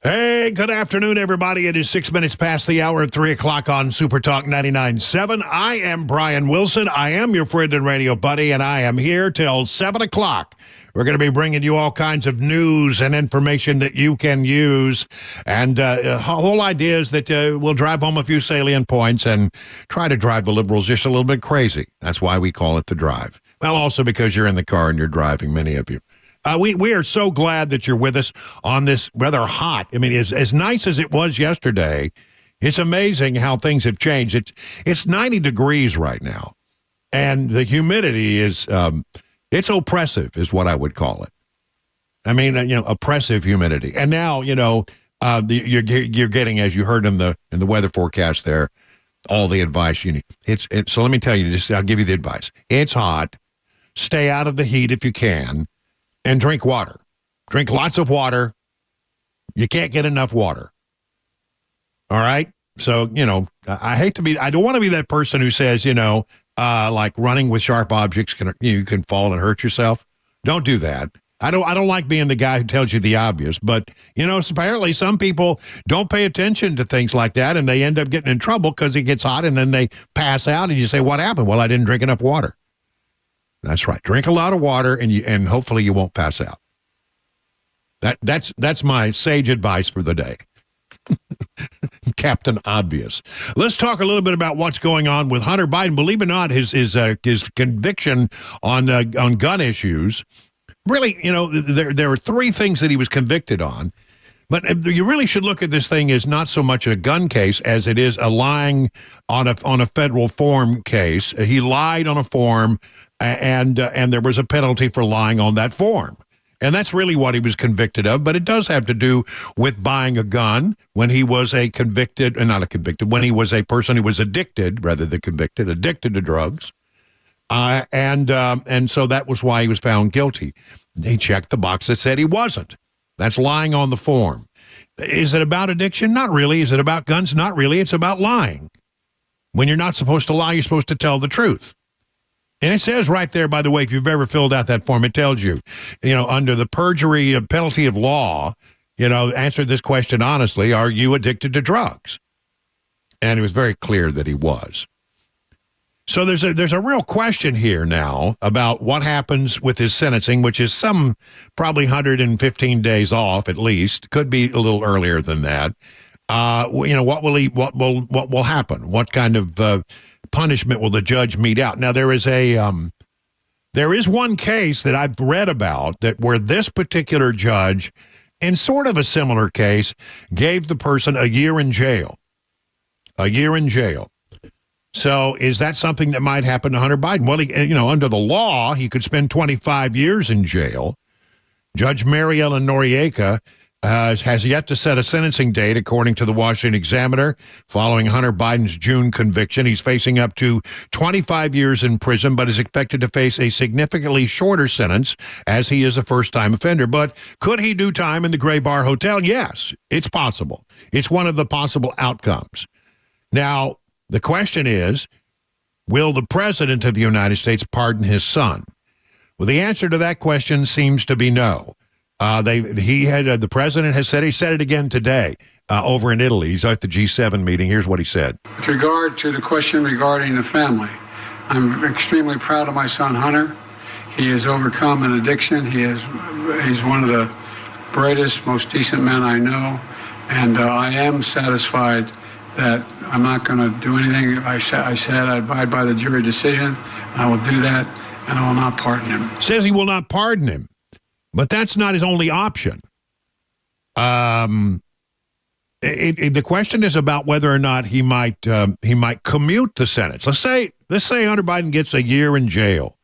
Hey, good afternoon, everybody. It is 6 minutes past the hour of 3 o'clock on Super Talk 99.7. I am Brian Wilson. I am your friend and radio buddy, and I am here till 7 o'clock. We're going to be bringing you all kinds of news and information that you can use. And the whole idea is that we'll drive home a few salient points and try to drive the liberals just a little bit crazy. That's why we call it The Drive. Well, also because you're in the car and you're driving, many of you. We are so glad that you're with us on this rather hot. I mean, as nice as it was yesterday, it's amazing how things have changed. It's 90 degrees right now, and the humidity is it's oppressive, is what I would call it. I mean, oppressive humidity. And now, you're getting, as you heard in the weather forecast there, all the advice you need. So let me tell you, I'll give you the advice. It's hot. Stay out of the heat if you can. And drink water. Drink lots of water. You can't get enough water. All right? So, I don't want to be that person who says, like running with sharp objects, you can fall and hurt yourself. Don't do that. I don't like being the guy who tells you the obvious, but, apparently some people don't pay attention to things like that, and they end up getting in trouble because it gets hot, and then they pass out, and you say, what happened? Well, I didn't drink enough water. That's right. Drink a lot of water, and hopefully you won't pass out. That's my sage advice for the day. Captain Obvious. Let's talk a little bit about what's going on with Hunter Biden. Believe it or not, his conviction on gun issues. Really, there are three things that he was convicted on. But you really should look at this thing as not so much a gun case as it is a lying on a federal form case. He lied on a form, and there was a penalty for lying on that form. And that's really what he was convicted of. But it does have to do with buying a gun when he was when he was a person who was addicted, rather than convicted, addicted to drugs. And so that was why he was found guilty. He checked the box that said he wasn't. That's lying on the form. Is it about addiction? Not really. Is it about guns? Not really. It's about lying. When you're not supposed to lie, you're supposed to tell the truth. And it says right there, by the way, if you've ever filled out that form, it tells you, under the perjury penalty of law, answer this question honestly, are you addicted to drugs? And it was very clear that he was. So there's a real question here now about what happens with his sentencing, which is probably 115 days off at least. Could be a little earlier than that. What will happen? What kind of punishment will the judge mete out? Now there is one case that I've read about where this particular judge, in sort of a similar case, gave the person a year in jail. A year in jail. So is that something that might happen to Hunter Biden? Well, under the law, he could spend 25 years in jail. Judge Mary Ellen Noriega has yet to set a sentencing date, according to the Washington Examiner. Following Hunter Biden's June conviction, he's facing up to 25 years in prison, but is expected to face a significantly shorter sentence as he is a first-time offender. But could he do time in the Gray Bar Hotel? Yes, it's possible. It's one of the possible outcomes. Now, the question is, will the president of the United States pardon his son? Well, the answer to that question seems to be no. The president has said, he said it again today over in Italy. He's at the G7 meeting. Here's what he said. With regard to the question regarding the family, I'm extremely proud of my son, Hunter. He has overcome an addiction. He's one of the brightest, most decent men I know. And I am satisfied that I'm not going to do anything. I said I'd abide by the jury decision. I will do that, and I will not pardon him. Says he will not pardon him, but that's not his only option. The question is about whether or not he might commute the sentence. Let's say Hunter Biden gets a year in jail.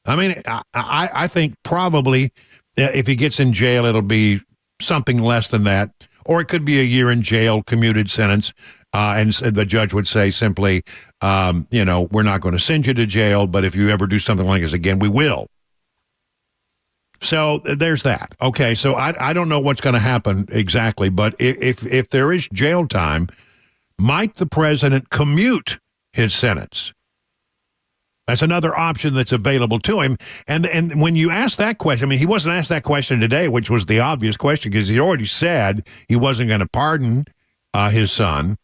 I mean, I think probably if he gets in jail, it'll be something less than that, or it could be a year in jail commuted sentence. And the judge would say simply, we're not going to send you to jail, but if you ever do something like this again, we will. So there's that. Okay, so I don't know what's going to happen exactly, but if there is jail time, might the president commute his sentence? That's another option that's available to him. And when you ask that question, I mean, he wasn't asked that question today, which was the obvious question because he already said he wasn't going to pardon his son.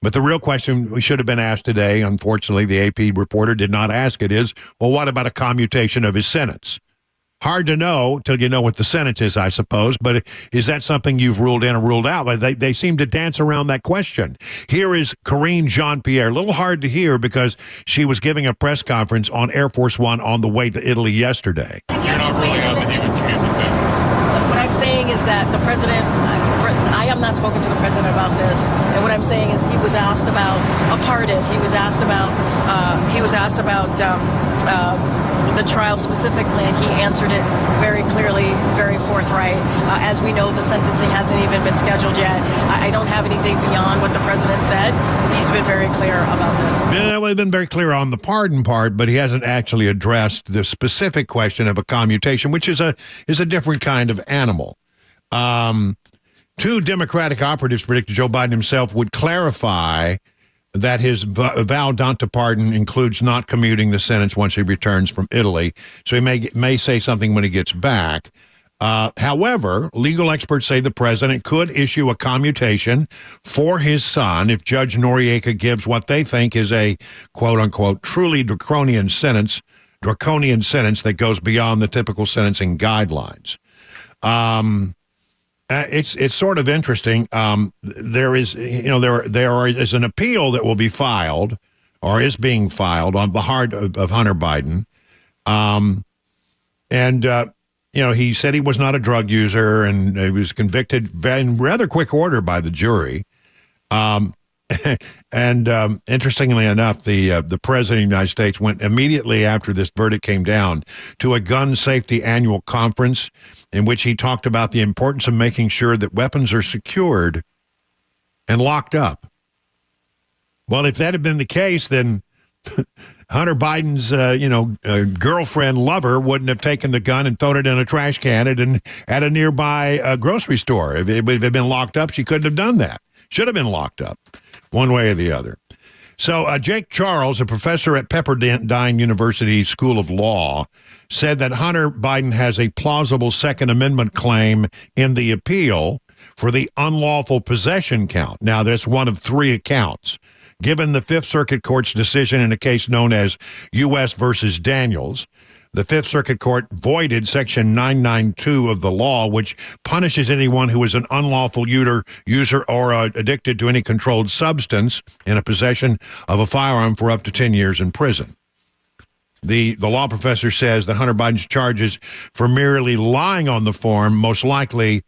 But the real question we should have been asked today, unfortunately, the AP reporter did not ask it, is, well, what about a commutation of his sentence? Hard to know till you know what the sentence is, I suppose. But is that something you've ruled in or ruled out? They seem to dance around that question. Here is Karine Jean-Pierre. A little hard to hear because she was giving a press conference on Air Force One on the way to Italy yesterday. You're not ruling out that he would commute the sentence. What I'm saying is that the president, I have not spoken to the president about this, and what I'm saying is he was asked about a pardon. He was asked about the trial specifically, and he answered it very clearly, very forthright. As we know, the sentencing hasn't even been scheduled yet. I don't have anything beyond what the president said. He's been very clear about this. Yeah, well, he's been very clear on the pardon part, but he hasn't actually addressed the specific question of a commutation, which is a different kind of animal. Two Democratic operatives predicted Joe Biden himself would clarify that his vow not to pardon includes not commuting the sentence once he returns from Italy. So he may say something when he gets back. However, legal experts say the president could issue a commutation for his son if Judge Noriega gives what they think is a quote-unquote truly draconian sentence that goes beyond the typical sentencing guidelines. It's sort of interesting. There is an appeal that will be filed or is being filed on behalf of Hunter Biden. He said he was not a drug user and he was convicted in rather quick order by the jury. Interestingly enough, the president of the United States went immediately after this verdict came down to a gun safety annual conference in which he talked about the importance of making sure that weapons are secured and locked up. Well, if that had been the case, then Hunter Biden's, girlfriend, lover wouldn't have taken the gun and thrown it in a trash can at a nearby grocery store. If it had been locked up, she couldn't have done that. Should have been locked up, one way or the other. So Jake Charles, a professor at Pepperdine University School of Law, said that Hunter Biden has a plausible Second Amendment claim in the appeal for the unlawful possession count. Now, that's one of three accounts. Given the Fifth Circuit Court's decision in a case known as U.S. versus Daniels, the Fifth Circuit Court voided Section 992 of the law, which punishes anyone who is an unlawful user or addicted to any controlled substance in a possession of a firearm for up to 10 years in prison. The law professor says that Hunter Biden's charges for merely lying on the form most likely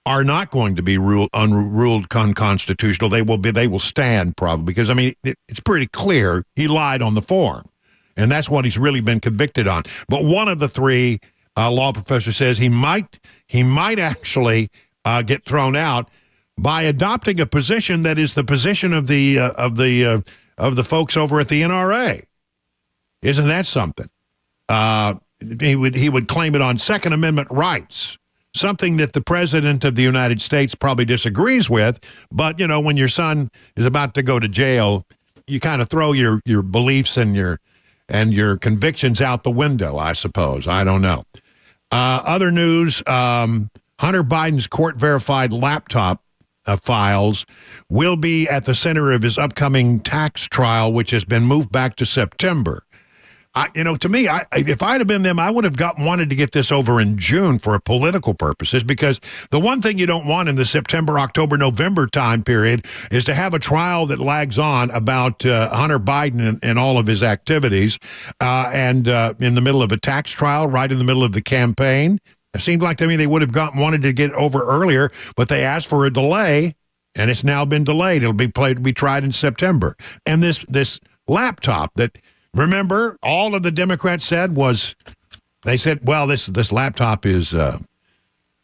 are not going to be ruled unconstitutional. They will stand probably because, I mean, it's pretty clear he lied on the form. And that's what he's really been convicted on. But one of the three law professor says he might actually get thrown out by adopting a position that is the position of the folks over at the NRA. Isn't that something? He would claim it on Second Amendment rights, something that the president of the United States probably disagrees with. But when your son is about to go to jail, you kind of throw your beliefs and your convictions out the window, I suppose. I don't know. Other news, Hunter Biden's court-verified laptop files will be at the center of his upcoming tax trial, which has been moved back to September. To me, if I'd have been them, I would have wanted to get this over in June for political purposes, because the one thing you don't want in the September, October, November time period is to have a trial that lags on about Hunter Biden and all of his activities, and in the middle of a tax trial, right in the middle of the campaign. It seemed like to me they would have wanted to get it over earlier, but they asked for a delay, and it's now been delayed. It'll be tried in September. And this laptop that, remember, all of the Democrats said was, they said, well, this laptop is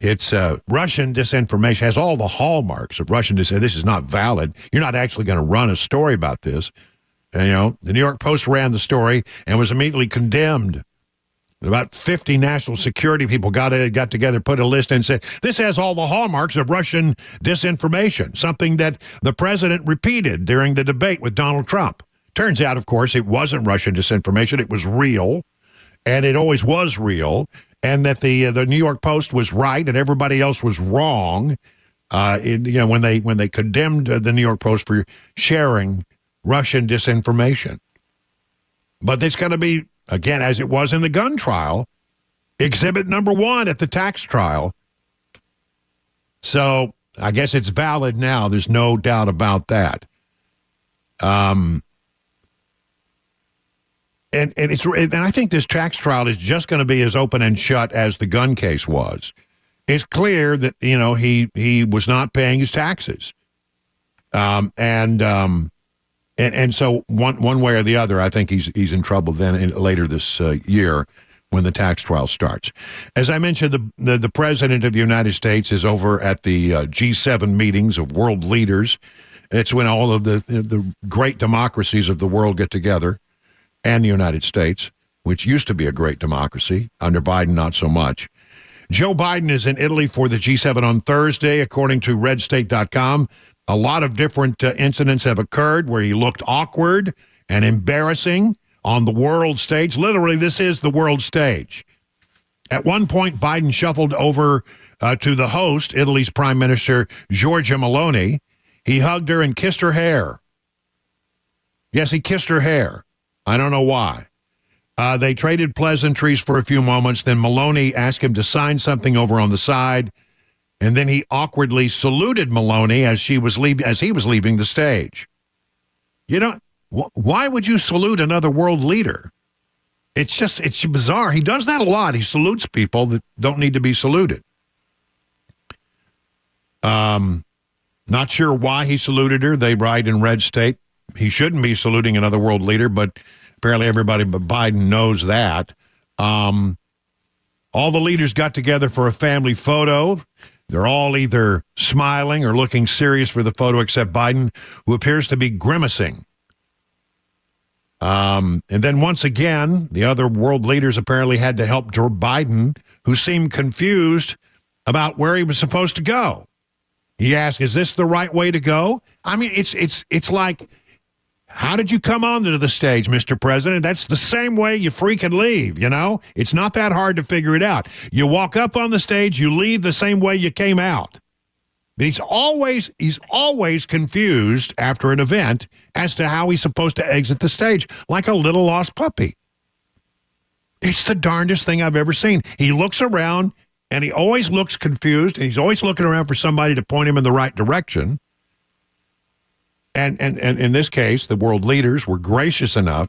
it's Russian disinformation, has all the hallmarks of Russian disinformation. This is not valid. You're not actually going to run a story about this. And, the New York Post ran the story and was immediately condemned. About 50 national security people got together, put a list, and said, this has all the hallmarks of Russian disinformation, something that the president repeated during the debate with Donald Trump. Turns out, of course, it wasn't Russian disinformation. It was real, and it always was real, and that the New York Post was right and everybody else was wrong. When they condemned the New York Post for sharing Russian disinformation. But it's going to be, again, as it was in the gun trial, exhibit number 1 at the tax trial. So I guess it's valid now. There's no doubt about that. And I think this tax trial is just going to be as open and shut as the gun case was. It's clear that, he was not paying his taxes. And so one way or the other, I think he's in trouble then later this year when the tax trial starts. As I mentioned, the President of the United States is over at the G7 meetings of world leaders. It's when all of the great democracies of the world get together, and the United States, which used to be a great democracy. Under Biden, not so much. Joe Biden is in Italy for the G7 on Thursday, according to redstate.com. A lot of different incidents have occurred where he looked awkward and embarrassing on the world stage. Literally, this is the world stage. At one point, Biden shuffled over to the host, Italy's Prime Minister, Giorgia Meloni. He hugged her and kissed her hair. Yes, he kissed her hair. I don't know why. They traded pleasantries for a few moments. Then Meloni asked him to sign something over on the side. And then he awkwardly saluted Meloni as he was leaving the stage. Why would you salute another world leader? It's bizarre. He does that a lot. He salutes people that don't need to be saluted. Not sure why he saluted her. They write in Red State he shouldn't be saluting another world leader, but apparently everybody but Biden knows that. All the leaders got together for a family photo. They're all either smiling or looking serious for the photo, except Biden, who appears to be grimacing. And then once again, the other world leaders apparently had to help Joe Biden, who seemed confused about where he was supposed to go. He asked, "Is this the right way to go?" I mean, it's like, how did you come onto the stage, Mr. President? That's the same way you freaking leave, It's not that hard to figure it out. You walk up on the stage, you leave the same way you came out. But he's always confused after an event as to how he's supposed to exit the stage, like a little lost puppy. It's the darndest thing I've ever seen. He looks around, and he always looks confused, and he's always looking around for somebody to point him in the right direction. And in this case, the world leaders were gracious enough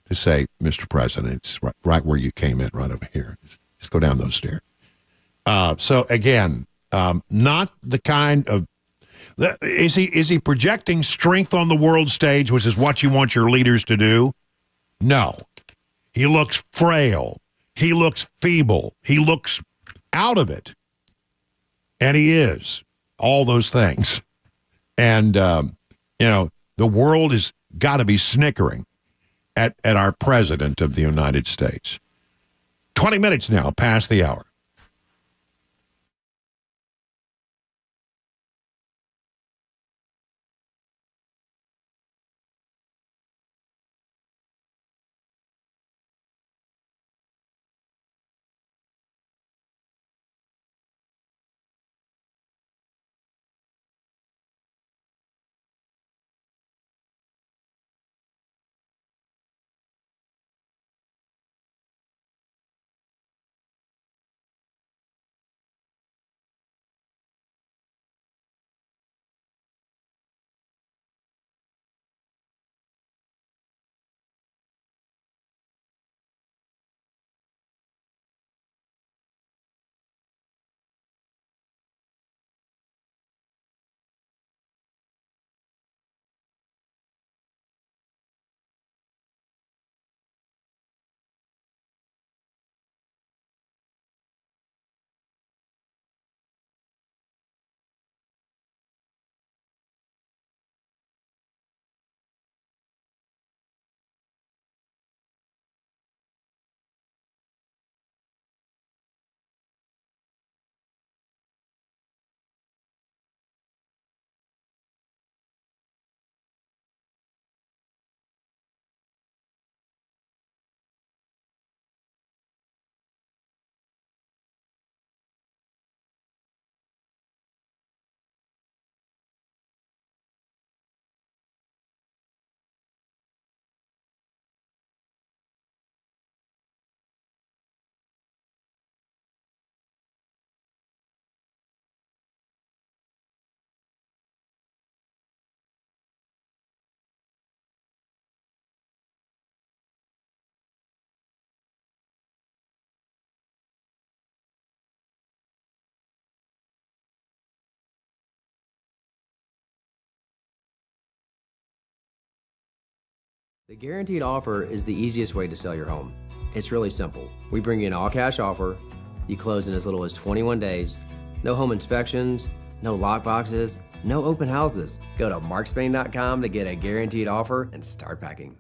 to say, "Mr. President, it's right where you came in, right over here. Just go down those stairs." So again, not the kind of is he projecting strength on the world stage, which is what you want your leaders to do? No, he looks frail. He looks feeble. He looks out of it, and he is all those things. And the world has got to be snickering at our president of the United States. 20 minutes now past the hour. The guaranteed offer is the easiest way to sell your home. It's really simple. We bring you an all-cash offer. You close in as little as 21 days. No home inspections, no lock boxes, no open houses. Go to markspain.com to get a guaranteed offer and start packing.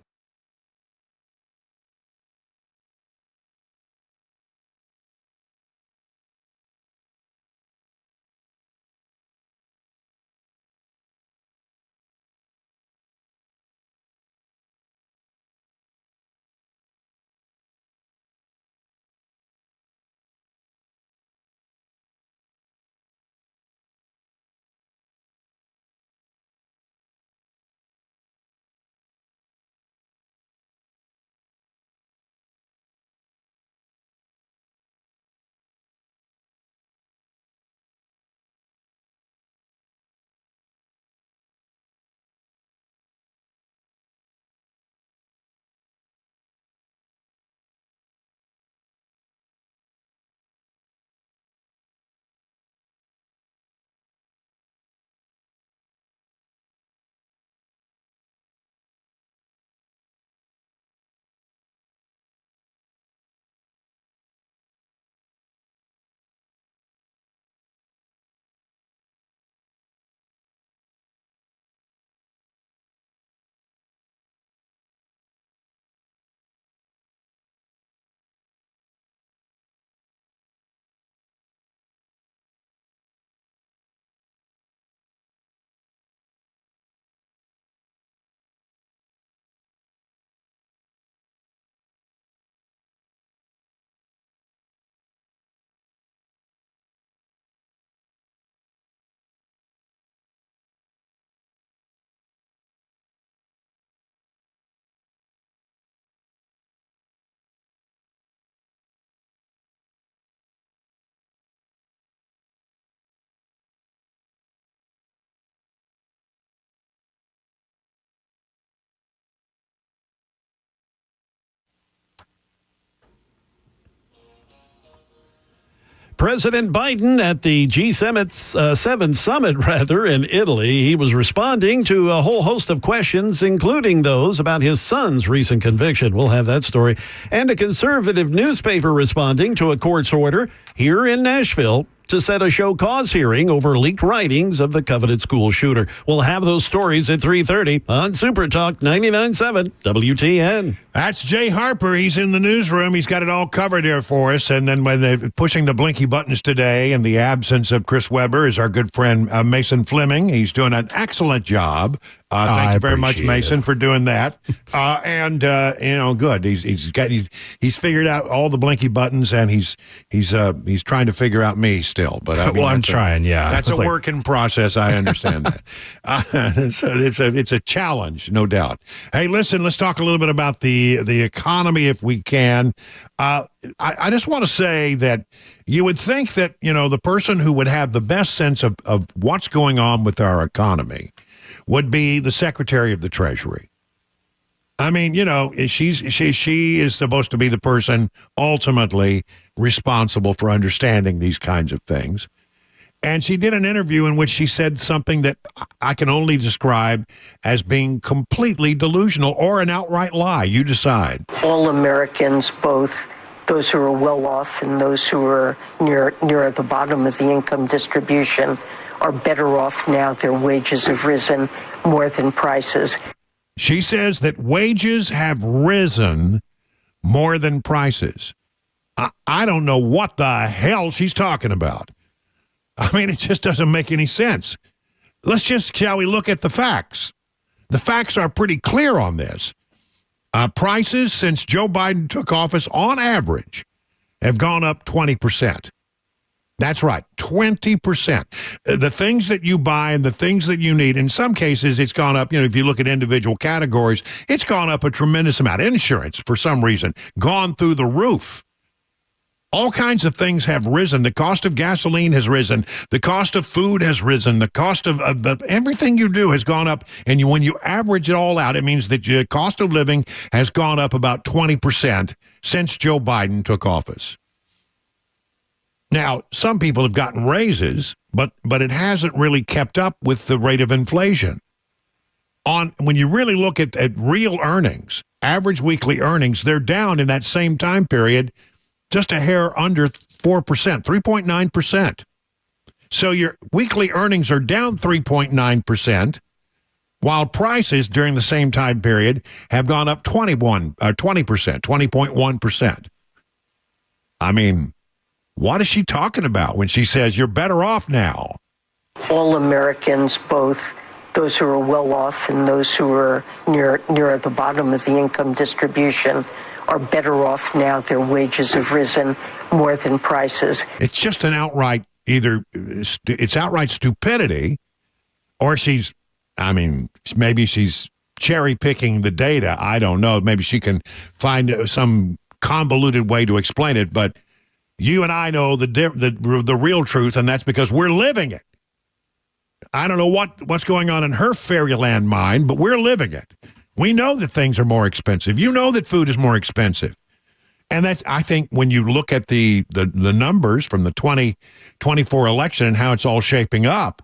President Biden at the G7 summit, in Italy. He was responding to a whole host of questions, including those about his son's recent conviction. We'll have that story. And a conservative newspaper responding to a court's order here in Nashville to set a show cause hearing over leaked writings of the coveted school shooter. We'll have those stories at 3:30 on Super Talk 99.7 WTN. That's Jay Harper. He's in the newsroom. He's got it all covered here for us. And then when they're pushing the blinky buttons today in the absence of Chris Webber is our good friend Mason Fleming. He's doing an excellent job. Thank you very much, Mason, for doing that. Good. He's figured out all the blinky buttons, and he's trying to figure out me still. But I'm trying. Yeah, that's a work in process. I understand that. It's a challenge, no doubt. Hey, listen, let's talk a little bit about the economy, if we can. I just want to say that you would think that the person who would have the best sense of what's going on with our economy would be the Secretary of the Treasury. I mean, she is supposed to be the person ultimately responsible for understanding these kinds of things. And she did an interview in which she said something that I can only describe as being completely delusional or an outright lie. You decide. All Americans, both those who are well off and those who are near the bottom of the income distribution, are better off now. Their wages have risen more than prices. She says that wages have risen more than prices. I don't know what the hell she's talking about. I mean, it just doesn't make any sense. Shall we look at the facts? The facts are pretty clear on this. Prices since Joe Biden took office, on average, have gone up 20%. That's right, 20%. The things that you buy and the things that you need, in some cases, it's gone up. If you look at individual categories, it's gone up a tremendous amount. Insurance, for some reason, gone through the roof. All kinds of things have risen. The cost of gasoline has risen. The cost of food has risen. The cost of everything you do has gone up. And when you average it all out, it means that your cost of living has gone up about 20% since Joe Biden took office. Now, some people have gotten raises, but it hasn't really kept up with the rate of inflation. when you really look at real earnings, average weekly earnings, they're down in that same time period just a hair under 4%, 3.9%. So your weekly earnings are down 3.9%, while prices during the same time period have gone up 20.1%. I mean, what is she talking about when she says you're better off now? All Americans, both those who are well off and those who are near the bottom of the income distribution, are better off now. Their wages have risen more than prices. It's just an outright it's outright stupidity, or maybe she's cherry picking the data. I don't know. Maybe she can find some convoluted way to explain it, but you and I know the real truth, and that's because we're living it. I don't know what's going on in her fairyland mind, but we're living it. We know that things are more expensive. You know that food is more expensive. And that's, I think, when you look at the numbers from the 2024 election and how it's all shaping up,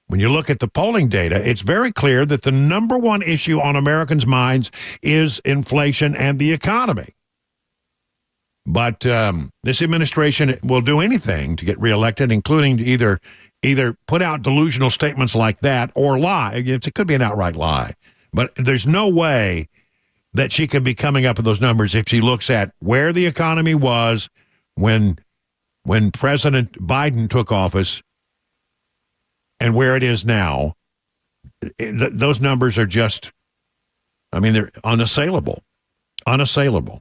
when you look at the polling data, it's very clear that the number one issue on Americans' minds is inflation and the economy. But this administration will do anything to get reelected, including to either put out delusional statements like that or lie. It could be an outright lie. But there's no way that she could be coming up with those numbers if she looks at where the economy was when President Biden took office and where it is now. Those numbers are just, they're unassailable. Unassailable.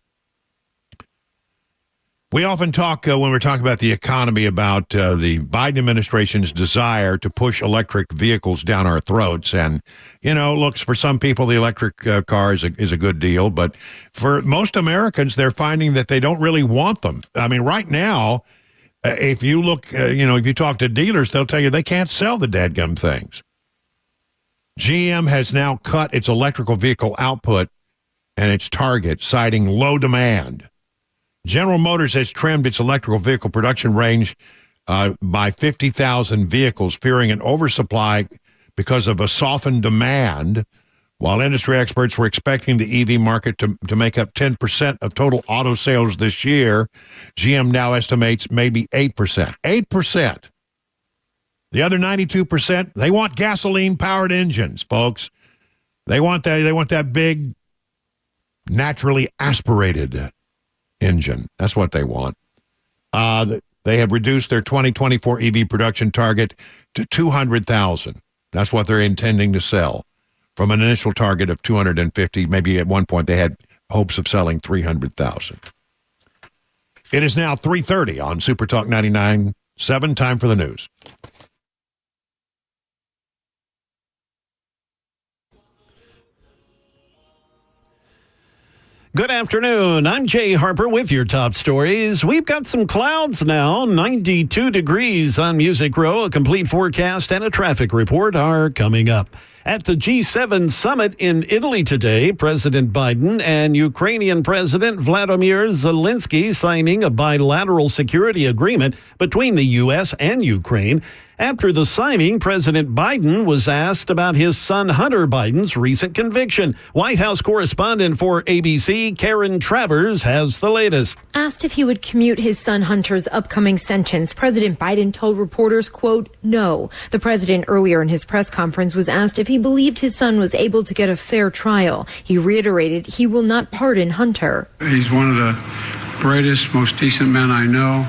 We often talk, when we're talking about the economy, about the Biden administration's desire to push electric vehicles down our throats. And, looks, for some people, the electric car is a good deal. But for most Americans, they're finding that they don't really want them. Right now, if you look, if you talk to dealers, they'll tell you they can't sell the dadgum things. GM has now cut its electrical vehicle output and its target, citing low demand. General Motors has trimmed its electrical vehicle production range by 50,000 vehicles, fearing an oversupply because of a softened demand, while industry experts were expecting the EV market to make up 10% of total auto sales this year. GM now estimates maybe 8%. 8%. The other 92%, they want gasoline-powered engines, folks. They want that big, naturally aspirated engine. That's what they want. They have reduced their 2024 EV production target to 200,000. That's what they're intending to sell, from an initial target of 250. Maybe at one point they had hopes of selling 300,000. It is now 3:30 on Super Talk 99.7. Time for the news. Good afternoon. I'm Jay Harper with your top stories. We've got some clouds now. 92 degrees on Music Row. A complete forecast and a traffic report are coming up. At the G7 summit in Italy today, President Biden and Ukrainian President Vladimir Zelensky signing a bilateral security agreement between the U.S. and Ukraine. After the signing, President Biden was asked about his son Hunter Biden's recent conviction. White House correspondent for ABC, Karen Travers, has the latest. Asked if he would commute his son Hunter's upcoming sentence, President Biden told reporters, quote, no. The president earlier in his press conference was asked if he believed his son was able to get a fair trial. He reiterated he will not pardon Hunter. He's one of the brightest, most decent men I know,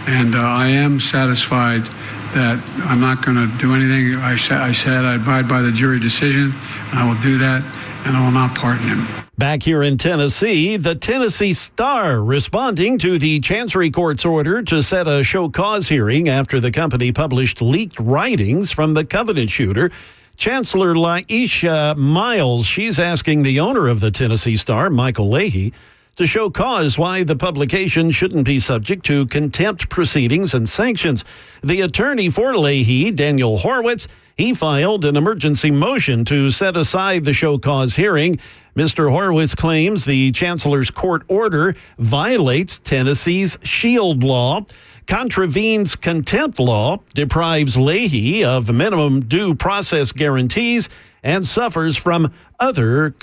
and I am satisfied that I'm not going to do anything. I said I abide by the jury decision, and I will do that, and I will not pardon him. Back here in Tennessee, the Tennessee Star responding to the Chancery Court's order to set a show cause hearing after the company published leaked writings from the Covenant shooter. Chancellor Laisha Miles, she's asking the owner of the Tennessee Star, Michael Leahy, to show cause why the publication shouldn't be subject to contempt proceedings and sanctions. The attorney for Leahy, Daniel Horowitz, he filed an emergency motion to set aside the show cause hearing. Mr. Horowitz claims the chancellor's court order violates Tennessee's shield law, contravenes contempt law, deprives Leahy of minimum due process guarantees, and suffers from other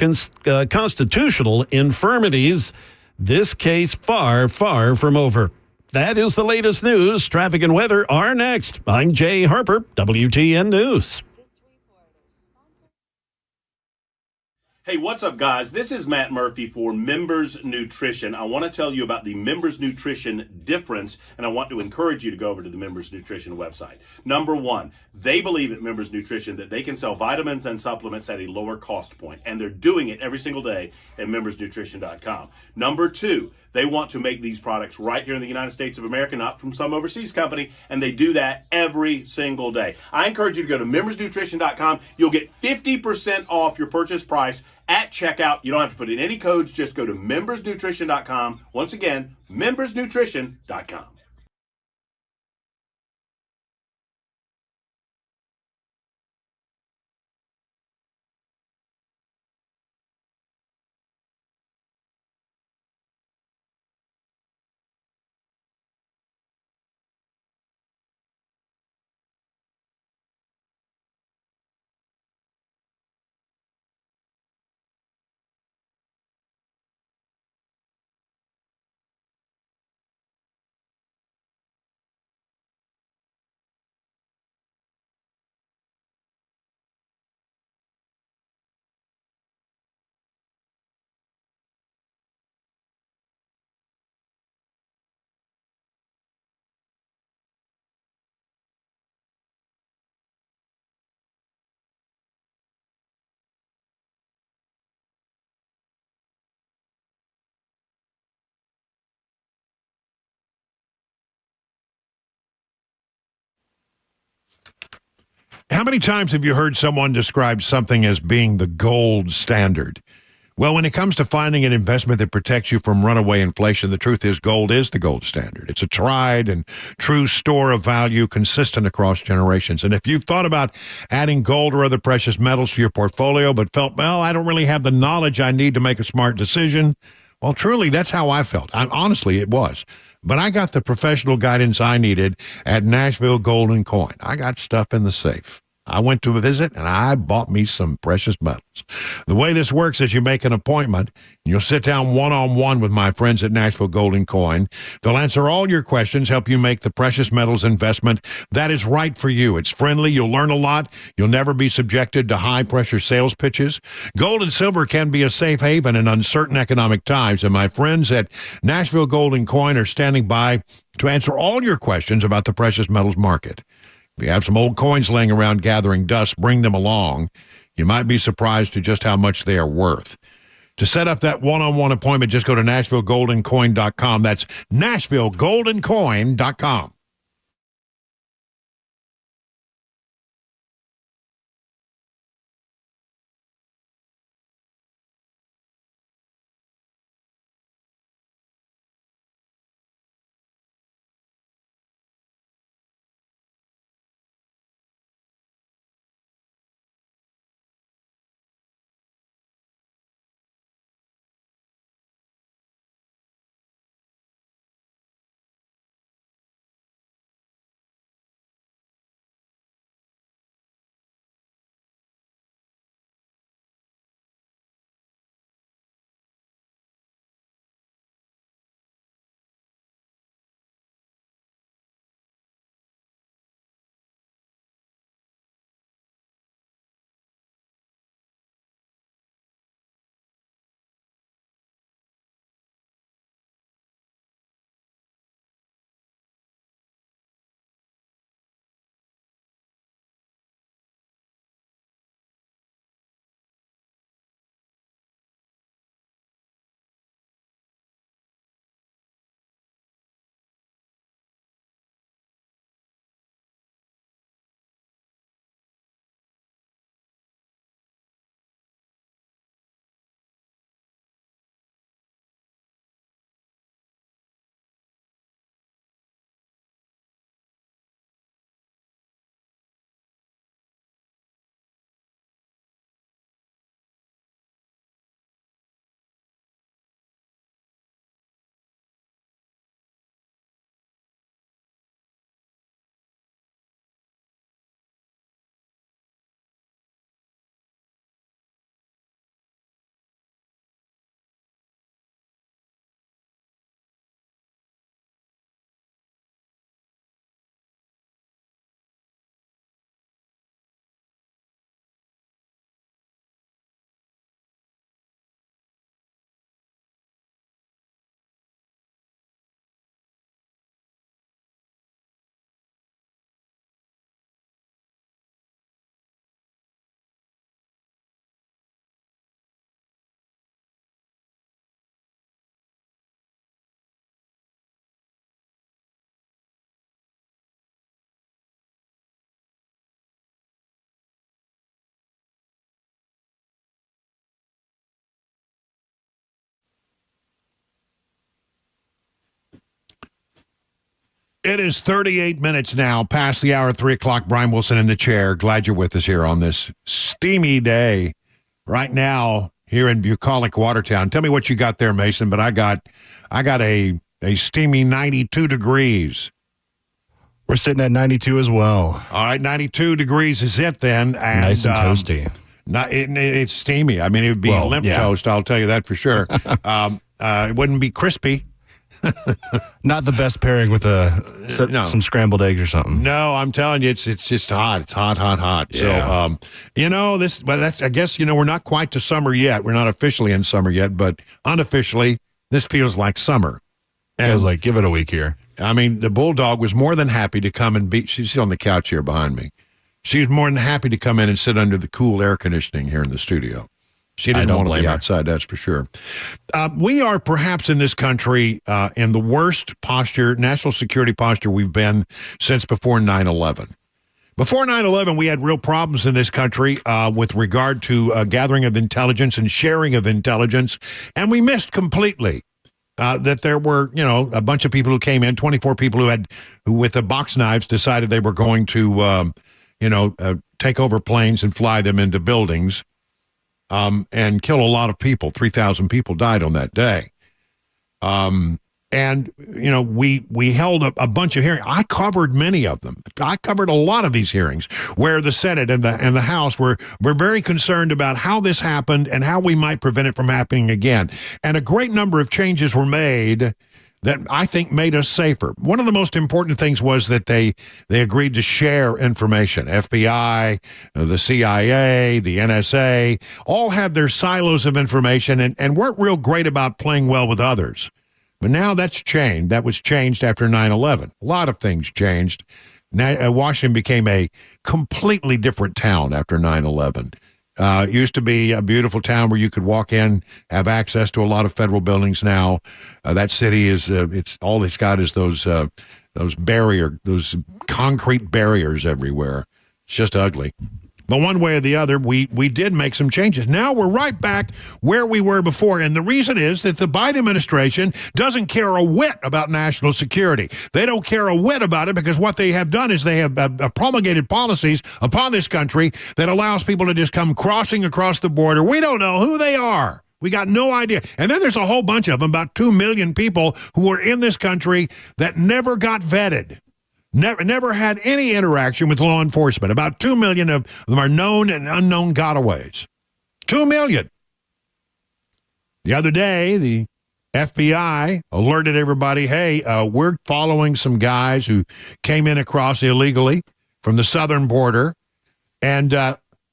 constitutional infirmities. This case far, far from over. That is the latest news. Traffic and weather are next. I'm Jay Harper, WTN News. Hey, what's up, guys? This is Matt Murphy for Members Nutrition. I want to tell you about the Members Nutrition difference, and I want to encourage you to go over to the Members Nutrition website. Number one, they believe at Members Nutrition that they can sell vitamins and supplements at a lower cost point, and they're doing it every single day at membersnutrition.com. Number two, they want to make these products right here in the United States of America, not from some overseas company, and they do that every single day. I encourage you to go to membersnutrition.com. You'll get 50% off your purchase price at checkout. You don't have to put in any codes. Just go to membersnutrition.com. Once again, membersnutrition.com. How many times have you heard someone describe something as being the gold standard? Well, when it comes to finding an investment that protects you from runaway inflation, the truth is gold is the gold standard. It's a tried and true store of value consistent across generations. And if you've thought about adding gold or other precious metals to your portfolio but felt, well, I don't really have the knowledge I need to make a smart decision, well, truly, that's how I felt. Honestly, it was. But I got the professional guidance I needed at Nashville Gold and Coin. I got stuff in the safe. I went to a visit, and I bought me some precious metals. The way this works is you make an appointment, and you'll sit down one-on-one with my friends at Nashville Gold and Coin. They'll answer all your questions, help you make the precious metals investment that is right for you. It's friendly. You'll learn a lot. You'll never be subjected to high-pressure sales pitches. Gold and silver can be a safe haven in uncertain economic times, and my friends at Nashville Gold and Coin are standing by to answer all your questions about the precious metals market. If you have some old coins laying around gathering dust, bring them along. You might be surprised to just how much they are worth. To set up that one-on-one appointment, just go to NashvilleGoldandCoin.com. That's NashvilleGoldandCoin.com. It is 38 minutes now past the hour, 3 o'clock. Brian Wilson in the chair. Glad you're with us here on this steamy day right now here in bucolic Watertown. Tell me what you got there, Mason, but I got a steamy 92 degrees. We're sitting at 92 as well. All right, 92 degrees is it then. And, nice and toasty. It's steamy. I mean, it would be limp toast, I'll tell you that for sure. It wouldn't be crispy. Not the best pairing with some scrambled eggs or something. No, I'm telling you, it's just hot. It's hot. Yeah. So, I guess, we're not quite to summer yet. We're not officially in summer yet, but unofficially, this feels like summer. And I was like, give it a week here. I mean, the Bulldog was more than happy to come and she's on the couch here behind me. She was more than happy to come in and sit under the cool air conditioning here in the studio. She didn't want to be outside, that's for sure. We are perhaps in this country in the worst national security posture we've been since before 9/11. Before 9/11, we had real problems in this country with regard to gathering of intelligence and sharing of intelligence, and we missed completely that there were, a bunch of people who came in, 24 people who with the box knives decided they were going to, take over planes and fly them into buildings. And kill a lot of people. 3,000 people died on that day. And, we held a bunch of hearings. I covered many of them. I covered a lot of these hearings where the Senate and the House were very concerned about how this happened and how we might prevent it from happening again. And a great number of changes were made that I think made us safer. One of the most important things was that they agreed to share information. FBI, the CIA, the NSA, all had their silos of information and weren't real great about playing well with others. But now that's changed. That was changed after 9/11. A lot of things changed. Now, Washington became a completely different town after 9/11. It used to be a beautiful town where you could walk in, have access to a lot of federal buildings now. That city is, it's all it's got is those concrete barriers everywhere. It's just ugly. But one way or the other, we did make some changes. Now we're right back where we were before. And the reason is that the Biden administration doesn't care a whit about national security. They don't care a whit about it because what they have done is they have promulgated policies upon this country that allows people to just come crossing across the border. We don't know who they are. We got no idea. And then there's a whole bunch of them, about 2 million people who are in this country that never got vetted. Never had any interaction with law enforcement. About 2 million of them are known and unknown gotaways. 2 million. The other day, the FBI alerted everybody, hey, we're following some guys who came in across illegally from the southern border. And,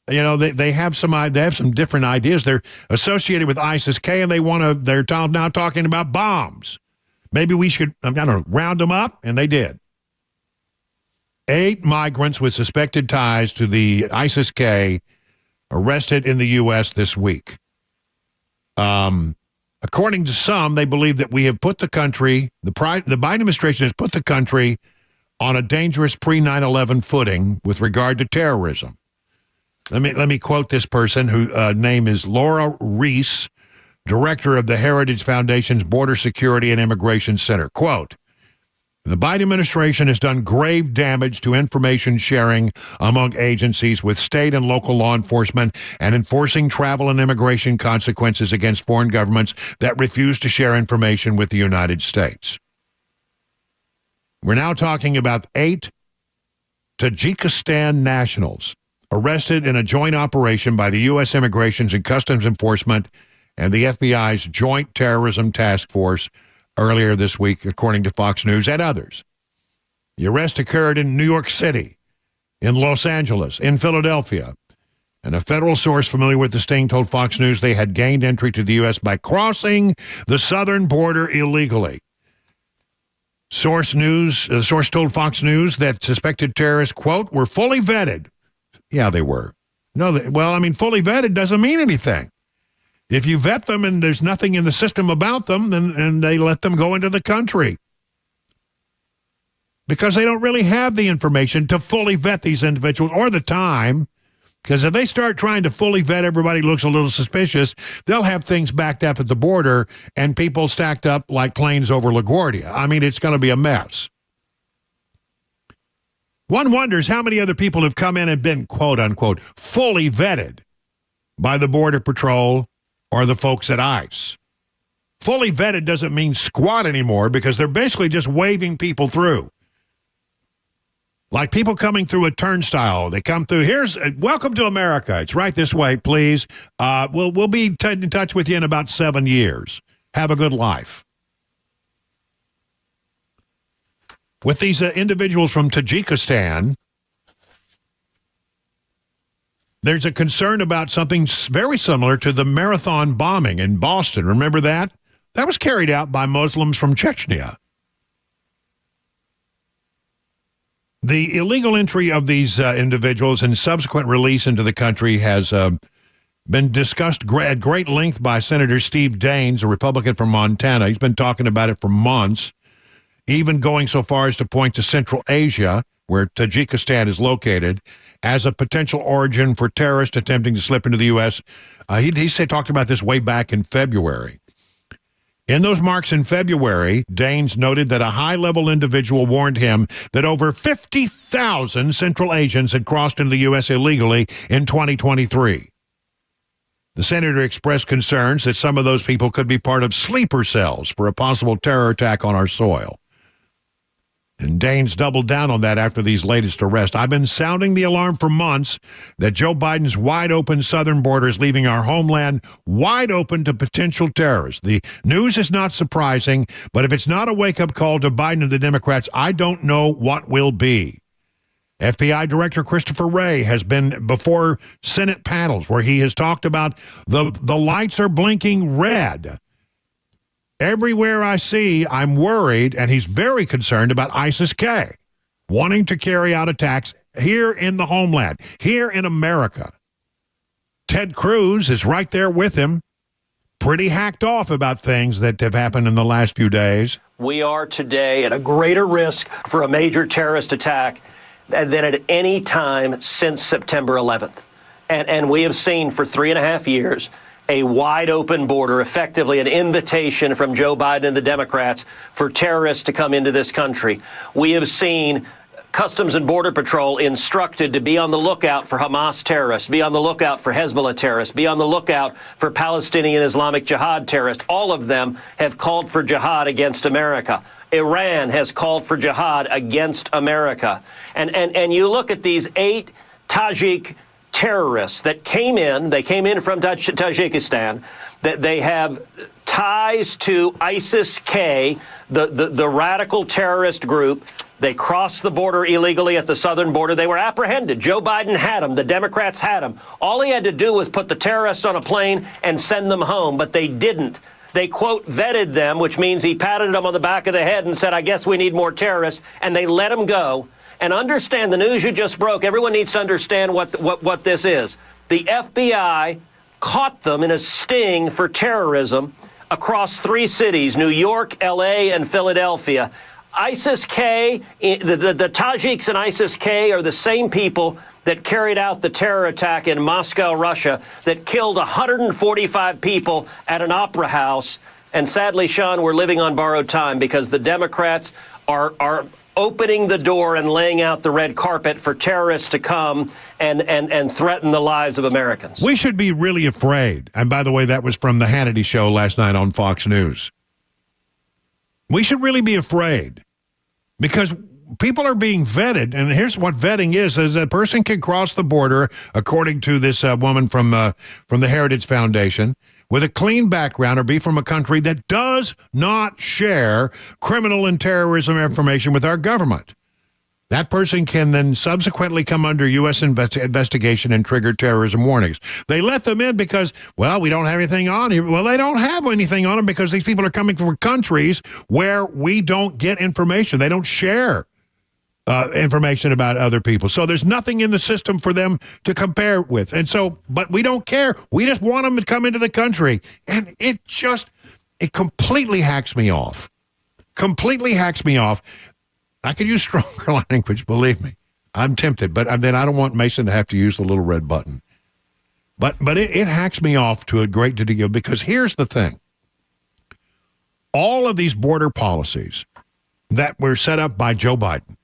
they have some different ideas. They're associated with ISIS-K, and they're now talking about bombs. Maybe we should, round them up, and they did. 8 migrants with suspected ties to the ISIS-K arrested in the U.S. this week. According to some, they believe that we have put the country, the Biden administration has put the country on a dangerous pre-9/11 footing with regard to terrorism. Let me quote this person, whose name is Laura Reese, director of the Heritage Foundation's Border Security and Immigration Center. Quote, the Biden administration has done grave damage to information sharing among agencies with state and local law enforcement and enforcing travel and immigration consequences against foreign governments that refuse to share information with the United States. We're now talking about 8 Tajikistan nationals arrested in a joint operation by the U.S. Immigration and Customs Enforcement and the FBI's Joint Terrorism Task Force earlier this week, according to Fox News and others. The arrest occurred in New York City, in Los Angeles, in Philadelphia. And a federal source familiar with the sting told Fox News they had gained entry to the U.S. by crossing the southern border illegally. Source told Fox News that suspected terrorists, quote, were fully vetted. Yeah, they were. Fully vetted doesn't mean anything. If you vet them and there's nothing in the system about them, then they let them go into the country. Because they don't really have the information to fully vet these individuals or the time. Because if they start trying to fully vet everybody who looks a little suspicious, they'll have things backed up at the border and people stacked up like planes over LaGuardia. I mean, it's going to be a mess. One wonders how many other people have come in and been, quote unquote, fully vetted by the Border Patrol or the folks at ICE. Fully vetted doesn't mean squat anymore because they're basically just waving people through. Like people coming through a turnstile. They come through. Here's welcome to America. It's right this way, please. We'll be in touch with you in about 7 years. Have a good life. With these individuals from Tajikistan, there's a concern about something very similar to the marathon bombing in Boston. Remember that? That was carried out by Muslims from Chechnya. The illegal entry of these individuals and subsequent release into the country has been discussed at great length by Senator Steve Daines, a Republican from Montana. He's been talking about it for months, even going so far as to point to Central Asia, where Tajikistan is located, as a potential origin for terrorists attempting to slip into the U.S. He talked about this way back in February. In those marks in February, Daines noted that a high-level individual warned him that over 50,000 Central Asians had crossed into the U.S. illegally in 2023. The senator expressed concerns that some of those people could be part of sleeper cells for a possible terror attack on our soil. And Daines doubled down on that after these latest arrests. I've been sounding the alarm for months that Joe Biden's wide-open southern border is leaving our homeland wide open to potential terrorists. The news is not surprising, but if it's not a wake-up call to Biden and the Democrats, I don't know what will be. FBI Director Christopher Wray has been before Senate panels where he has talked about the lights are blinking red. Everywhere I see, I'm worried, and he's very concerned about ISIS-K, wanting to carry out attacks here in the homeland, here in America. Ted Cruz is right there with him, pretty hacked off about things that have happened in the last few days. We are today at a greater risk for a major terrorist attack than at any time since September 11th. And we have seen for 3.5 years a wide-open border, effectively an invitation from Joe Biden and the Democrats for terrorists to come into this country. We have seen Customs and Border Patrol instructed to be on the lookout for Hamas terrorists, be on the lookout for Hezbollah terrorists, be on the lookout for Palestinian Islamic Jihad terrorists. All of them have called for jihad against America. Iran has called for jihad against America. And you look at these 8 Tajik terrorists that came in from Tajikistan, that they have ties to ISIS-K, the radical terrorist group. They crossed the border illegally at the southern border. They were apprehended. Joe Biden had them. The Democrats had them. All he had to do was put the terrorists on a plane and send them home, but they didn't. They, quote, vetted them, which means he patted them on the back of the head and said, I guess we need more terrorists, and they let them go. And understand the news you just broke. Everyone needs to understand what this is. The FBI caught them in a sting for terrorism across 3 cities, New York, L.A., and Philadelphia. ISIS-K, the Tajiks and ISIS-K are the same people that carried out the terror attack in Moscow, Russia, that killed 145 people at an opera house. And sadly, Sean, we're living on borrowed time because the Democrats are opening the door and laying out the red carpet for terrorists to come and threaten the lives of Americans. We should be really afraid. And by the way, that was from the Hannity show last night on Fox News. We should really be afraid because people are being vetted. And here's what vetting is a person can cross the border, according to this woman from the Heritage Foundation, with a clean background or be from a country that does not share criminal and terrorism information with our government. That person can then subsequently come under U.S. investigation and trigger terrorism warnings. They let them in because, well, we don't have anything on here. Well, they don't have anything on them because these people are coming from countries where we don't get information. They don't share information about other people. So there's nothing in the system for them to compare with. And so, but we don't care. We just want them to come into the country. And it completely hacks me off. Completely hacks me off. I could use stronger language, believe me. I'm tempted, but then I don't want Mason to have to use the little red button. But it hacks me off to a great degree because here's the thing. All of these border policies that were set up by Joe Biden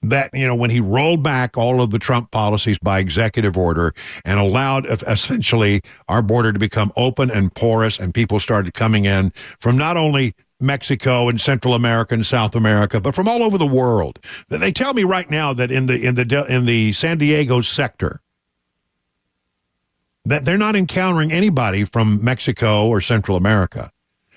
that, when he rolled back all of the Trump policies by executive order and allowed essentially our border to become open and porous, and people started coming in from not only Mexico and Central America and South America, but from all over the world. They tell me right now that in the San Diego sector, that they're not encountering anybody from Mexico or Central America.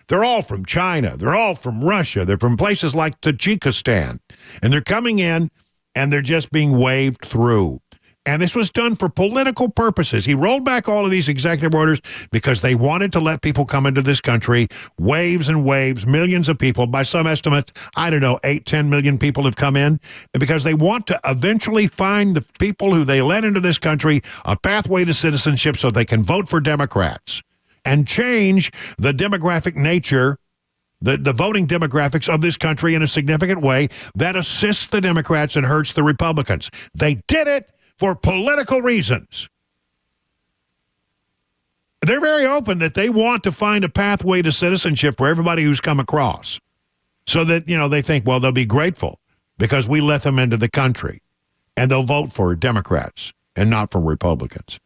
They're all from China. They're all from Russia. They're from places like Tajikistan. And they're coming in, and they're just being waved through. And this was done for political purposes. He rolled back all of these executive orders because they wanted to let people come into this country, waves and waves, millions of people. By some estimates, 8-10 million people have come in, and because they want to eventually find the people who they let into this country a pathway to citizenship so they can vote for Democrats and change the demographic nature, the voting demographics of this country in a significant way that assists the Democrats and hurts the Republicans. They did it for political reasons. They're very open that they want to find a pathway to citizenship for everybody who's come across, so that, they think, well, they'll be grateful because we let them into the country, and they'll vote for Democrats and not for Republicans.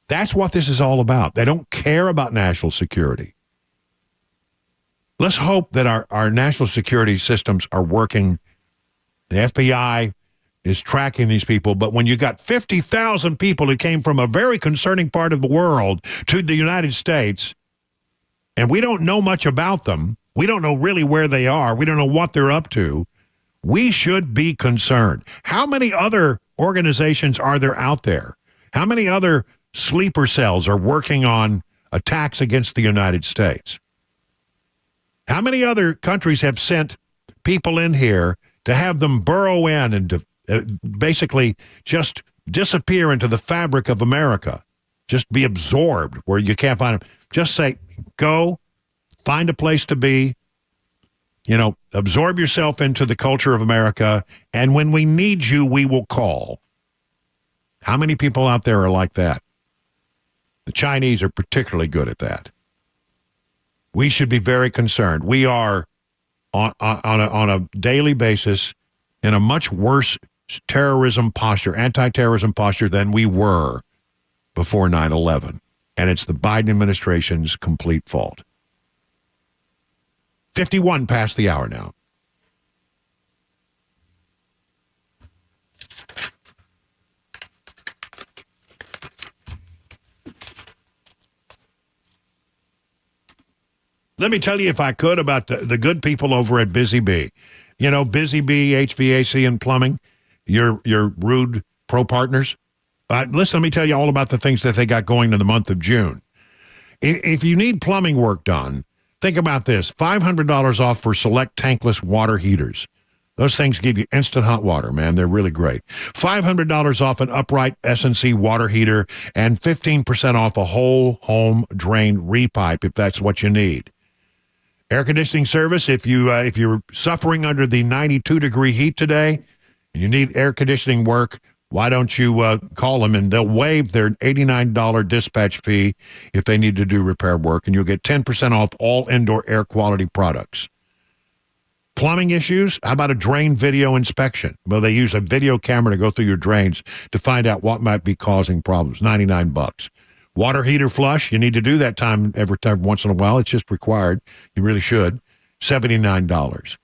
That's what this is all about. They don't care about national security. Let's hope that our national security systems are working. The FBI is tracking these people, but when you got 50,000 people who came from a very concerning part of the world to the United States, and we don't know much about them, we don't know really where they are, we don't know what they're up to, we should be concerned. How many other organizations are there out there? How many other sleeper cells are working on attacks against the United States? How many other countries have sent people in here to have them burrow in and to basically just disappear into the fabric of America, just be absorbed where you can't find them? Just say, go, find a place to be, absorb yourself into the culture of America, and when we need you, we will call. How many people out there are like that? The Chinese are particularly good at that. We should be very concerned. We are on a daily basis in a much worse terrorism posture, anti-terrorism posture than we were before 9/11. And it's the Biden administration's complete fault. 51 past the hour now. Let me tell you, if I could, about the good people over at Busy Bee. Busy Bee, HVAC and plumbing, your rude pro partners. Listen, let me tell you all about the things that they got going in the month of June. If you need plumbing work done, think about this. $500 off for select tankless water heaters. Those things give you instant hot water, man. They're really great. $500 off an upright S&C water heater, and 15% off a whole home drain repipe if that's what you need. Air conditioning service, if you're suffering under the 92-degree heat today and you need air conditioning work, why don't you call them, and they'll waive their $89 dispatch fee if they need to do repair work, and you'll get 10% off all indoor air quality products. Plumbing issues? How about a drain video inspection? Well, they use a video camera to go through your drains to find out what might be causing problems. $99. Water heater flush, you need to do that every time once in a while. It's just required. You really should. $79.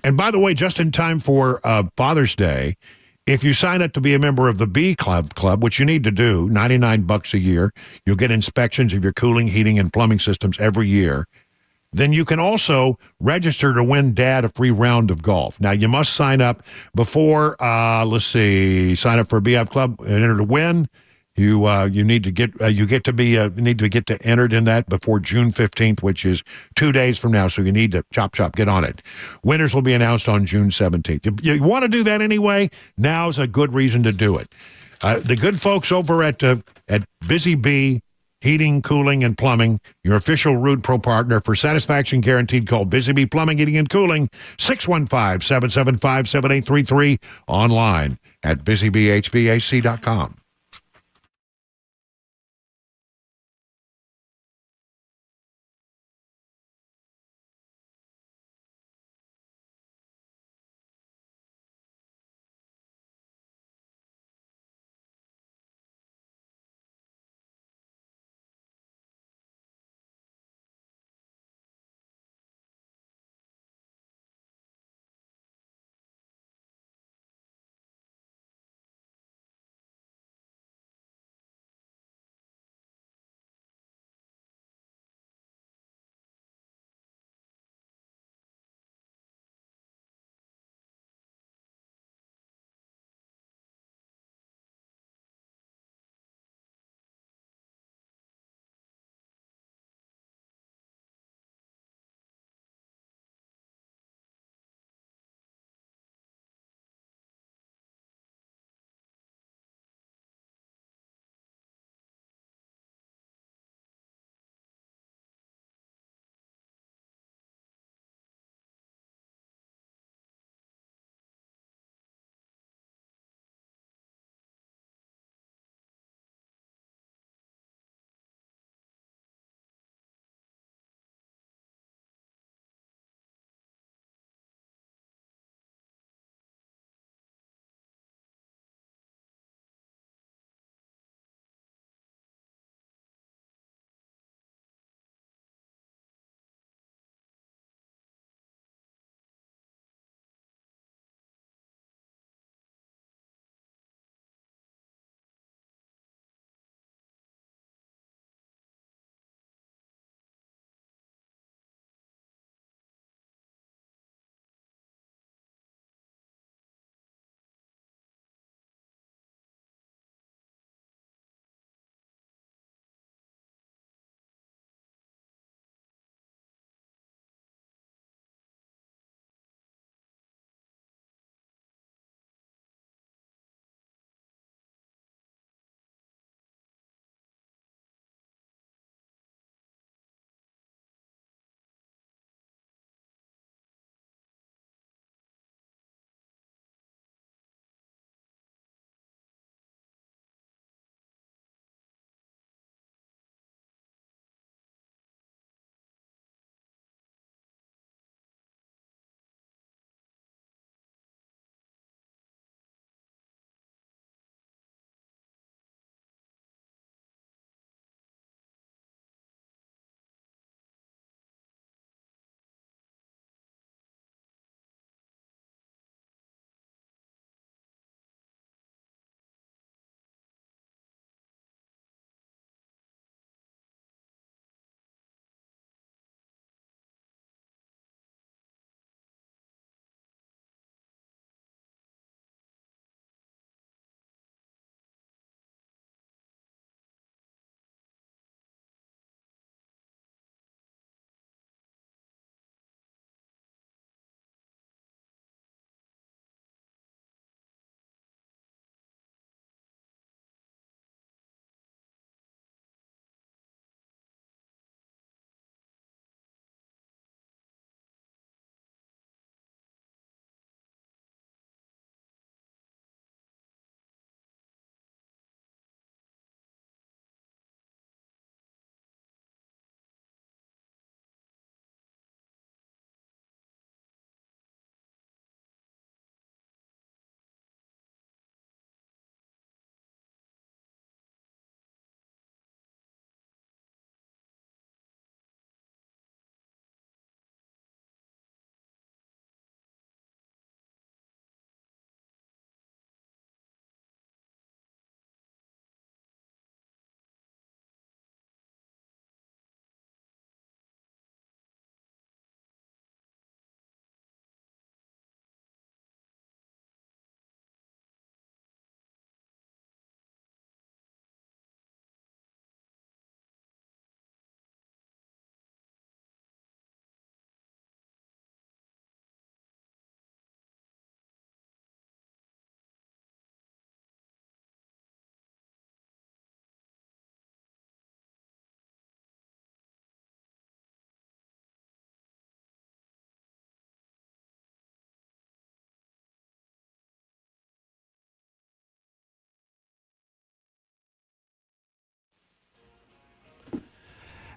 And by the way, just in time for Father's Day, if you sign up to be a member of the B Club, which you need to do, $99 a year, you'll get inspections of your cooling, heating, and plumbing systems every year. Then you can also register to win Dad a free round of golf. Now, you must sign up before, sign up for a BF Club and enter to win. You need to get entered in that before June 15th, which is 2 days from now. So you need to get on it. Winners will be announced on June 17th. You want to do that anyway? Now's a good reason to do it. The good folks over at Busy Bee Heating, Cooling, and Plumbing, your official Rude Pro partner for satisfaction guaranteed. Call Busy Bee Plumbing, Heating, and Cooling, 615-775-7833, online at busybeehvac.com.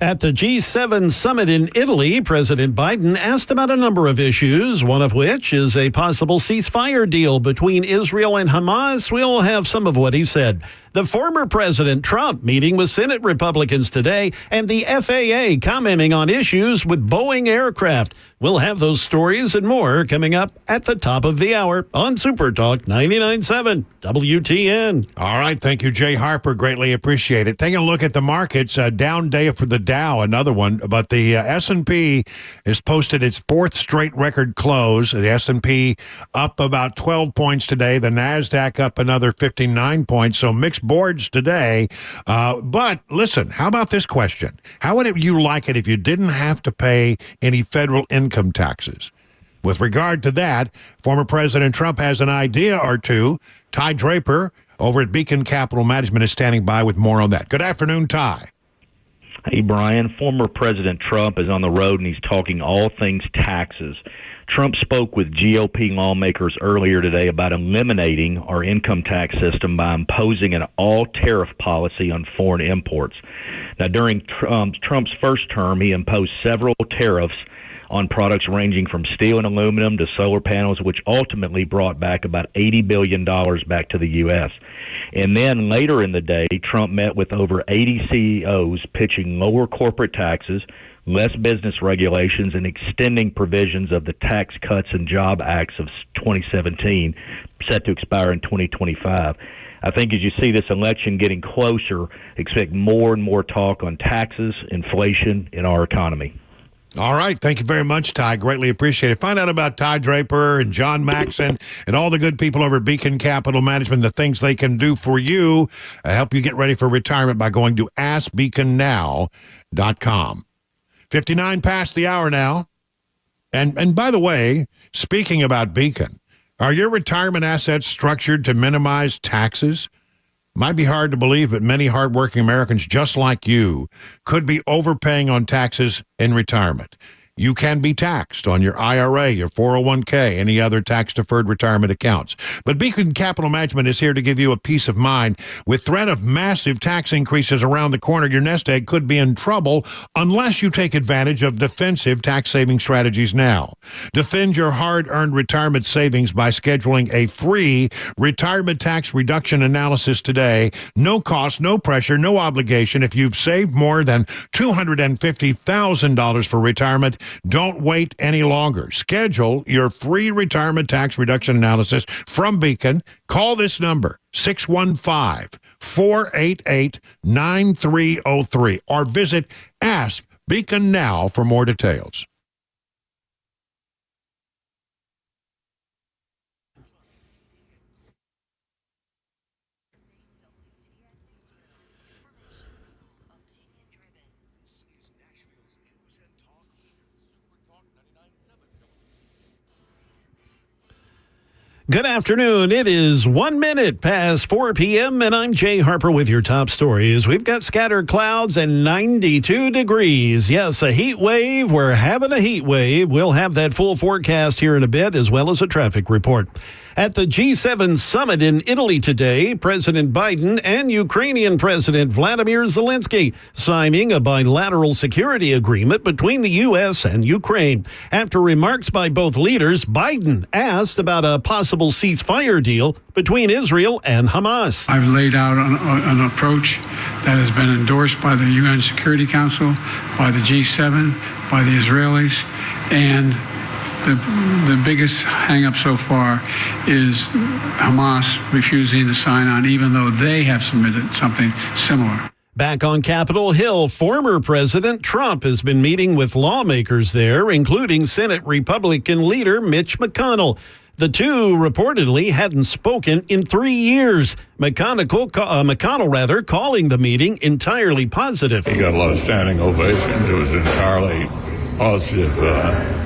At the G7 summit in Italy, President Biden asked about a number of issues, one of which is a possible ceasefire deal between Israel and Hamas. We'll have some of what he said. The former President Trump meeting with Senate Republicans today, and the FAA commenting on issues with Boeing aircraft. We'll have those stories and more coming up at the top of the hour on Super Talk 99.7 WTN. All right. Thank you, Jay Harper. Greatly appreciate it. Taking a look at the markets, down day for the Dow, another one, but the S&P has posted its fourth straight record close. The S&P up about 12 points today. The NASDAQ up another 59 points. So mixed boards today. But listen, how about this question? How would you like it if you didn't have to pay any federal income taxes? With regard to that, former President Trump has an idea or two. Ty Draper over at Beacon Capital Management is standing by with more on that. Good afternoon, Ty. Hey, Brian. Former President Trump is on the road and he's talking all things taxes. Trump spoke with GOP lawmakers earlier today about eliminating our income tax system by imposing an all-tariff policy on foreign imports. Now, during Trump's first term, he imposed several tariffs on products ranging from steel and aluminum to solar panels, which ultimately brought back about $80 billion back to the U.S. And then later in the day, Trump met with over 80 CEOs pitching lower corporate taxes, less business regulations, and extending provisions of the Tax Cuts and Job Acts of 2017 set to expire in 2025. I think as you see this election getting closer, expect more and more talk on taxes, inflation, in our economy. All right. Thank you very much, Ty. Greatly appreciate it. Find out about Ty Draper and John Maxon and all the good people over at Beacon Capital Management, the things they can do for you, help you get ready for retirement by going to askbeaconnow.com. 59 past the hour now. And by the way, speaking about Beacon, are your retirement assets structured to minimize taxes? Might be hard to believe, but many hardworking Americans just like you could be overpaying on taxes in retirement. You can be taxed on your IRA, your 401k, any other tax-deferred retirement accounts. But Beacon Capital Management is here to give you a peace of mind. With threat of massive tax increases around the corner, your nest egg could be in trouble unless you take advantage of defensive tax-saving strategies now. Defend your hard-earned retirement savings by scheduling a free retirement tax reduction analysis today. No cost, no pressure, no obligation. If you've saved more than $250,000 for retirement, don't wait any longer. Schedule your free retirement tax reduction analysis from Beacon. Call this number, 615-488-9303, or visit Ask Beacon Now for more details. Good afternoon. It is 1 minute past 4 p.m., and I'm Jay Harper with your top stories. We've got scattered clouds and 92 degrees. Yes, a heat wave. We're having a heat wave. We'll have that full forecast here in a bit, as well as a traffic report. At the G7 summit in Italy today, President Biden and Ukrainian President Vladimir Zelensky signing a bilateral security agreement between the U.S. and Ukraine. After remarks by both leaders, Biden asked about a possible ceasefire deal between Israel and Hamas. I've laid out an approach that has been endorsed by the UN Security Council, by the G7, by the Israelis, and the biggest hang-up so far is Hamas refusing to sign on, even though they have submitted something similar. Back on Capitol Hill, former President Trump has been meeting with lawmakers there, including Senate Republican leader Mitch McConnell. The two reportedly hadn't spoken in 3 years. McConnell calling the meeting entirely positive. He got a lot of standing ovations. It was an entirely positive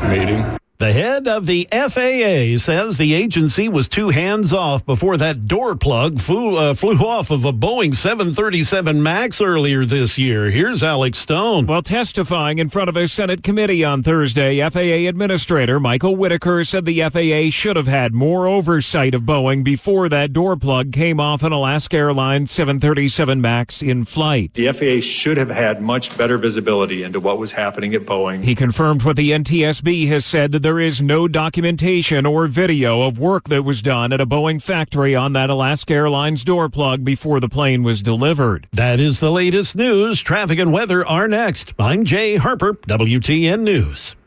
meeting. The head of the FAA says the agency was too hands-off before that door plug flew off of a Boeing 737 MAX earlier this year. Here's Alex Stone. While testifying in front of a Senate committee on Thursday, FAA Administrator Michael Whitaker said the FAA should have had more oversight of Boeing before that door plug came off an Alaska Airlines 737 MAX in flight. The FAA should have had much better visibility into what was happening at Boeing. He confirmed what the NTSB has said, that there is no documentation or video of work that was done at a Boeing factory on that Alaska Airlines door plug before the plane was delivered. That is the latest news. Traffic and weather are next. I'm Jay Harper, WTN News.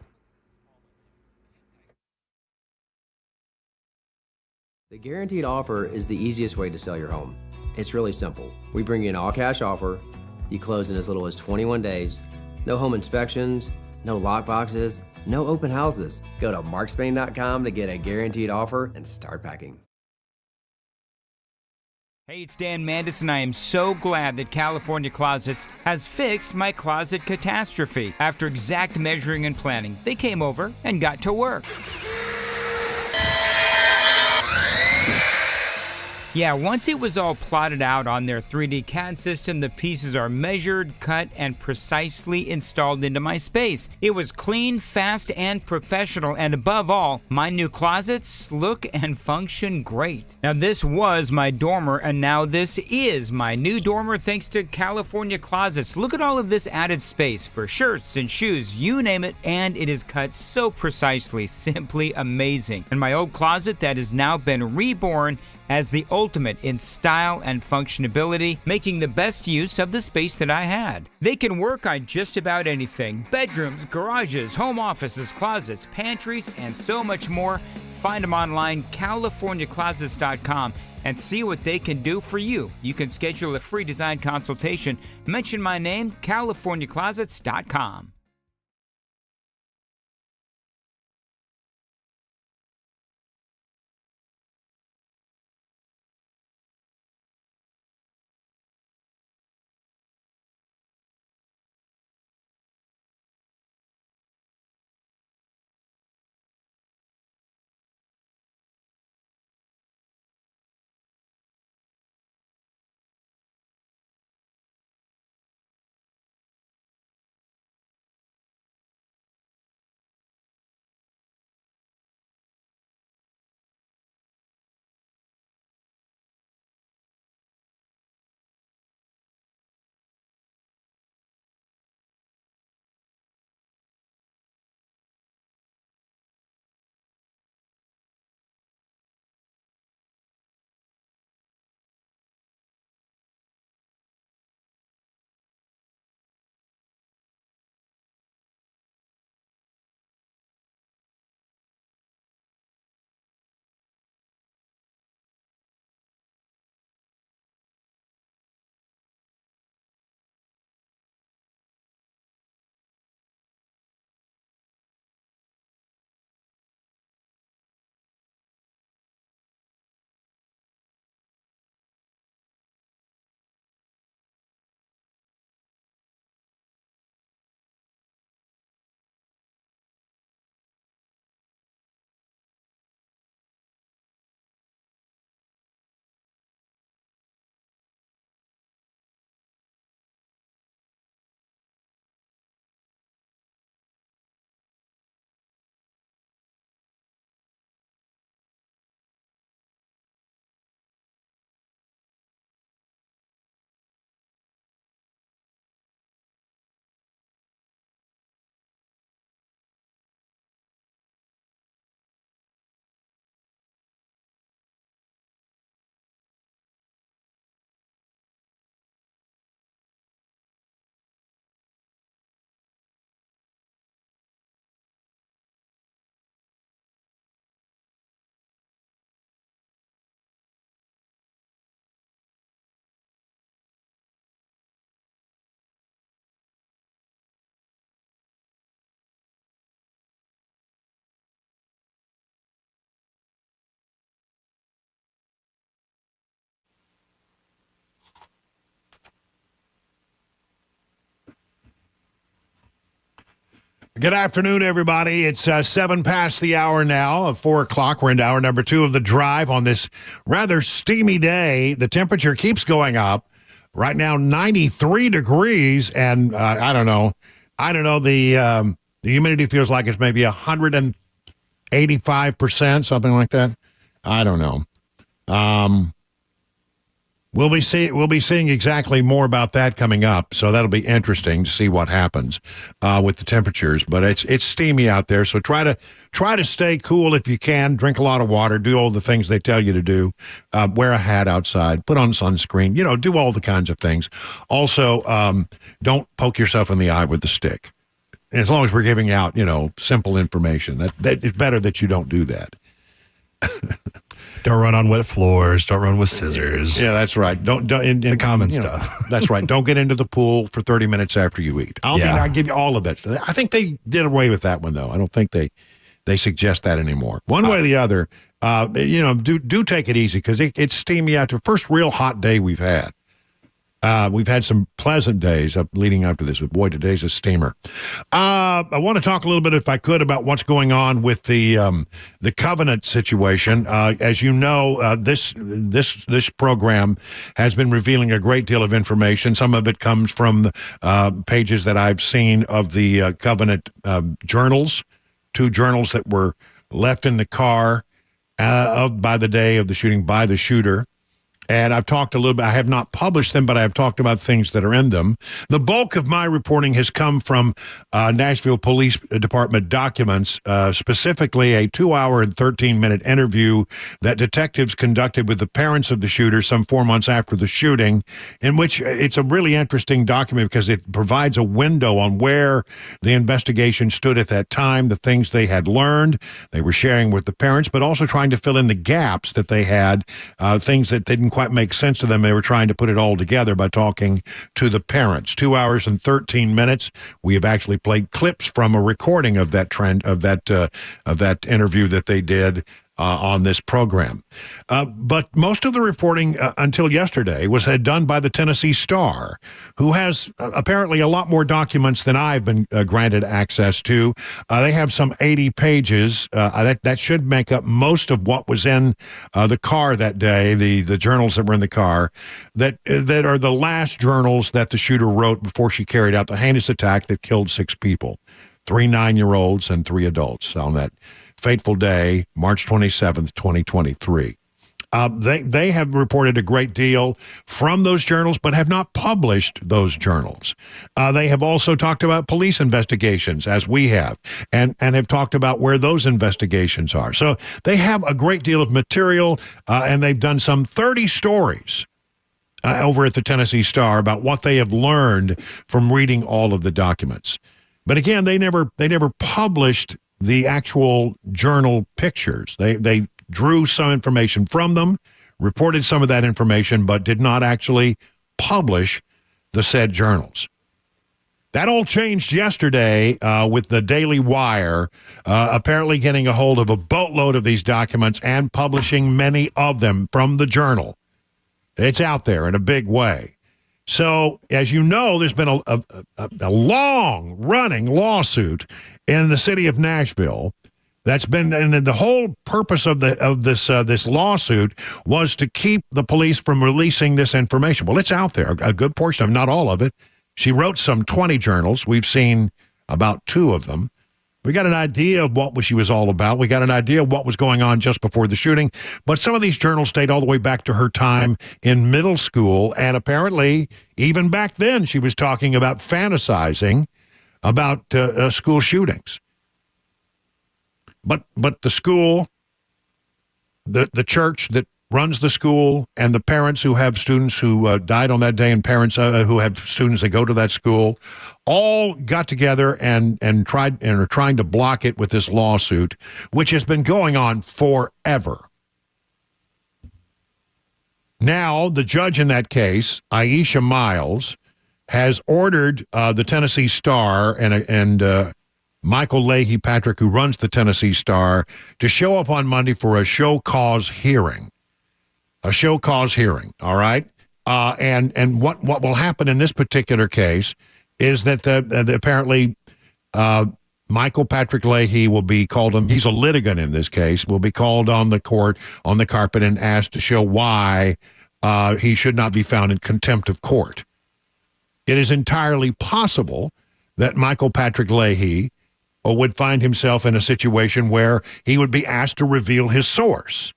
The guaranteed offer is the easiest way to sell your home. It's really simple. We bring you an all-cash offer. You close in as little as 21 days. No home inspections, no lock boxes, no open houses. Go to markspain.com to get a guaranteed offer and start packing. Hey, it's Dan Mandis, and I am so glad that California Closets has fixed my closet catastrophe. After exact measuring and planning, they came over and got to work. Yeah, once it was all plotted out on their 3D CAD system, the pieces are measured, cut, and precisely installed into my space. It was clean, fast, and professional, and above all, my new closets look and function great. Now, this was my dormer, and now this is my new dormer thanks to California Closets. Look at all of this added space for shirts and shoes, you name it, and it is cut so precisely, simply amazing. And my old closet that has now been reborn as the ultimate in style and functionality, making the best use of the space that I had. They can work on just about anything: bedrooms, garages, home offices, closets, pantries, and so much more. Find them online, CaliforniaClosets.com, and see what they can do for you. You can schedule a free design consultation. Mention my name, CaliforniaClosets.com. Good afternoon, everybody. It's 7 past the hour now of 4 o'clock. We're into hour number 2 of the drive on this rather steamy day. The temperature keeps going up. Right now, 93 degrees, and I don't know. The humidity feels like it's maybe 185%, something like that. I don't know. We'll be seeing exactly more about that coming up, so that'll be interesting to see what happens with the temperatures. But it's steamy out there, so try to stay cool if you can. Drink a lot of water. Do all the things they tell you to do. Wear a hat outside. Put on sunscreen. Do all the kinds of things. Also, don't poke yourself in the eye with a stick. As long as we're giving out simple information, that it's better that you don't do that. Don't run on wet floors. Don't run with scissors. Yeah, that's right. Don't the common stuff. That's right. Don't get into the pool for 30 minutes after you eat. I'll give you all of that. I think they did away with that one, though. I don't think they suggest that anymore. One way or the other, do take it easy because it's steamy out there. First real hot day we've had. We've had some pleasant days leading up to this, but boy, today's a steamer. I want to talk a little bit, if I could, about what's going on with the covenant situation. As you know, this program has been revealing a great deal of information. Some of it comes from pages that I've seen of the covenant journals, 2 journals that were left in the car by the day of the shooting by the shooter. And I've talked a little bit. I have not published them, but I have talked about things that are in them. The bulk of my reporting has come from Nashville Police Department documents, specifically a 2-hour and 13-minute interview that detectives conducted with the parents of the shooter some 4 months after the shooting, in which it's a really interesting document because it provides a window on where the investigation stood at that time, the things they had learned, they were sharing with the parents, but also trying to fill in the gaps that they had, things that didn't quite make sense to them. They were trying to put it all together by talking to the parents. 2 hours and 13 minutes. We have actually played clips from a recording of that interview that they did on this program. But most of the reporting until yesterday was done by the Tennessee Star, who has apparently a lot more documents than I've been granted access to. They have some 80 pages. That should make up most of what was in the car that day, the journals that were in the car, that are the last journals that the shooter wrote before she carried out the heinous attack that killed 6 people, 3 9-year-olds and 3 adults on that fateful day, March 27th, 2023. They have reported a great deal from those journals, but have not published those journals. They have also talked about police investigations, as we have, and have talked about where those investigations are. So they have a great deal of material, and they've done some 30 stories over at the Tennessee Star about what they have learned from reading all of the documents. But again, they never published the actual journal pictures. They drew some information from them, reported some of that information, but did not actually publish the said journals. That all changed yesterday with the Daily Wire apparently getting a hold of a boatload of these documents and publishing many of them from the journal. It's out there in a big way. So, as you know, there's been a long-running lawsuit in the city of Nashville that's been, and the whole purpose of this lawsuit was to keep the police from releasing this information. Well, it's out there, a good portion of, not all of it. She wrote some 20 journals. We've seen about 2 of them. We got an idea of what she was all about. We got an idea of what was going on just before the shooting. But some of these journals stayed all the way back to her time in middle school. And apparently, even back then, she was talking about fantasizing about school shootings. But the school, the church that runs the school, and the parents who have students who died on that day, and parents who have students that go to that school, all got together and tried and are trying to block it with this lawsuit, which has been going on forever. Now, the judge in that case, Aisha Miles, has ordered the Tennessee Star and Michael Leahy Patrick, who runs the Tennessee Star, to show up on Monday for a show cause hearing. A show cause hearing, all right? And what will happen in this particular case is that apparently Michael Patrick Leahy will be called on. He's a litigant in this case. Will be called on the court on the carpet and asked to show why he should not be found in contempt of court. It is entirely possible that Michael Patrick Leahy would find himself in a situation where he would be asked to reveal his source.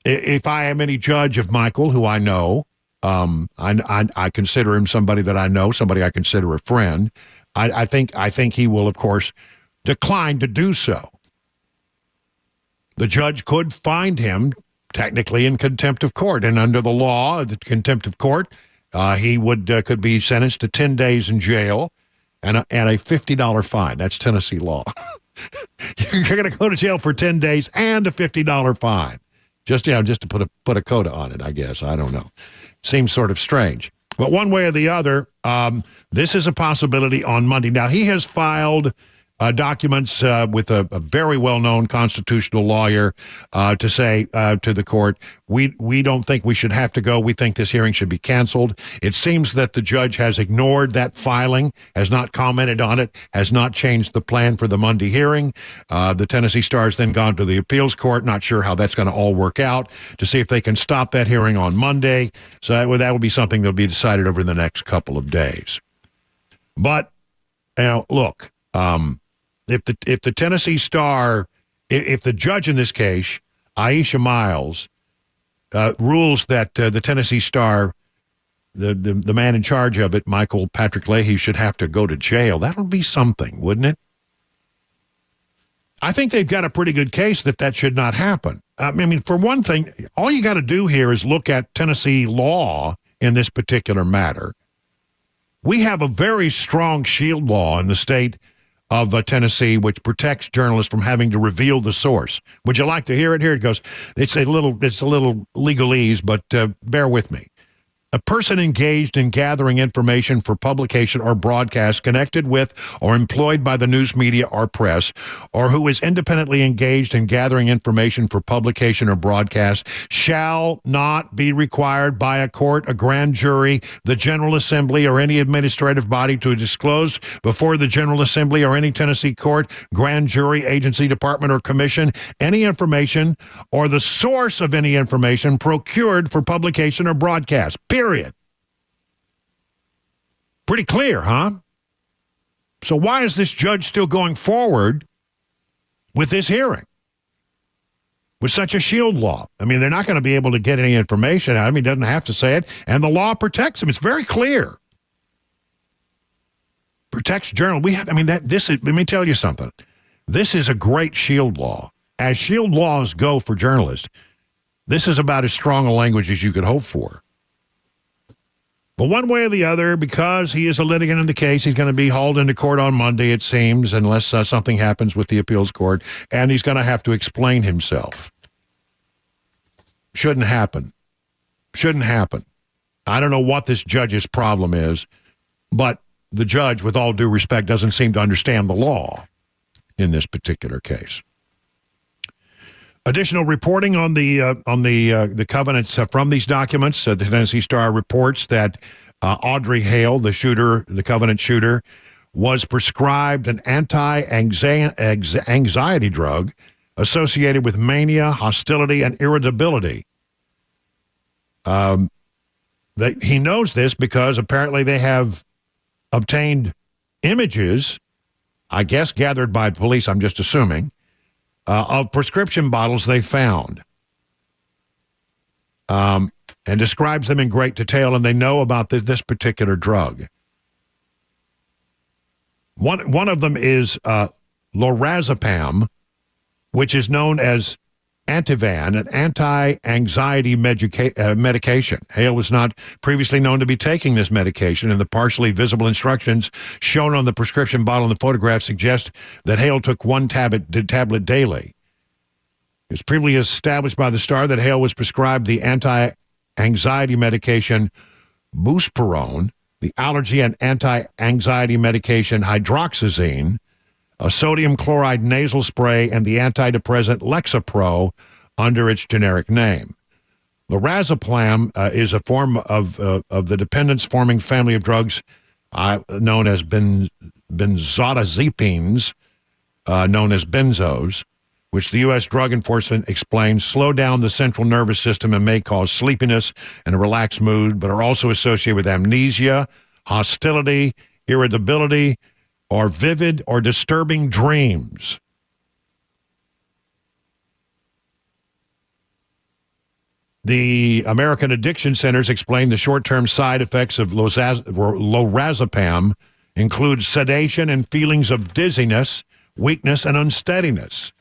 If I am any judge of Michael, who I know, I consider him somebody that I know, somebody I consider a friend. I think he will, of course, decline to do so. The judge could find him technically in contempt of court, and under the law, the contempt of court, he could be sentenced to 10 days in jail and a $50 fine. That's Tennessee law. You're going to go to jail for 10 days and a $50 fine. Just to put a coda on it, I guess. I don't know. Seems sort of strange. But one way or the other, this is a possibility on Monday. Now, he has filed documents with a very well-known constitutional lawyer to say to the court, we don't think we should have to go. We think this hearing should be canceled. It seems that the judge has ignored that filing, has not commented on it, has not changed the plan for the Monday hearing. The Tennessee Star has then gone to the appeals court. Not sure how that's going to all work out to see if they can stop that hearing on Monday. So that would be something that will be decided over the next couple of days. But, look, if the Tennessee Star, if the judge in this case, Aisha Miles, rules that the Tennessee Star, the man in charge of it, Michael Patrick Leahy, should have to go to jail, that would be something, wouldn't it? I think they've got a pretty good case that should not happen. I mean, for one thing, all you got to do here is look at Tennessee law in this particular matter. We have a very strong shield law in the state of Tennessee, which protects journalists from having to reveal the source. Would you like to hear it? Here it goes. It's a little legalese, but bear with me. A person engaged in gathering information for publication or broadcast connected with or employed by the news media or press, or who is independently engaged in gathering information for publication or broadcast, shall not be required by a court, a grand jury, the General Assembly, or any administrative body to disclose before the General Assembly or any Tennessee court, grand jury, agency, department, or commission any information or the source of any information procured for publication or broadcast. Period. Pretty clear, huh? So why is this judge still going forward with this hearing with such a shield law? I mean, they're not going to be able to get any information out of him. He doesn't have to say it, and the law protects him. It's very clear. Protects journalists. Let me tell you something. This is a great shield law. As shield laws go for journalists, this is about as strong a language as you could hope for. But one way or the other, because he is a litigant in the case, he's going to be hauled into court on Monday, it seems, unless something happens with the appeals court, and he's going to have to explain himself. Shouldn't happen. Shouldn't happen. I don't know what this judge's problem is, but the judge, with all due respect, doesn't seem to understand the law in this particular case. Additional reporting on the covenants from these documents. The Tennessee Star reports that Audrey Hale, the covenant shooter, was prescribed an anti-anxiety drug associated with mania, hostility, and irritability. He knows this because apparently they have obtained images, I guess gathered by police, I'm just assuming, of prescription bottles they found, and describes them in great detail, and they know about this particular drug. One of them is lorazepam, which is known as Ativan, an anti-anxiety medication. Hale was not previously known to be taking this medication, and the partially visible instructions shown on the prescription bottle in the photograph suggest that Hale took one tablet daily. It's previously established by the Star that Hale was prescribed the anti-anxiety medication buspirone, the allergy and anti-anxiety medication hydroxyzine, a sodium chloride nasal spray, and the antidepressant Lexapro under its generic name. Lorazepam is a form of the dependence-forming family of drugs known as benzodiazepines, known as benzos, which the U.S. Drug Enforcement explains slow down the central nervous system and may cause sleepiness and a relaxed mood, but are also associated with amnesia, hostility, irritability, or vivid or disturbing dreams. The American Addiction Centers explain the short-term side effects of lorazepam include sedation and feelings of dizziness, weakness, and unsteadiness.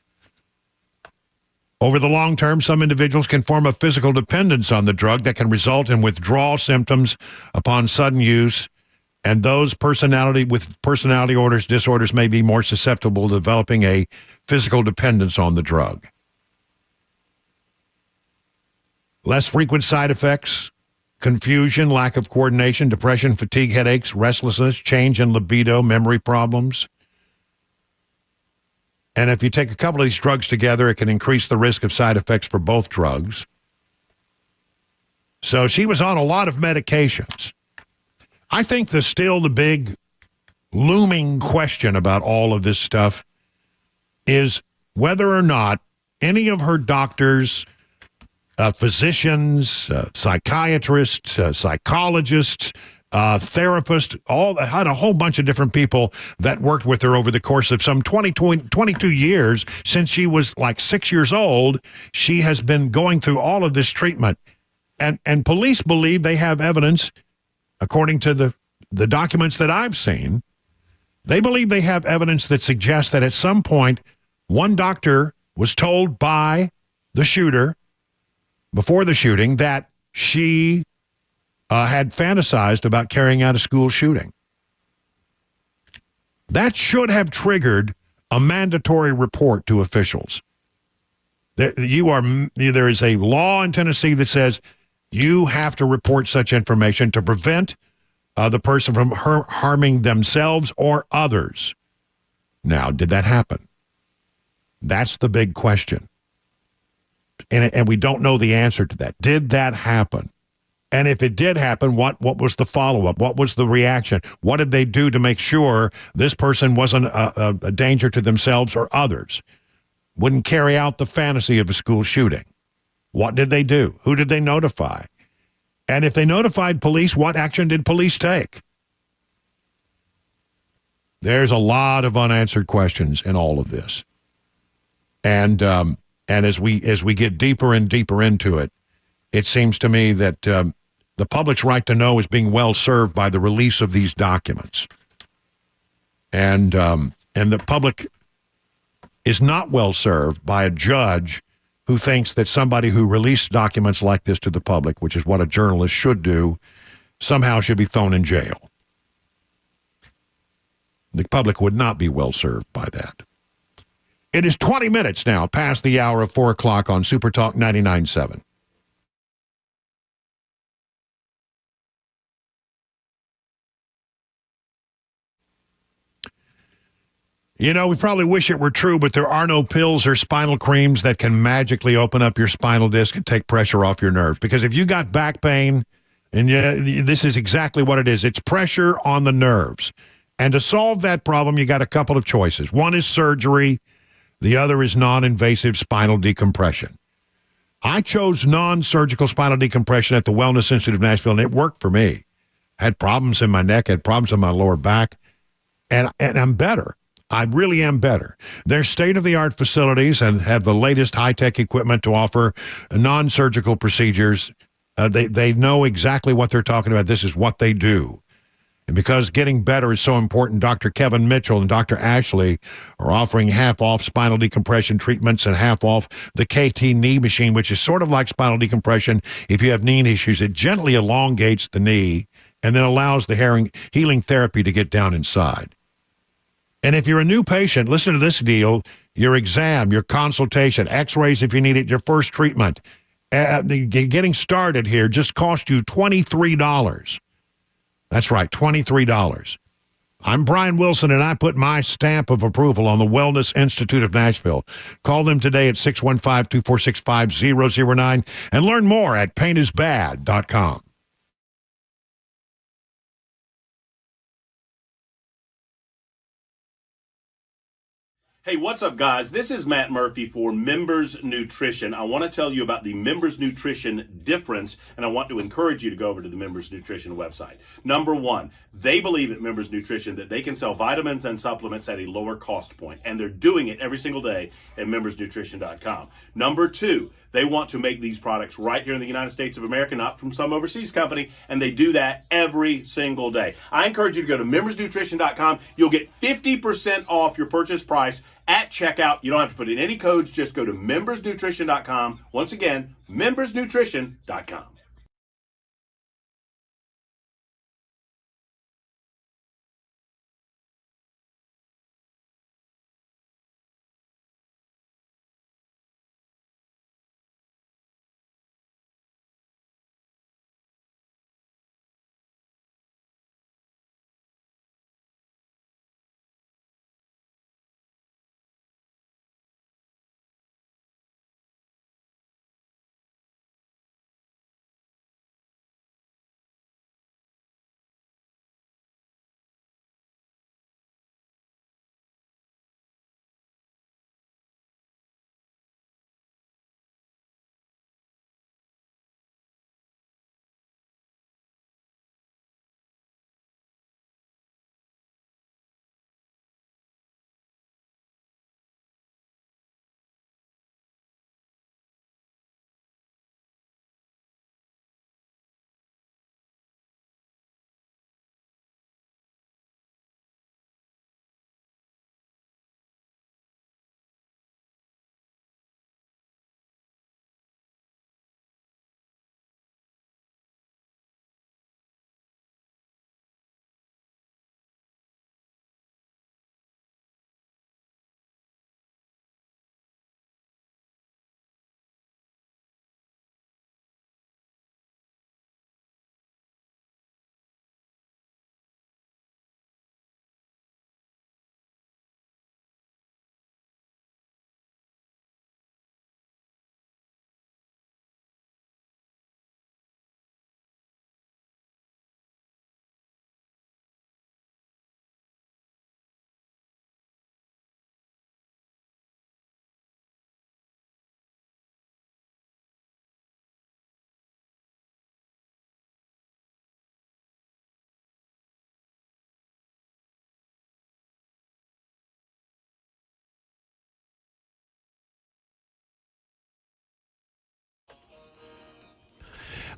Over the long term, some individuals can form a physical dependence on the drug that can result in withdrawal symptoms upon sudden use, and those with personality disorders may be more susceptible to developing a physical dependence on the drug. Less frequent side effects: confusion, lack of coordination, depression, fatigue, headaches, restlessness, change in libido, memory problems. And if you take a couple of these drugs together, it can increase the risk of side effects for both drugs. So she was on a lot of medications. I think the big looming question about all of this stuff is whether or not any of her doctors, physicians, psychiatrists, psychologists, therapists, had a whole bunch of different people that worked with her over the course of some 22 years. Since she was like 6 years old, she has been going through all of this treatment. And police believe they have evidence, according to the documents that I've seen, they believe they have evidence that suggests that at some point, one doctor was told by the shooter before the shooting that she had fantasized about carrying out a school shooting. That should have triggered a mandatory report to officials. There is a law in Tennessee that says you have to report such information to prevent the person from harming themselves or others. Now, did that happen? That's the big question. And we don't know the answer to that. Did that happen? And if it did happen, what was the follow-up? What was the reaction? What did they do to make sure this person wasn't a danger to themselves or others? Wouldn't carry out the fantasy of a school shooting. What did they do? Who did they notify? And if they notified police, what action did police take? There's a lot of unanswered questions in all of this. And as we get deeper and deeper into it, it seems to me that the public's right to know is being well served by the release of these documents. And the public is not well served by a judge who thinks that somebody who released documents like this to the public, which is what a journalist should do, somehow should be thrown in jail. The public would not be well served by that. It is 20 minutes now past the hour of 4 o'clock on Super Talk 99.7. You know, we probably wish it were true, but there are no pills or spinal creams that can magically open up your spinal disc and take pressure off your nerves. Because if you got back pain, and this is exactly what it is. It's pressure on the nerves. And to solve that problem, you got a couple of choices. One is surgery. The other is non-invasive spinal decompression. I chose non-surgical spinal decompression at the Wellness Institute of Nashville, and it worked for me. I had problems in my neck, had problems in my lower back, and I'm better. I really am better. They're state-of-the-art facilities and have the latest high-tech equipment to offer non-surgical procedures. They know exactly what they're talking about. This is what they do. And because getting better is so important, Dr. Kevin Mitchell and Dr. Ashley are offering half-off spinal decompression treatments and half-off the KT knee machine, which is sort of like spinal decompression. If you have knee issues, it gently elongates the knee and then allows the healing therapy to get down inside. And if you're a new patient, listen to this deal. Your exam, your consultation, x-rays if you need it, your first treatment, getting started here just cost you $23. That's right, $23. I'm Brian Wilson, and I put my stamp of approval on the Wellness Institute of Nashville. Call them today at 615-246-5009 and learn more at painisbad.com. Hey, what's up, guys? This is Matt Murphy for Members Nutrition. I want to tell you about the Members Nutrition difference, and I want to encourage you to go over to the Members Nutrition website. Number one, they believe at Members Nutrition that they can sell vitamins and supplements at a lower cost point, and they're doing it every single day at membersnutrition.com. Number two, they want to make these products right here in the United States of America, not from some overseas company, and they do that every single day. I encourage you to go to membersnutrition.com. You'll get 50% off your purchase price at checkout. You don't have to put in any codes. Just go to membersnutrition.com. Once again, membersnutrition.com.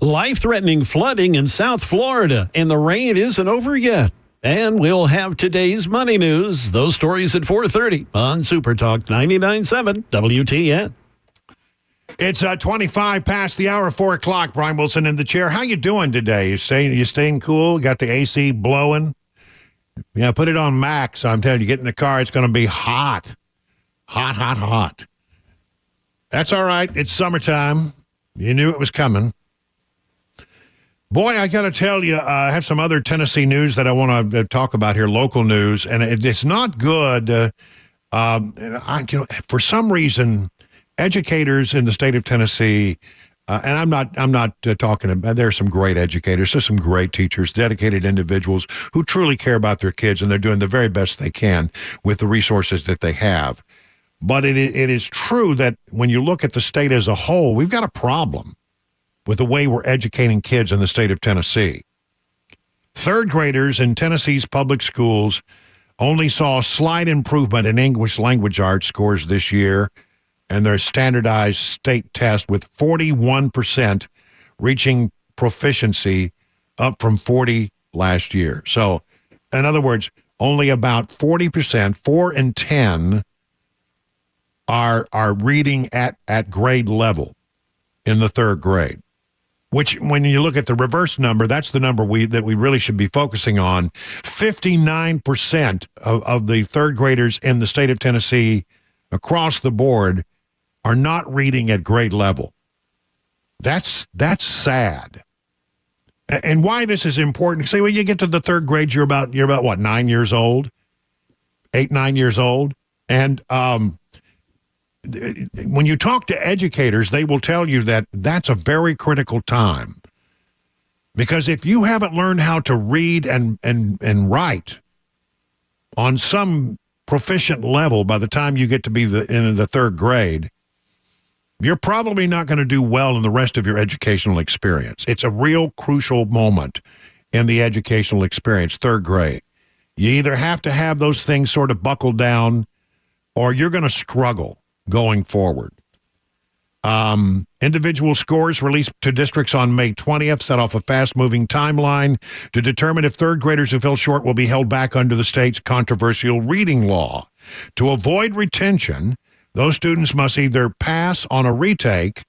Life-threatening flooding in South Florida, and the rain isn't over yet. And we'll have today's money news. Those stories at 4:30 on Super Talk 99.7 WTN. It's 25 past the hour, 4 o'clock. Brian Wilson in the chair. How you doing today? You staying cool? Got the AC blowing? Yeah, put it on max. I'm telling you, get in the car. It's going to be hot. Hot, hot, hot. That's all right. It's summertime. You knew it was coming. Boy, I got to tell you, I have some other Tennessee news that I want to talk about here, local news, and it's not good. For some reason, educators in the state of Tennessee, and I'm not talking about, there are some great educators, there's some great teachers, dedicated individuals who truly care about their kids, and they're doing the very best they can with the resources that they have. But it is true that when you look at the state as a whole, we've got a problem with the way we're educating kids in the state of Tennessee. Third graders in Tennessee's public schools only saw a slight improvement in English language arts scores this year, and their standardized state test, with 41% reaching proficiency, up from 40 last year. So, in other words, only about 40%, 4 in 10, are reading at grade level in the third grade. Which, when you look at the reverse number, that's the number that we really should be focusing on. 59% of the third graders in the state of Tennessee across the board are not reading at grade level. That's sad. And why this is important, say, well, you get to the third grade, you're about what, 9 years old? 8, 9 years old? And when you talk to educators, they will tell you that that's a very critical time. Because if you haven't learned how to read and write on some proficient level by the time you get to be in the third grade, you're probably not going to do well in the rest of your educational experience. It's a real crucial moment in the educational experience, third grade. You either have to have those things sort of buckled down or you're going to struggle going forward. Individual scores released to districts on May 20th set off a fast-moving timeline to determine if third graders who fell short will be held back under the state's controversial reading law. To avoid retention, those students must either pass on a retake,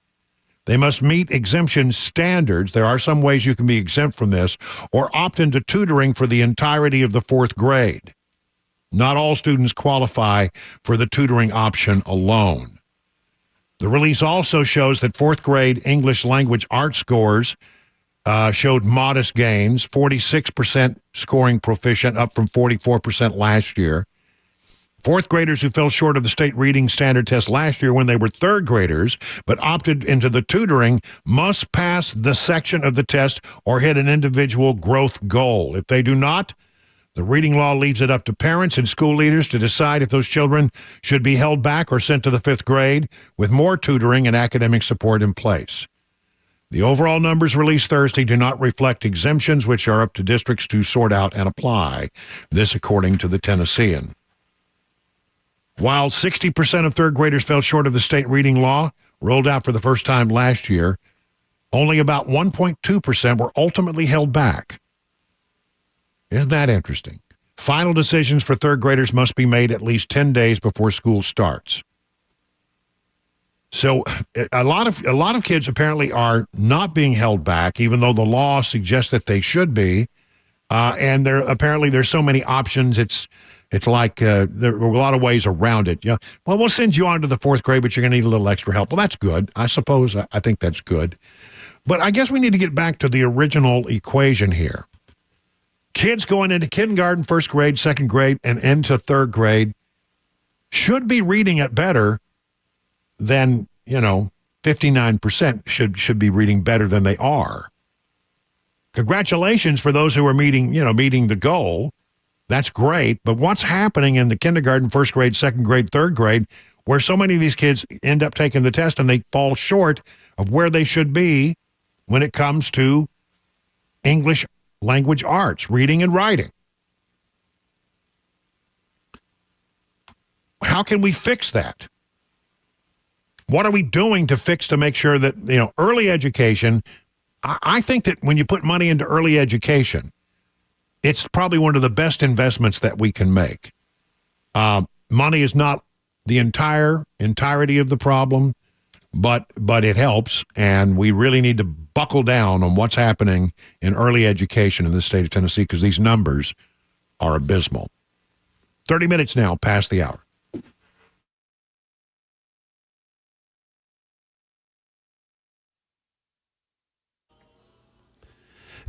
they must meet exemption standards, there are some ways you can be exempt from this, or opt into tutoring for the entirety of the fourth grade. Not all students qualify for the tutoring option alone. The release also shows that fourth grade English language arts scores showed modest gains, 46% scoring proficient, up from 44% last year. Fourth graders who fell short of the state reading standard test last year when they were third graders but opted into the tutoring must pass the section of the test or hit an individual growth goal. If they do not, the reading law leaves it up to parents and school leaders to decide if those children should be held back or sent to the fifth grade with more tutoring and academic support in place. The overall numbers released Thursday do not reflect exemptions, which are up to districts to sort out and apply. This according to the Tennessean. While 60% of third graders fell short of the state reading law, rolled out for the first time last year, only about 1.2% were ultimately held back. Isn't that interesting? Final decisions for third graders must be made at least 10 days before school starts. So a lot of kids apparently are not being held back, even though the law suggests that they should be. And there's so many options. It's like there are a lot of ways around it. Yeah. Well, we'll send you on to the fourth grade, but you're going to need a little extra help. Well, that's good. I suppose I think that's good. But I guess we need to get back to the original equation here. Kids going into kindergarten, first grade, second grade, and into third grade should be reading it better than, 59% should be reading better than they are. Congratulations for those who are meeting the goal. That's great. But what's happening in the kindergarten, first grade, second grade, third grade, where so many of these kids end up taking the test and they fall short of where they should be when it comes to English language arts, reading and writing? How can we fix that? What are we doing to make sure that, early education, I think that when you put money into early education, it's probably one of the best investments that we can make. Money is not the entirety of the problem, but it helps, and we really need to buckle down on what's happening in early education in the state of Tennessee because these numbers are abysmal. 30 minutes now past the hour.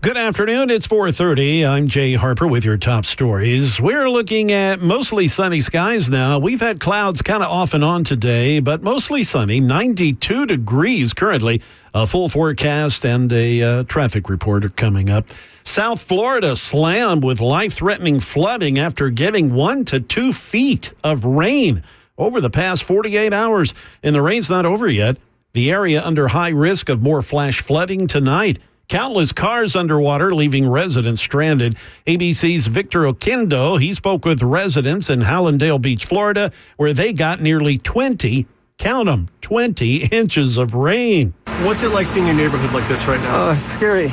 Good afternoon. It's 4:30. I'm Jay Harper with your top stories. We're looking at mostly sunny skies now. We've had clouds kind of off and on today, but mostly sunny. 92 degrees currently. A full forecast and a traffic report are coming up. South Florida slammed with life-threatening flooding after getting 1 to 2 feet of rain over the past 48 hours. And the rain's not over yet. The area under high risk of more flash flooding tonight. Countless cars underwater, leaving residents stranded. ABC's Victor Oquendo, he spoke with residents in Hallandale Beach, Florida, where they got nearly 20 inches of rain. What's it like seeing your neighborhood like this right now? It's scary.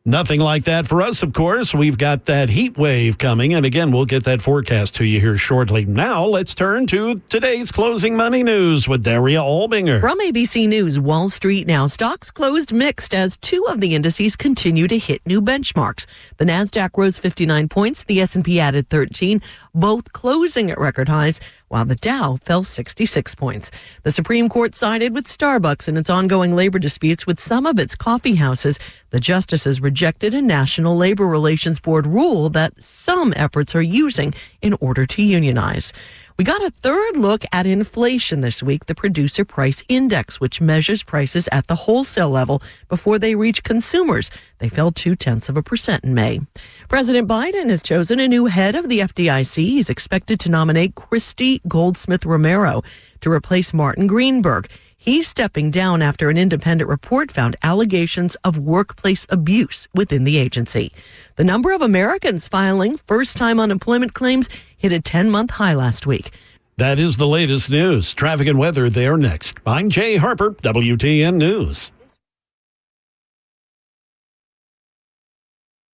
Nothing like that for us, of course. We've got that heat wave coming, and again, we'll get that forecast to you here shortly. Now, let's turn to today's closing money news with Daria Albinger. From ABC News, Wall Street now. Stocks closed mixed as two of the indices continue to hit new benchmarks. The Nasdaq rose 59 points, the S&P added 13, both closing at record highs, while the Dow fell 66 points. The Supreme Court sided with Starbucks in its ongoing labor disputes with some of its coffee houses. The justices rejected a National Labor Relations Board rule that some efforts are using in order to unionize. We got a third look at inflation this week, the Producer Price Index, which measures prices at the wholesale level before they reach consumers. They fell 0.2% in May. President Biden has chosen a new head of the FDIC. He's expected to nominate Christy Goldsmith Romero to replace Martin Greenberg. He's stepping down after an independent report found allegations of workplace abuse within the agency. The number of Americans filing first-time unemployment claims hit a 10-month high last week. That is the latest news. Traffic and weather there next. I'm Jay Harper, WTN News.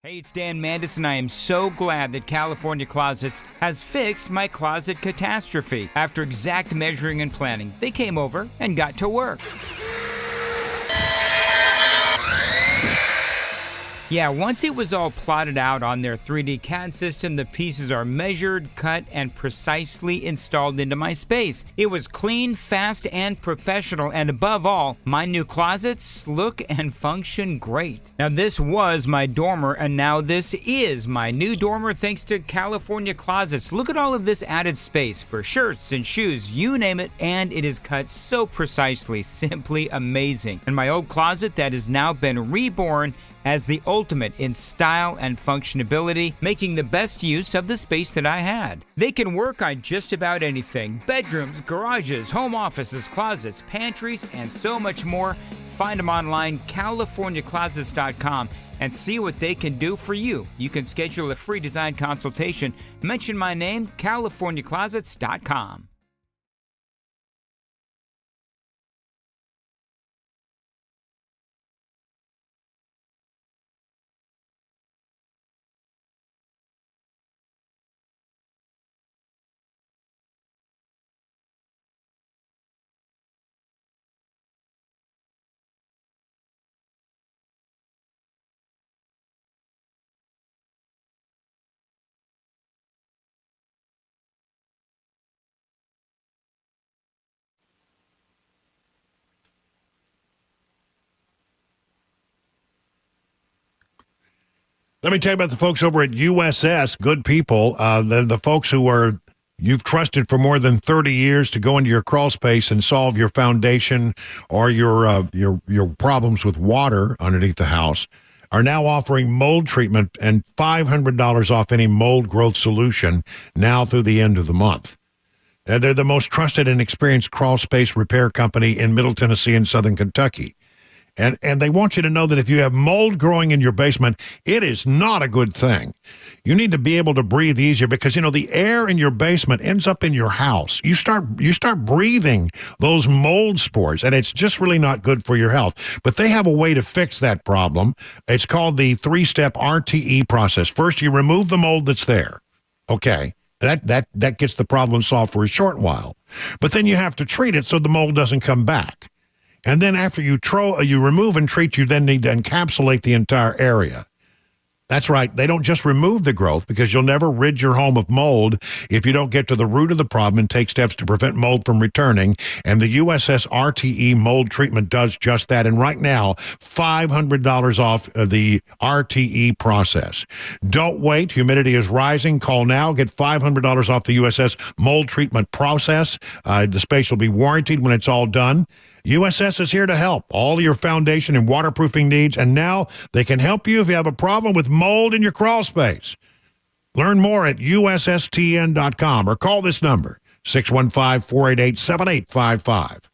Hey, it's Dan Mandis, and I am so glad that California Closets has fixed my closet catastrophe. After exact measuring and planning, they came over and got to work. Yeah, once it was all plotted out on their 3D CAD system, the pieces are measured, cut, and precisely installed into my space. It was clean, fast, and professional, and above all, my new closets look and function great. Now, this was my dormer, and now this is my new dormer thanks to California Closets. Look at all of this added space for shirts and shoes, you name it, and it is cut so precisely, simply amazing. And my old closet that has now been reborn as the ultimate in style and functionability, making the best use of the space that I had. They can work on just about anything: bedrooms, garages, home offices, closets, pantries, and so much more. Find them online, CaliforniaClosets.com, and see what they can do for you. You can schedule a free design consultation. Mention my name, CaliforniaClosets.com. Let me tell you about the folks over at USS, good people, the folks who you've trusted for more than 30 years to go into your crawl space and solve your foundation or your problems with water underneath the house, are now offering mold treatment and $500 off any mold growth solution now through the end of the month. They're the most trusted and experienced crawl space repair company in Middle Tennessee and Southern Kentucky. And they want you to know that if you have mold growing in your basement, it is not a good thing. You need to be able to breathe easier because, the air in your basement ends up in your house. You start breathing those mold spores, and it's just really not good for your health. But they have a way to fix that problem. It's called the 3-step RTE process. First, you remove the mold that's there. Okay. That gets the problem solved for a short while. But then you have to treat it so the mold doesn't come back. And then after you remove and treat, you then need to encapsulate the entire area. That's right. They don't just remove the growth, because you'll never rid your home of mold if you don't get to the root of the problem and take steps to prevent mold from returning. And the USS RTE mold treatment does just that. And right now, $500 off the RTE process. Don't wait. Humidity is rising. Call now. Get $500 off the USS mold treatment process. The space will be warranted when it's all done. USS is here to help all your foundation and waterproofing needs, and now they can help you if you have a problem with mold in your crawl space. Learn more at USSTN.com or call this number, 615-488-7855.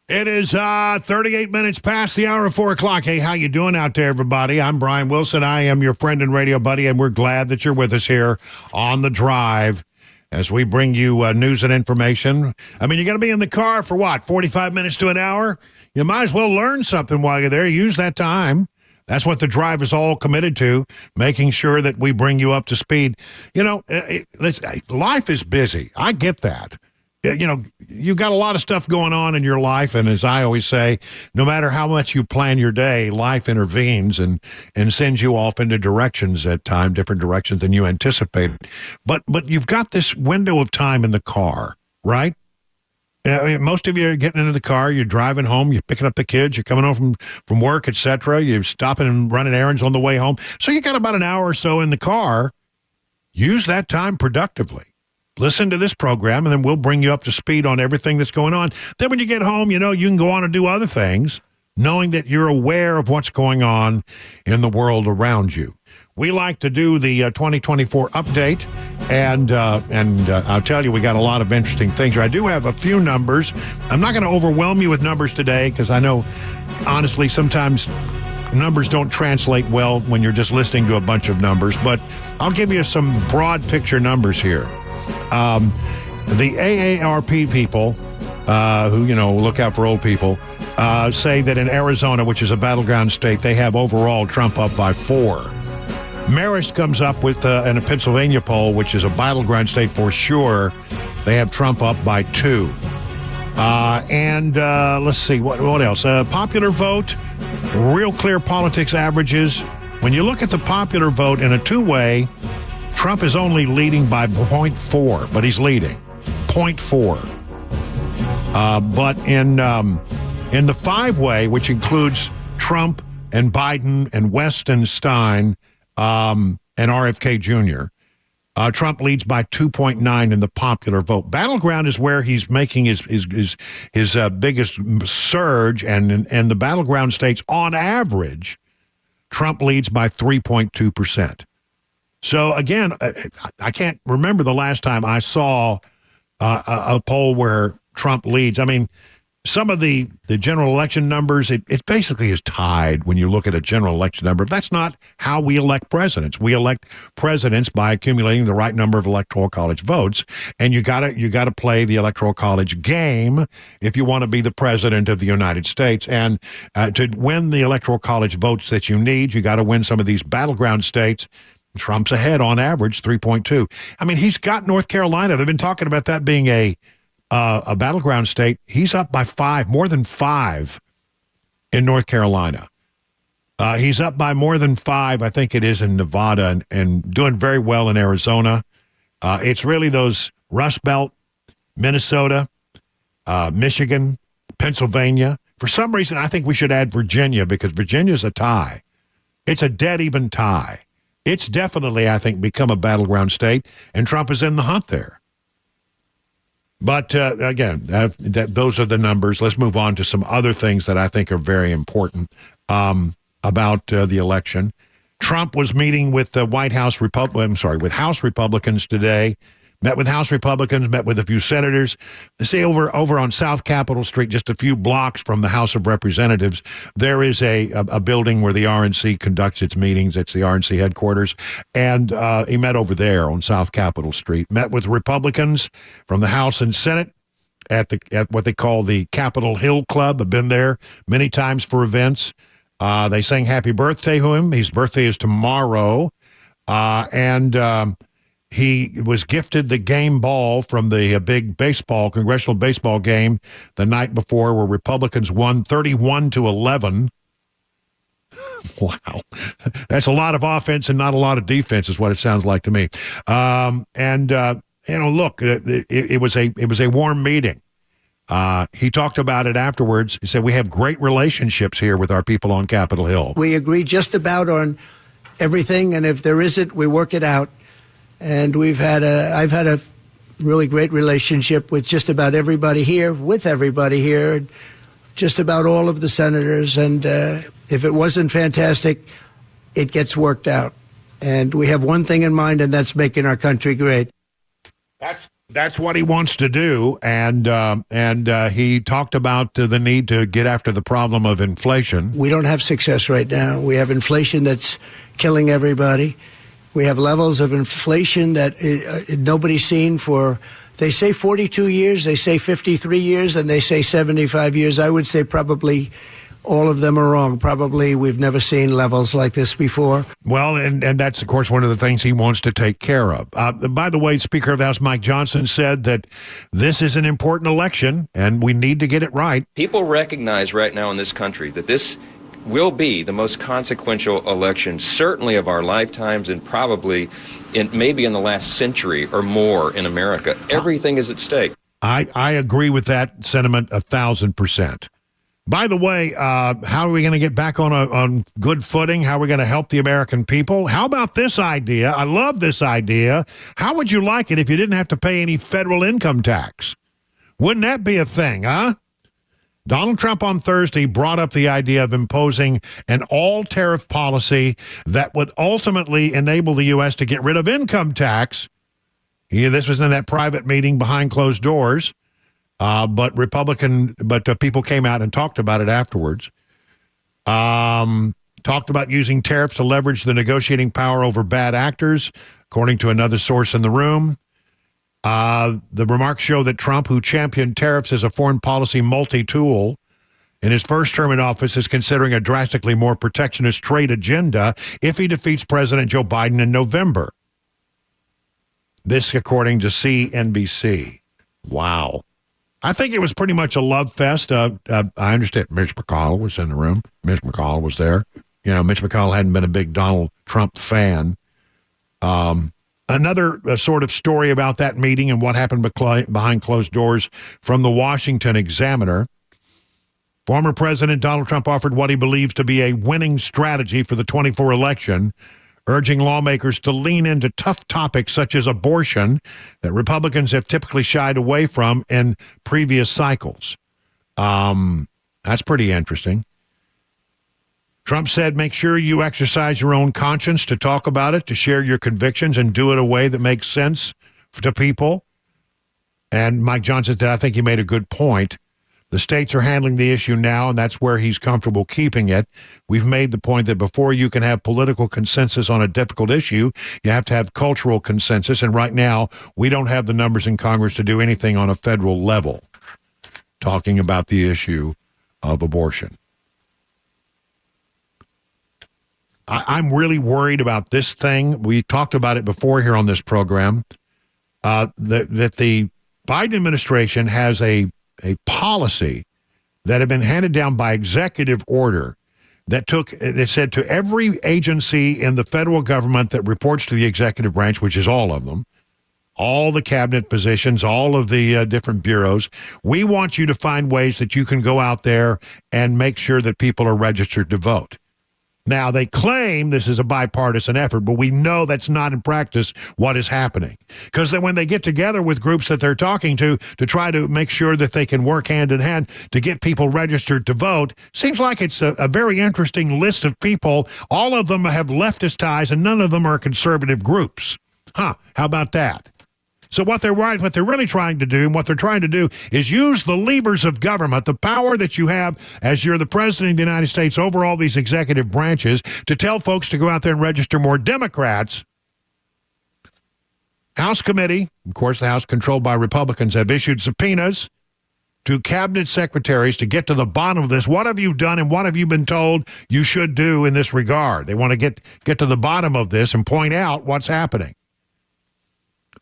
It is 38 minutes past the hour of 4 o'clock. Hey, how you doing out there, everybody? I'm Brian Wilson. I am your friend and radio buddy, and we're glad that you're with us here on The Drive as we bring you news and information. I mean, you're going to be in the car for what, 45 minutes to an hour? You might as well learn something while you're there. Use that time. That's what The Drive is all committed to, making sure that we bring you up to speed. You know, life is busy. I get that. You know, you've got a lot of stuff going on in your life, and as I always say, no matter how much you plan your day, life intervenes and sends you off into directions at times, different directions than you anticipated. But you've got this window of time in the car, right? I mean, most of you are getting into the car, you're driving home, you're picking up the kids, you're coming home from work, etc. You're stopping and running errands on the way home. So you got about an hour or so in the car. Use that time productively. Listen to this program, and then we'll bring you up to speed on everything that's going on. Then when you get home, you know, you can go on and do other things, knowing that you're aware of what's going on in the world around you. We like to do the 2024 update, and I'll tell you, we got a lot of interesting things here. I do have a few numbers. I'm not going to overwhelm you with numbers today because I know, honestly, sometimes numbers don't translate well when you're just listening to a bunch of numbers, but I'll give you some broad picture numbers here. The AARP people, who, you know, look out for old people, say that in Arizona, which is a battleground state, they have overall Trump up by 4. Marist comes up with, in a Pennsylvania poll, which is a battleground state for sure, they have Trump up by 2. Let's see, what else? Popular vote, real clear politics averages. When you look at the popular vote in a two-way, Trump is only leading by 0.4, but he's leading 0.4. But in the five-way, which includes Trump and Biden and West and Stein and RFK Jr., Trump leads by 2.9 in the popular vote. Battleground is where he's making his biggest surge, and in the battleground states, on average, Trump leads by 3.2%. So, again, I can't remember the last time I saw a poll where Trump leads. I mean, some of the general election numbers, it basically is tied when you look at a general election number. But that's not how we elect presidents. We elect presidents by accumulating the right number of electoral college votes, and you gotta play the electoral college game if you want to be the president of the United States. And to win the electoral college votes that you need, you got to win some of these battleground states. Trump's ahead on average, 3.2. I mean, he's got North Carolina. They've been talking about that being a battleground state. He's up by 5, more than 5 in North Carolina. He's up by more than 5, I think it is, in Nevada, and doing very well in Arizona. It's really those Rust Belt, Minnesota, Michigan, Pennsylvania. For some reason, I think we should add Virginia because Virginia's a tie. It's a dead even tie. It's definitely, I think, become a battleground state, and Trump is in the hunt there. But, again, those are the numbers. Let's move on to some other things that I think are very important about the election. Trump was meeting with the House Republicans today. Met with House Republicans, met with a few senators. They say over on South Capitol Street, just a few blocks from the House of Representatives, there is a building where the RNC conducts its meetings. It's the RNC headquarters. And he met over there on South Capitol Street. Met with Republicans from the House and Senate at what they call the Capitol Hill Club. I've been there many times for events. They sang happy birthday to him. His birthday is tomorrow. He was gifted the game ball from the big congressional baseball game the night before, where Republicans won 31-11. Wow. That's a lot of offense and not a lot of defense is what it sounds like to me. Look, it was a warm meeting. He talked about it afterwards. He said, we have great relationships here with our people on Capitol Hill. We agree just about on everything, and if there isn't, we work it out. And I've had a really great relationship with just about everybody here, just about all of the senators. And if it wasn't fantastic, it gets worked out. And we have one thing in mind, and that's making our country great. That's what he wants to do, and he talked about the need to get after the problem of inflation. We don't have success right now. We have inflation that's killing everybody. We have levels of inflation that nobody's seen for, they say 42 years, they say 53 years, and they say 75 years. I would say probably all of them are wrong. Probably we've never seen levels like this before. Well, and that's, of course, one of the things he wants to take care of. By the way, Speaker of the House Mike Johnson said that this is an important election, and we need to get it right. People recognize right now in this country that this will be the most consequential election, certainly of our lifetimes, and probably maybe in the last century or more in America. Everything is at stake. I agree with that sentiment 1,000%. By the way, how are we going to get back on good footing? How are we going to help the American people? How about this idea? I love this idea. How would you like it if you didn't have to pay any federal income tax? Wouldn't that be a thing, huh? Donald Trump on Thursday brought up the idea of imposing an all-tariff policy that would ultimately enable the U.S. to get rid of income tax. Yeah, this was in that private meeting behind closed doors. But people came out and talked about it afterwards. Talked about using tariffs to leverage the negotiating power over bad actors, according to another source in the room. The remarks show that Trump, who championed tariffs as a foreign policy multi-tool in his first term in office, is considering a drastically more protectionist trade agenda if he defeats President Joe Biden in November. This, according to CNBC. Wow. I think it was pretty much a love fest. I understand Mitch McConnell was in the room. Mitch McConnell was there. You know, Mitch McConnell hadn't been a big Donald Trump fan. Another sort of story about that meeting and what happened behind closed doors from the Washington Examiner. Former President Donald Trump offered what he believes to be a winning strategy for the 24 election, urging lawmakers to lean into tough topics such as abortion that Republicans have typically shied away from in previous cycles. That's pretty interesting. Trump said, make sure you exercise your own conscience to talk about it, to share your convictions, and do it in a way that makes sense to people. And Mike Johnson said, I think he made a good point. The states are handling the issue now, and that's where he's comfortable keeping it. We've made the point that before you can have political consensus on a difficult issue, you have to have cultural consensus. And right now, we don't have the numbers in Congress to do anything on a federal level, talking about the issue of abortion. I'm really worried about this thing. We talked about it before here on this program, that the Biden administration has a policy that had been handed down by executive order that said to every agency in the federal government that reports to the executive branch, which is all of them, all the cabinet positions, all of the different bureaus, we want you to find ways that you can go out there and make sure that people are registered to vote. Now, they claim this is a bipartisan effort, but we know that's not in practice what is happening. Because then when they get together with groups that they're talking to try to make sure that they can work hand in hand to get people registered to vote, seems like it's a very interesting list of people. All of them have leftist ties, and none of them are conservative groups. How about that? So what they're really trying to do, and what they're trying to do, is use the levers of government, the power that you have as you're the president of the United States over all these executive branches, to tell folks to go out there and register more Democrats. House committee, of course, the House controlled by Republicans, have issued subpoenas to cabinet secretaries to get to the bottom of this. What have you done, and what have you been told you should do in this regard? They want to get to the bottom of this and point out what's happening.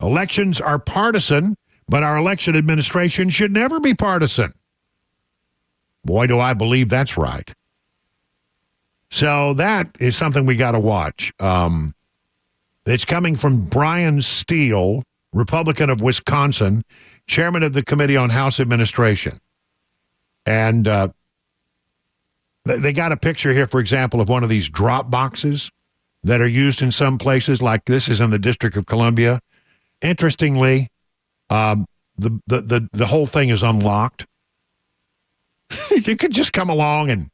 Elections are partisan, but our election administration should never be partisan. Boy, do I believe that's right. So that is something we got to watch. It's coming from Brian Steele, Republican of Wisconsin, chairman of the Committee on House Administration. And they got a picture here, for example, of one of these drop boxes that are used in some places, like this is in the District of Columbia. Interestingly, the whole thing is unlocked. You could just come along and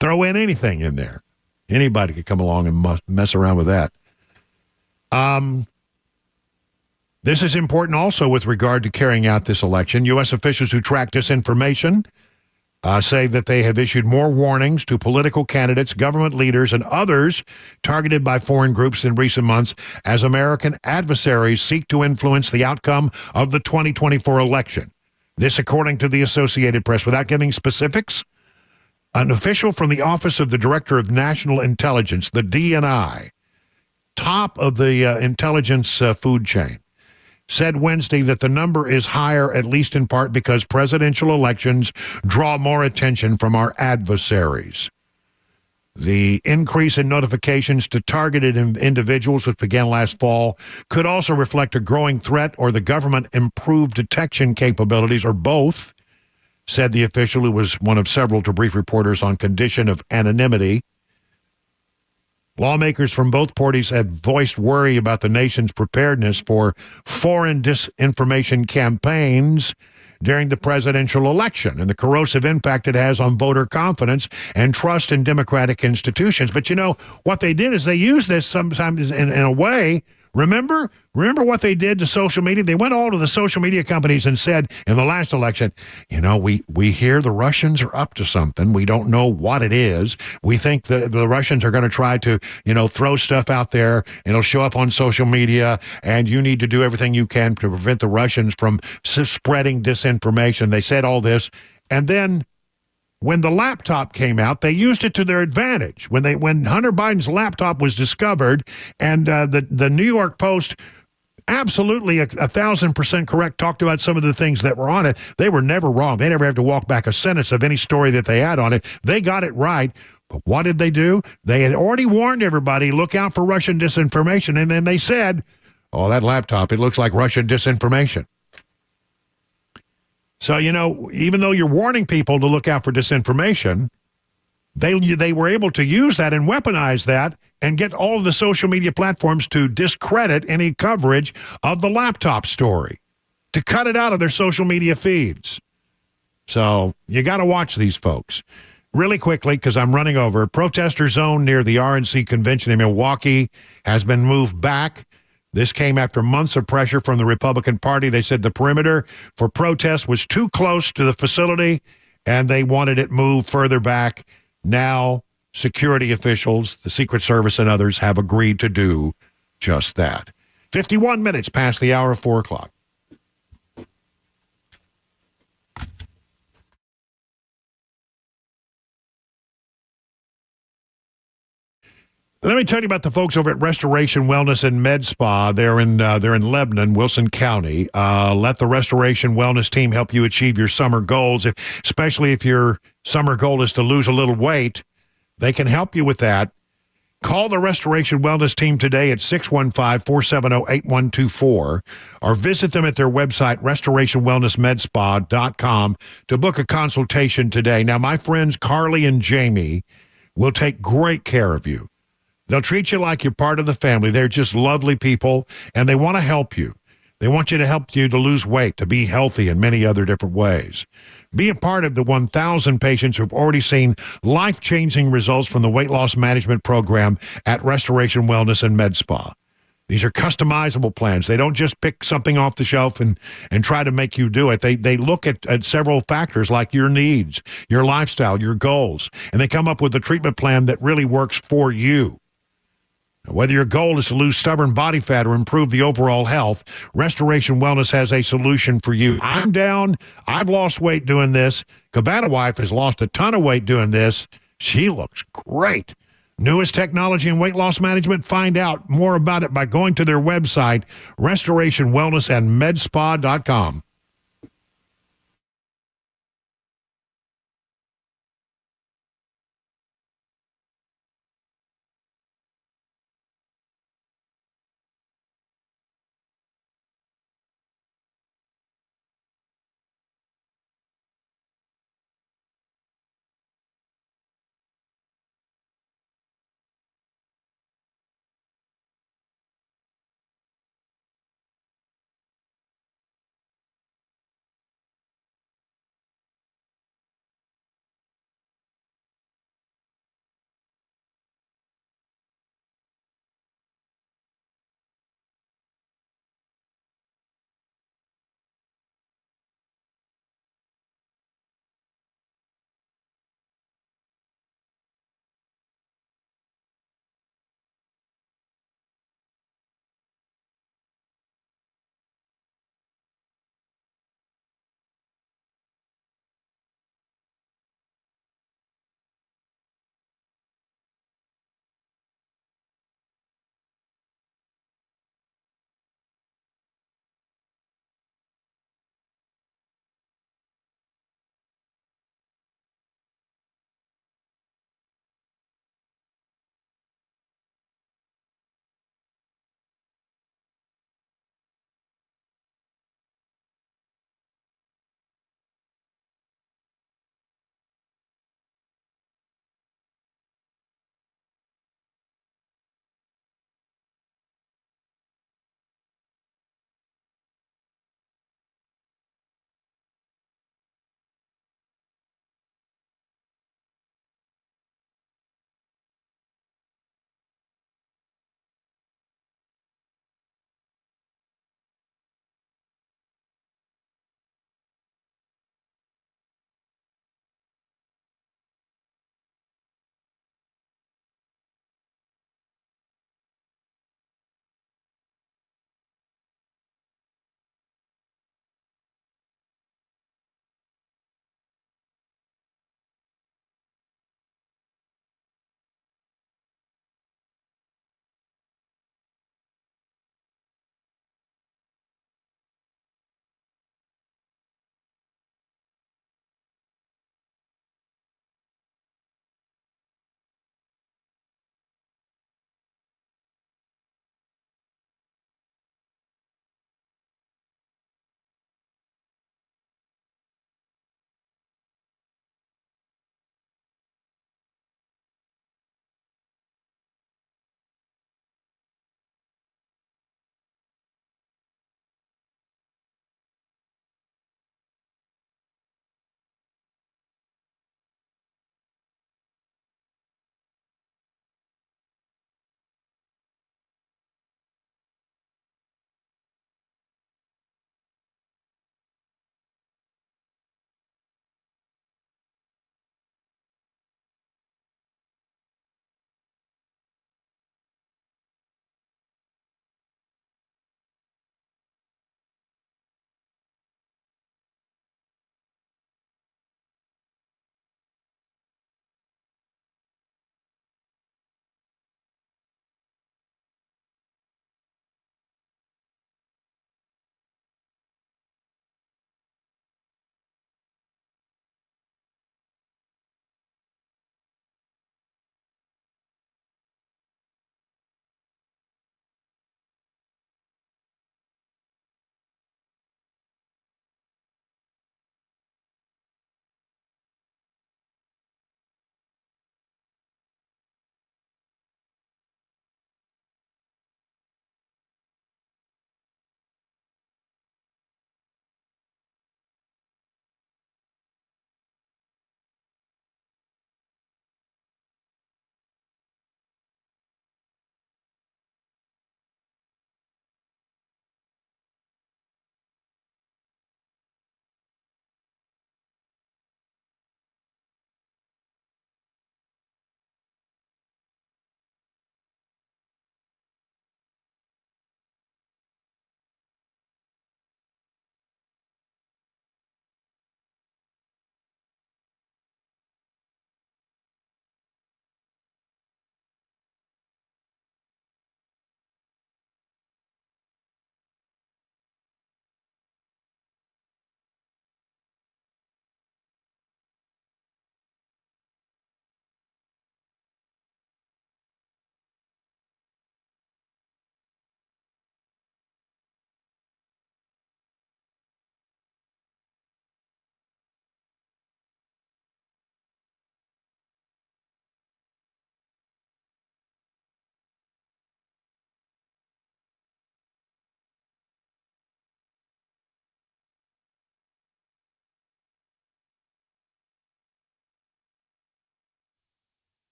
throw in anything in there. Anybody could come along and mess around with that. This is important also with regard to carrying out this election. U.S. officials who track disinformation say that they have issued more warnings to political candidates, government leaders, and others targeted by foreign groups in recent months as American adversaries seek to influence the outcome of the 2024 election. This, according to the Associated Press. Without giving specifics, an official from the Office of the Director of National Intelligence, the DNI, top of the intelligence food chain, said Wednesday that the number is higher, at least in part because presidential elections draw more attention from our adversaries. The increase in notifications to targeted individuals, which began last fall, could also reflect a growing threat or the government improved detection capabilities, or both, said the official, who was one of several to brief reporters on condition of anonymity. Lawmakers from both parties have voiced worry about the nation's preparedness for foreign disinformation campaigns during the presidential election and the corrosive impact it has on voter confidence and trust in democratic institutions. But you know, what they did is they used this sometimes in a way. Remember what they did to social media? They went all to the social media companies and said in the last election, you know, we hear the Russians are up to something. We don't know what it is. We think the Russians are going to try to, throw stuff out there. It'll show up on social media, and you need to do everything you can to prevent the Russians from spreading disinformation. They said all this. And then when the laptop came out, they used it to their advantage. When Hunter Biden's laptop was discovered, and the New York Post, absolutely 1,000% correct, talked about some of the things that were on it. They were never wrong. They never had to walk back a sentence of any story that they had on it. They got it right. But what did they do? They had already warned everybody, look out for Russian disinformation. And then they said, oh, that laptop, it looks like Russian disinformation. So, even though you're warning people to look out for disinformation, they were able to use that and weaponize that and get all of the social media platforms to discredit any coverage of the laptop story, to cut it out of their social media feeds. So you got to watch these folks. Really quickly, because I'm running over, protester zone near the RNC convention in Milwaukee has been moved back. This came after months of pressure from the Republican Party. They said the perimeter for protests was too close to the facility, and they wanted it moved further back. Now, security officials, the Secret Service, and others have agreed to do just that. 51 minutes past the hour of 4 o'clock. Let me tell you about the folks over at Restoration Wellness and Med Spa. They're in Lebanon, Wilson County. Let the Restoration Wellness team help you achieve your summer goals, especially if your summer goal is to lose a little weight. They can help you with that. Call the Restoration Wellness team today at 615-470-8124 or visit them at their website, restorationwellnessmedspa.com, to book a consultation today. Now, my friends Carly and Jamie will take great care of you. They'll treat you like you're part of the family. They're just lovely people, and they want to help you. They want you to help you to lose weight, to be healthy in many other different ways. Be a part of the 1,000 patients who've already seen life-changing results from the weight loss management program at Restoration Wellness and Med Spa. These are customizable plans. They don't just pick something off the shelf and try to make you do it. They look at several factors like your needs, your lifestyle, your goals, and they come up with a treatment plan that really works for you. Whether your goal is to lose stubborn body fat or improve the overall health, Restoration Wellness has a solution for you. I'm down. I've lost weight doing this. Cabana Wife has lost a ton of weight doing this. She looks great. Newest technology in weight loss management? Find out more about it by going to their website, restorationwellnessandmedspa.com.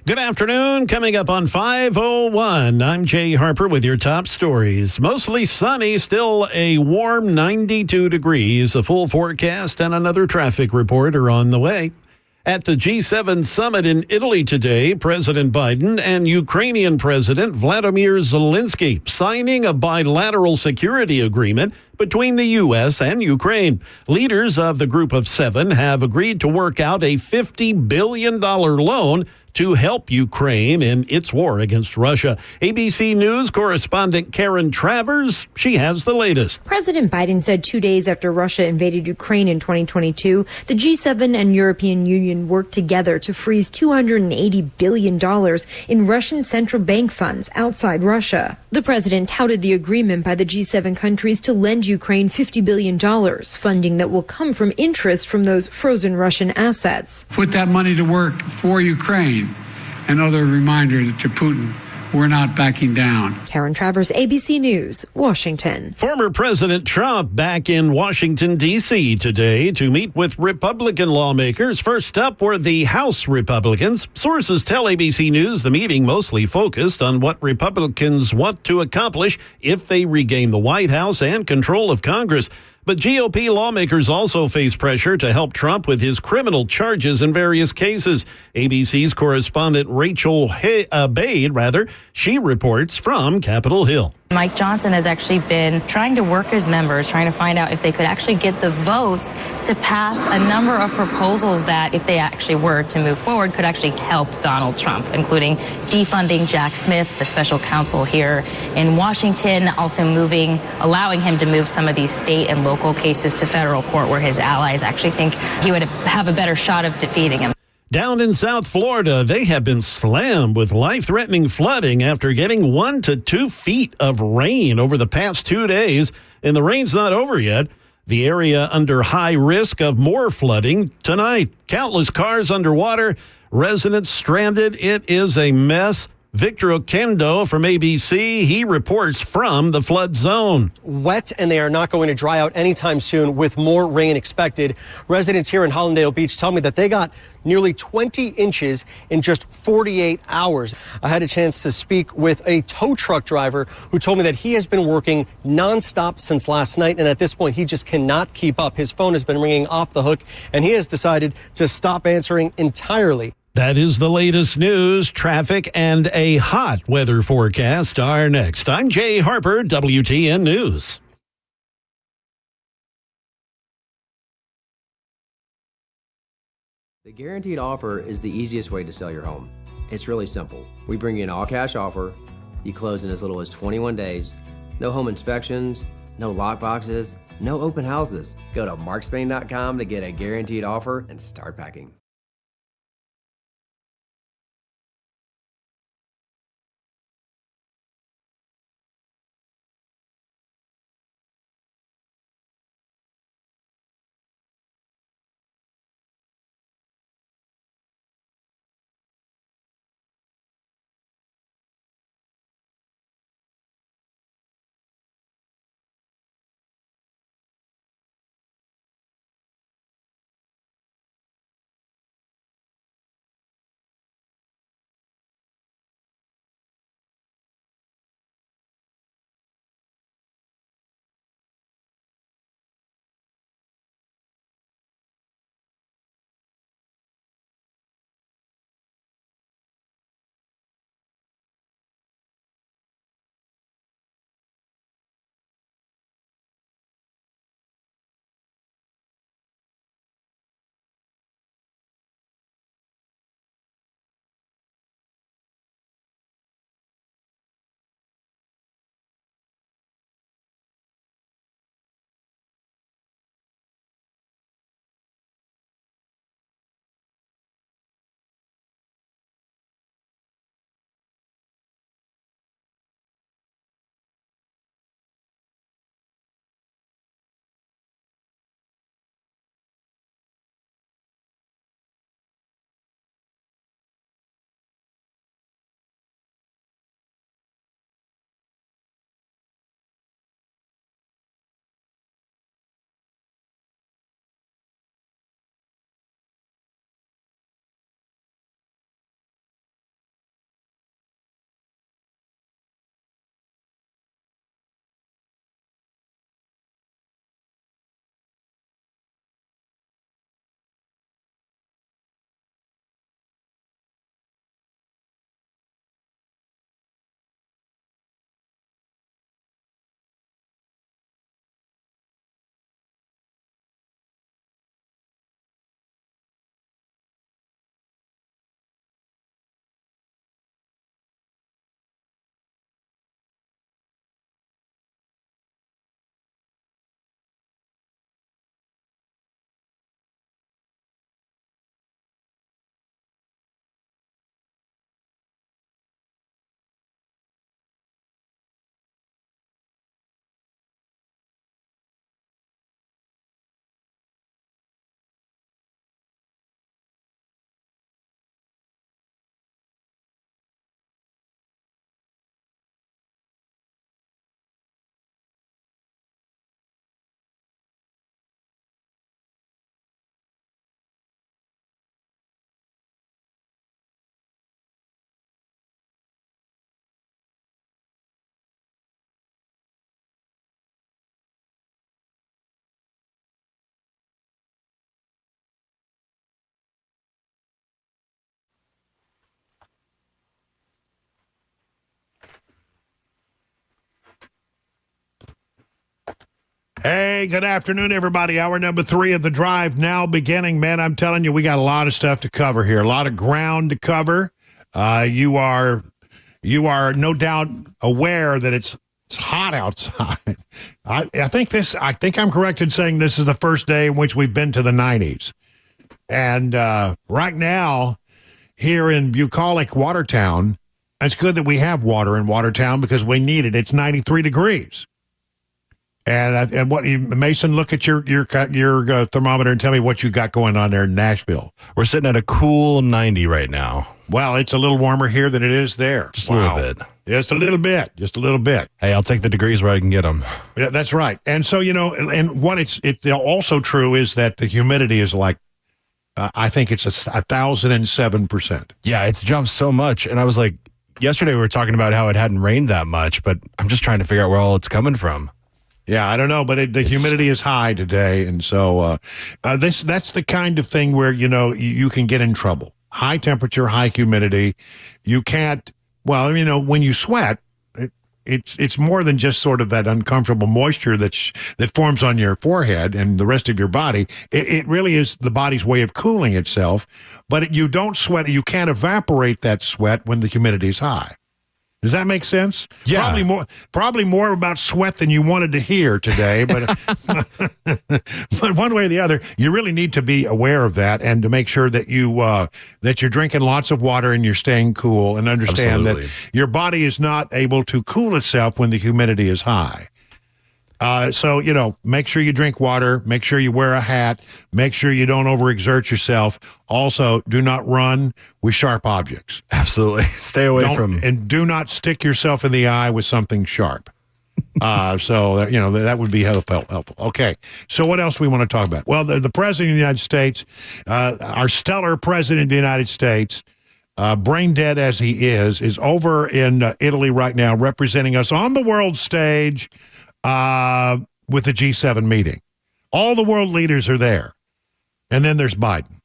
Good afternoon. Coming up on 5:01, I'm Jay Harper with your top stories. Mostly sunny, still a warm 92 degrees. A full forecast and another traffic report are on the way. At the G7 summit in Italy today, President Biden and Ukrainian President Vladimir Zelensky signing a bilateral security agreement between the U.S. and Ukraine. Leaders of the Group of Seven have agreed to work out a $50 billion loan to help Ukraine in its war against Russia. ABC News correspondent Karen Travers, she has the latest. President Biden said 2 days after Russia invaded Ukraine in 2022, the G7 and European Union worked together to freeze $280 billion in Russian central bank funds outside Russia. The president touted the agreement by the G7 countries to lend Ukraine $50 billion, funding that will come from interest from those frozen Russian assets. Put that money to work for Ukraine. Another reminder to Putin, we're not backing down. Karen Travers, ABC News, Washington. Former President Trump back in Washington, D.C. today to meet with Republican lawmakers. First up were the House Republicans. Sources tell ABC News the meeting mostly focused on what Republicans want to accomplish if they regain the White House and control of Congress. But GOP lawmakers also face pressure to help Trump with his criminal charges in various cases. ABC's correspondent Rachel Bade, she reports from Capitol Hill. Mike Johnson has actually been trying to work his members, trying to find out if they could actually get the votes to pass a number of proposals that, if they actually were to move forward, could actually help Donald Trump, including defunding Jack Smith, the special counsel here in Washington, also allowing him to move some of these state and local cases to federal court where his allies actually think he would have a better shot of defeating him. Down in South Florida, they have been slammed with life-threatening flooding after getting 1 to 2 feet of rain over the past 2 days. And the rain's not over yet. The area under high risk of more flooding tonight. Countless cars underwater, residents stranded. It is a mess. Victor Oquendo from ABC, he reports from the flood zone. Wet, and they are not going to dry out anytime soon with more rain expected. Residents here in Hollandale Beach tell me that they got nearly 20 inches in just 48 hours. I had a chance to speak with a tow truck driver who told me that he has been working nonstop since last night, and at this point he just cannot keep up. His phone has been ringing off the hook, and he has decided to stop answering entirely. That is the latest news. Traffic and a hot weather forecast are next. I'm Jay Harper, WTN News. The guaranteed offer is the easiest way to sell your home. It's really simple. We bring you an all-cash offer. You close in as little as 21 days. No home inspections, no lockboxes, no open houses. Go to markspain.com to get a guaranteed offer and start packing. Hey, good afternoon, everybody. Hour number 3 of the drive now beginning. Man, I'm telling you, we got a lot of stuff to cover here, a lot of ground to cover. You are no doubt aware that it's hot outside. I think I'm correct in saying this is the first day in which we've been to the 90s. And right now, here in bucolic Watertown, it's good that we have water in Watertown because we need it. It's 93 degrees. And what, Mason, look at your thermometer and tell me what you got going on there in Nashville. We're sitting at a cool 90 right now. Well, it's a little warmer here than it is there. Just a little bit. Just a little bit. Just a little bit. Hey, I'll take the degrees where I can get them. Yeah, that's right. And so, and what it's also true is that the humidity is like, I think it's 1,007%. Yeah, it's jumped so much. And I was like, yesterday we were talking about how it hadn't rained that much, but I'm just trying to figure out where all it's coming from. Yeah, I don't know, but the humidity is high today, and so that's the kind of thing where you can get in trouble. High temperature, high humidity. You can't. Well, when you sweat, it's more than just sort of that uncomfortable moisture that forms on your forehead and the rest of your body. It really is the body's way of cooling itself. But you don't sweat. You can't evaporate that sweat when the humidity is high. Does that make sense? Yeah. Probably more about sweat than you wanted to hear today, but but one way or the other, you really need to be aware of that and to make sure that you're drinking lots of water and you're staying cool and understand that your body is not able to cool itself when the humidity is high. So, make sure you drink water, make sure you wear a hat, make sure you don't overexert yourself. Also, do not run with sharp objects. Absolutely. Stay away from. And do not stick yourself in the eye with something sharp. So, that would be helpful. Okay. So what else we want to talk about? Well, the President of the United States, our stellar President of the United States, brain dead as he is over in Italy right now, representing us on the world stage. With the G7 meeting. All the world leaders are there. And then there's Biden.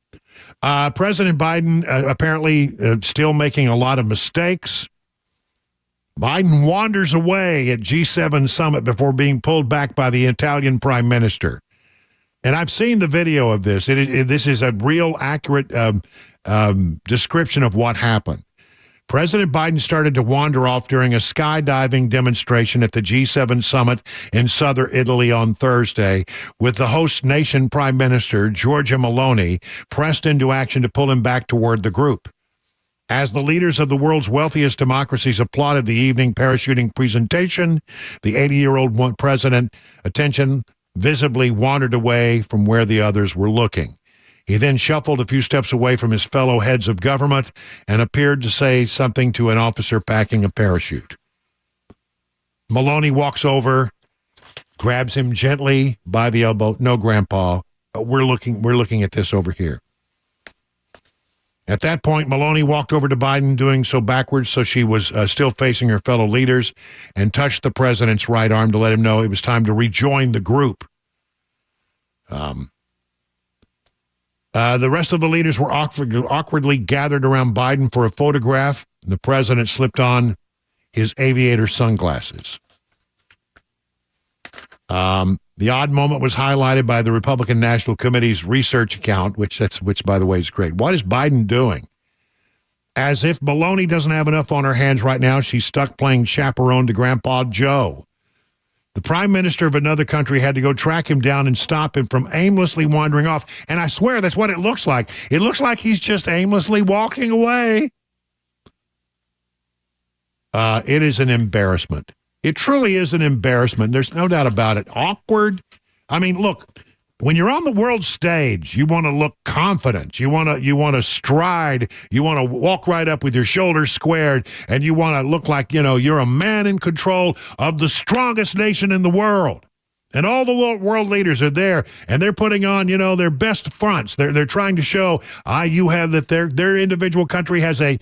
President Biden apparently still making a lot of mistakes. Biden wanders away at G7 summit before being pulled back by the Italian prime minister. And I've seen the video of this. This is a real accurate description of what happened. President Biden started to wander off during a skydiving demonstration at the G7 summit in southern Italy on Thursday, with the host nation Prime Minister, Giorgia Meloni, pressed into action to pull him back toward the group. As the leaders of the world's wealthiest democracies applauded the evening parachuting presentation, the 80-year-old president, attention visibly wandered away from where the others were looking. He then shuffled a few steps away from his fellow heads of government and appeared to say something to an officer packing a parachute. Meloni walks over, grabs him gently by the elbow. No, Grandpa, we're looking at this over here. At that point, Meloni walked over to Biden, doing so backwards, so she was still facing her fellow leaders, and touched the president's right arm to let him know it was time to rejoin the group. The rest of the leaders were awkwardly gathered around Biden for a photograph. The president slipped on his aviator sunglasses. The odd moment was highlighted by the Republican National Committee's research account, which by the way is great. What is Biden doing? As if Meloni doesn't have enough on her hands right now, she's stuck playing chaperone to Grandpa Joe. The prime minister of another country had to go track him down and stop him from aimlessly wandering off. And I swear that's what it looks like. It looks like he's just aimlessly walking away. It is an embarrassment. It truly is an embarrassment. There's no doubt about it. Awkward. I mean, look, when you're on the world stage, you want to look confident. You want to stride. You want to walk right up with your shoulders squared, and you want to look like, you're a man in control of the strongest nation in the world. And all the world leaders are there, and they're putting on, their best fronts. They're trying to show that their individual country has a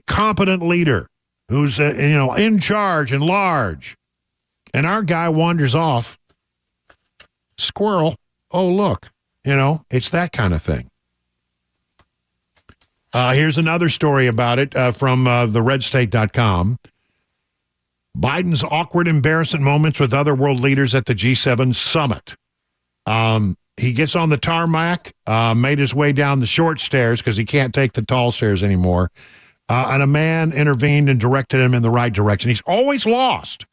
competent leader who's in charge and large. And our guy wanders off. Squirrel. Oh, look, it's that kind of thing. Here's another story about it from theredstate.com. Biden's awkward, embarrassing moments with other world leaders at the G7 summit. He gets on the tarmac, made his way down the short stairs because he can't take the tall stairs anymore. And a man intervened and directed him in the right direction. He's always lost.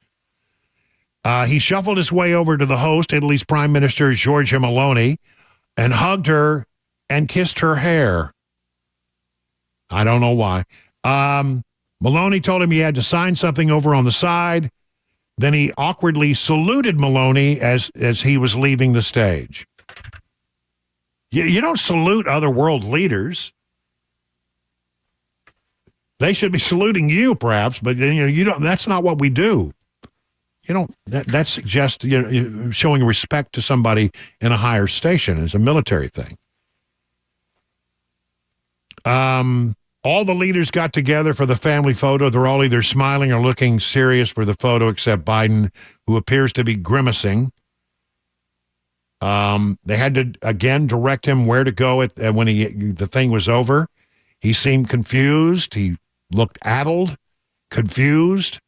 He shuffled his way over to the host, Italy's Prime Minister Giorgia Meloni, and hugged her and kissed her hair. I don't know why. Meloni told him he had to sign something over on the side. Then he awkwardly saluted Meloni as he was leaving the stage. You don't salute other world leaders. They should be saluting you, perhaps, but you don't. That's not what we do. You don't. That suggests showing respect to somebody in a higher station. It's a military thing. All the leaders got together for the family photo. They're all either smiling or looking serious for the photo, except Biden, who appears to be grimacing. They had to, again, direct him where to go when the thing was over. He seemed confused. He looked addled, confused.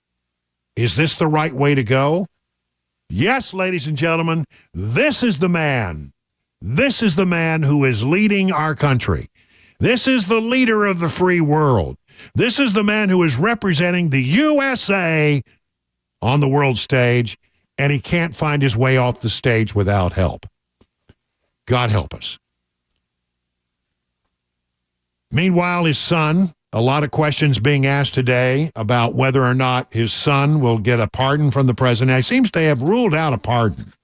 Is this the right way to go? Yes, ladies and gentlemen, this is the man. This is the man who is leading our country. This is the leader of the free world. This is the man who is representing the USA on the world stage, and he can't find his way off the stage without help. God help us. Meanwhile, his son, a lot of questions being asked today about whether or not his son will get a pardon from the president. He seems they have ruled out a pardon.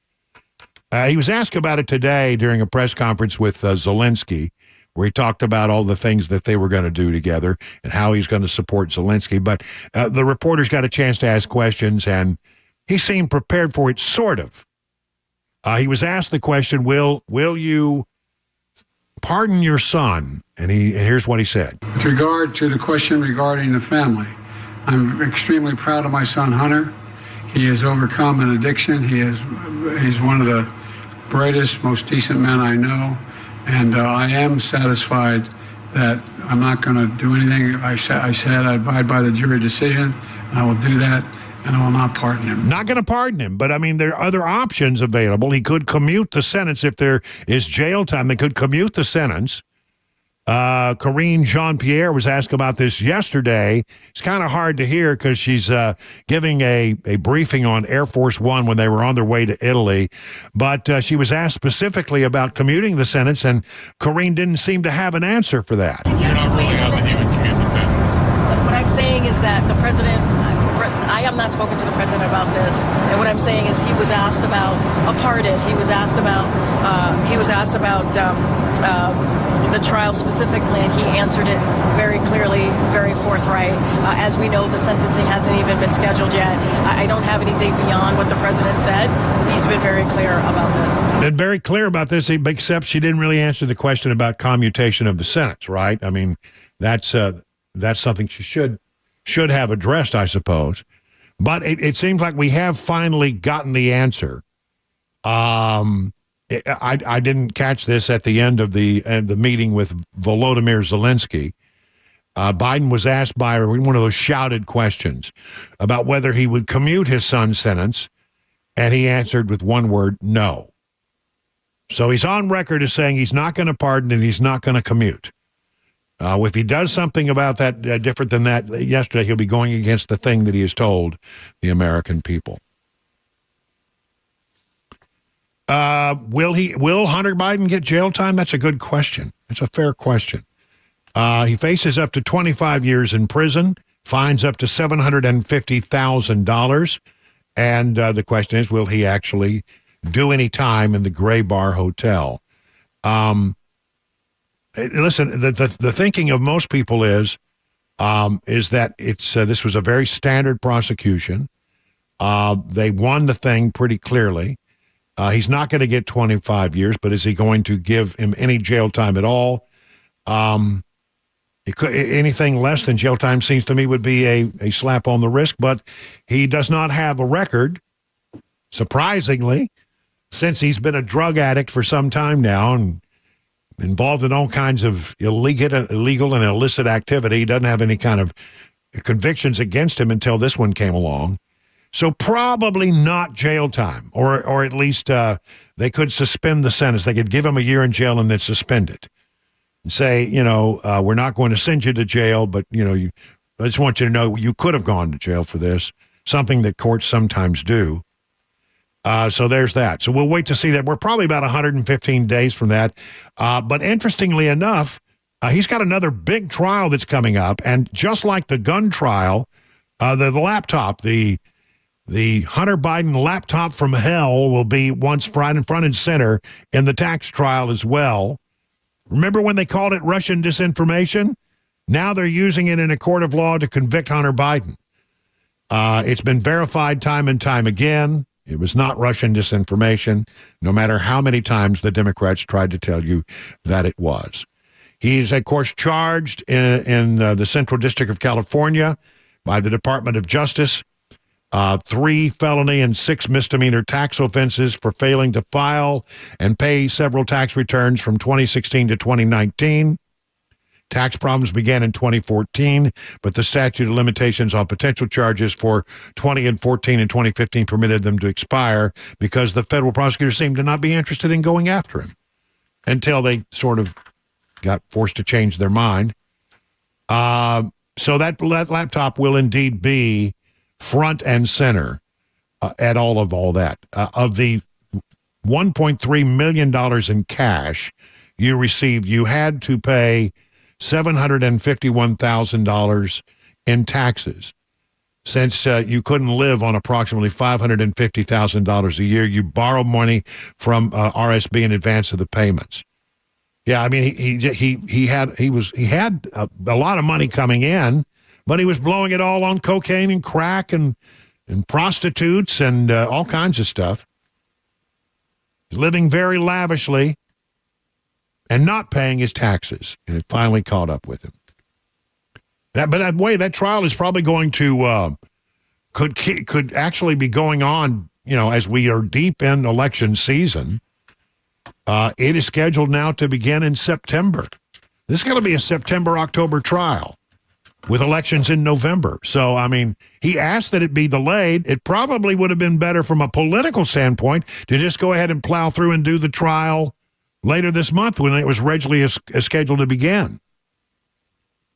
He was asked about it today during a press conference with Zelensky, where he talked about all the things that they were going to do together and how he's going to support Zelensky. But the reporters got a chance to ask questions, and he seemed prepared for it, sort of. He was asked the question, will you pardon your son? And here's what he said. With regard to the question regarding the family, I'm extremely proud of my son, Hunter. He has overcome an addiction. He's one of the brightest, most decent men I know. And I am satisfied that I'm not going to do anything. I said I'd abide by the jury decision, and I will do that, and I will not pardon him. Not going to pardon him, but I mean, there are other options available. He could commute the sentence if there is jail time. They could commute the sentence. Karine Jean-Pierre was asked about this yesterday. It's kind of hard to hear because she's giving a briefing on Air Force One when they were on their way to Italy. But she was asked specifically about commuting the sentence, and Karine didn't seem to have an answer for that. You're not ruling out that he would commute the sentence. What I'm saying is that the president, I have not spoken to the president about this, and what I'm saying is he was asked about a pardon. He was asked about the trial specifically, and he answered it very clearly, very forthright. As we know, the sentencing hasn't even been scheduled yet. I don't have anything beyond what the president said. He's been very clear about this. Been very clear about this, except she didn't really answer the question about commutation of the sentence, right? I mean, that's something she should have addressed, I suppose. But it seems like we have finally gotten the answer. I didn't catch this at the end of the meeting with Volodymyr Zelensky. Biden was asked by one of those shouted questions about whether he would commute his son's sentence, and he answered with one word, no. So he's on record as saying he's not going to pardon and he's not going to commute. If he does something about that different than that yesterday, he'll be going against the thing that he has told the American people. Will Hunter Biden get jail time? That's a good question. It's a fair question. He faces up to 25 years in prison, fines up to $750,000. And the question is, will he actually do any time in the Gray Bar Hotel? Listen, the thinking of most people is that this was a very standard prosecution. They won the thing pretty clearly. He's not going to get 25 years, but is he going to give him any jail time at all? Anything less than jail time seems to me would be a slap on the wrist, but he does not have a record, surprisingly, since he's been a drug addict for some time now and involved in all kinds of illegal and illicit activity. He doesn't have any kind of convictions against him until this one came along. So probably not jail time, or at least they could suspend the sentence. They could give him a year in jail and then suspend it. And say, we're not going to send you to jail, but, I just want you to know you could have gone to jail for this, something that courts sometimes do. So there's that. So we'll wait to see that. We're probably about 115 days from that. But interestingly enough, he's got another big trial that's coming up. And just like the gun trial, the laptop, the Hunter Biden laptop from hell will be once front and center in the tax trial as well. Remember when they called it Russian disinformation? Now they're using it in a court of law to convict Hunter Biden. It's been verified time and time again. It was not Russian disinformation, no matter how many times the Democrats tried to tell you that it was. He's, of course, charged in the Central District of California by the Department of Justice. 3 felony and 6 misdemeanor tax offenses for failing to file and pay several tax returns from 2016 to 2019. Tax problems began in 2014, but the statute of limitations on potential charges for 2014 and 2015 permitted them to expire because the federal prosecutors seemed to not be interested in going after him until they sort of got forced to change their mind. So that laptop will indeed be front and center at all that. Of the $1.3 million in cash you received, you had to pay $751,000 in taxes. Since you couldn't live on approximately $550,000 a year, you borrowed money from RSB in advance of the payments. Yeah, I mean, he had a lot of money coming in, but he was blowing it all on cocaine and crack and prostitutes and all kinds of stuff. Living very lavishly and not paying his taxes. And it finally caught up with him. That trial is probably going to could actually be going on, as we are deep in election season. It is scheduled now to begin in September. This is going to be a September-October trial with elections in November. So, I mean, he asked that it be delayed. It probably would have been better from a political standpoint to just go ahead and plow through and do the trial later this month when it was originally scheduled to begin.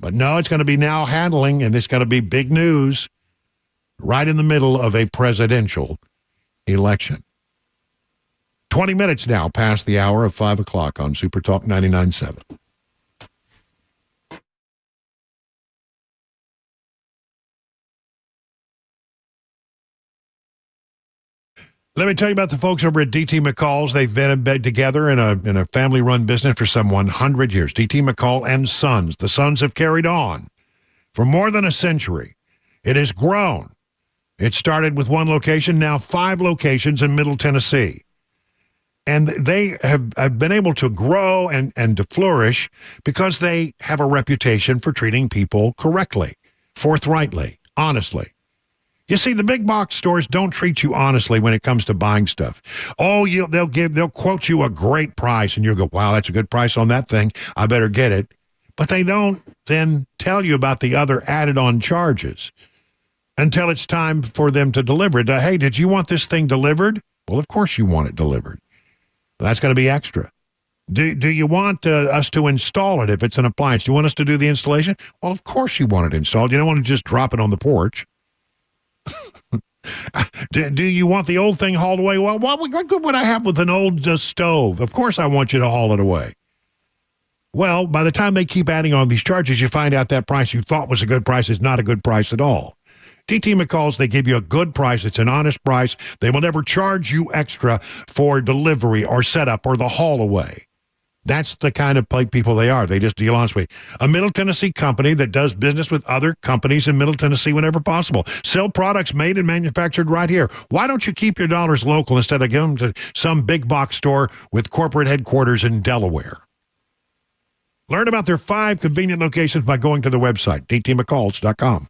But no, it's going to be now handling, and it's going to be big news right in the middle of a presidential election. 20 minutes now past the hour of 5 o'clock on Super Talk 99.7. Let me tell you about the folks over at DT McCall's. They've been in bed together in a family-run business for some 100 years. DT McCall and Sons. The Sons have carried on for more than a century. It has grown. It started with 1 location, now 5 locations in Middle Tennessee. And they have been able to grow and to flourish because they have a reputation for treating people correctly, forthrightly, honestly. You see, the big box stores don't treat you honestly when it comes to buying stuff. Oh, they'll quote you a great price, and you'll go, wow, that's a good price on that thing. I better get it. But they don't then tell you about the other added-on charges until it's time for them to deliver it. Hey, did you want this thing delivered? Well, of course you want it delivered. That's going to be extra. Do you want us to install it if it's an appliance? Do you want us to do the installation? Well, of course you want it installed. You don't want to just drop it on the porch. Do you want the old thing hauled away? Well, what good would I have with an old stove? Of course I want you to haul it away. Well, by the time they keep adding on these charges, you find out that price you thought was a good price is not a good price at all. DT McCall's, they give you a good price. It's an honest price. They will never charge you extra for delivery or setup or the haul away. That's the kind of people they are. They just deal honestly. A Middle Tennessee company that does business with other companies in Middle Tennessee whenever possible. Sell products made and manufactured right here. Why don't you keep your dollars local instead of giving them to some big box store with corporate headquarters in Delaware? Learn about their 5 convenient locations by going to the website, dtmccalls.com.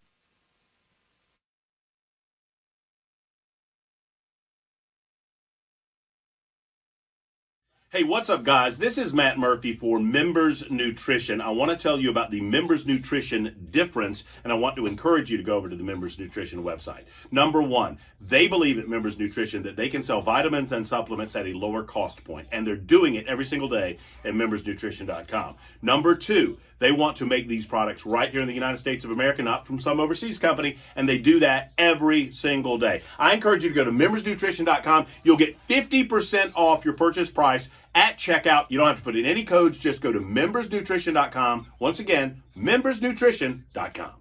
Hey, what's up, guys? This is Matt Murphy for Members Nutrition. I want to tell you about the Members Nutrition difference, and I want to encourage you to go over to the Members Nutrition website. Number one, they believe at Members Nutrition that they can sell vitamins and supplements at a lower cost point, and they're doing it every single day at membersnutrition.com. Number two, they want to make these products right here in the United States of America, not from some overseas company, and they do that every single day. I encourage you to go to membersnutrition.com. You'll get 50% off your purchase price at checkout. You don't have to put in any codes. Just go to membersnutrition.com. Once again, membersnutrition.com.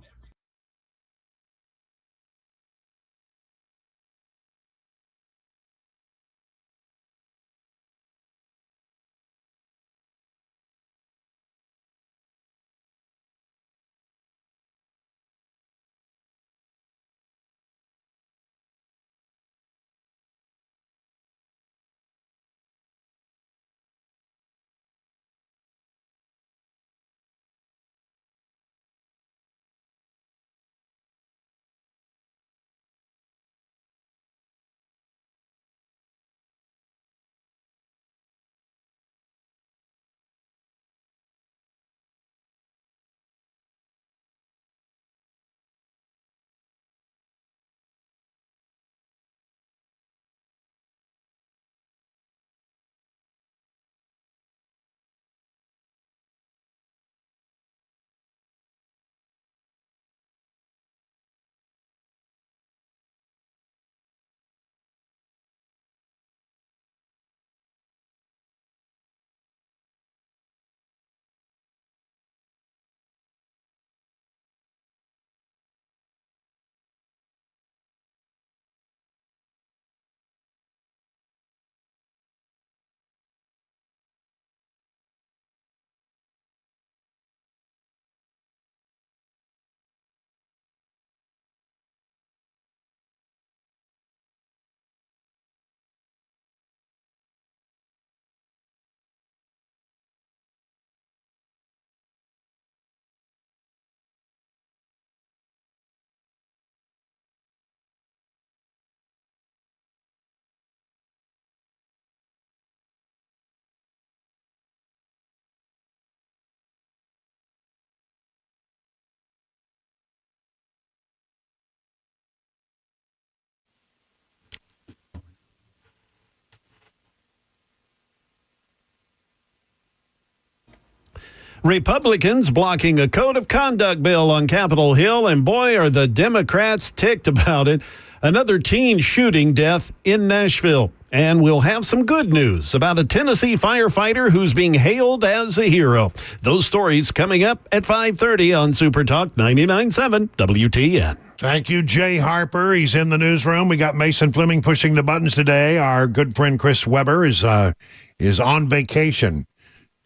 Republicans blocking a code of conduct bill on Capitol Hill, and boy, are the Democrats ticked about it. Another teen shooting death in Nashville. And we'll have some good news about a Tennessee firefighter who's being hailed as a hero. Those stories coming up at 5:30 on Super Talk 99.7 WTN. Thank you, Jay Harper. He's in the newsroom. We got Mason Fleming pushing the buttons today. Our good friend Chris Weber is on vacation,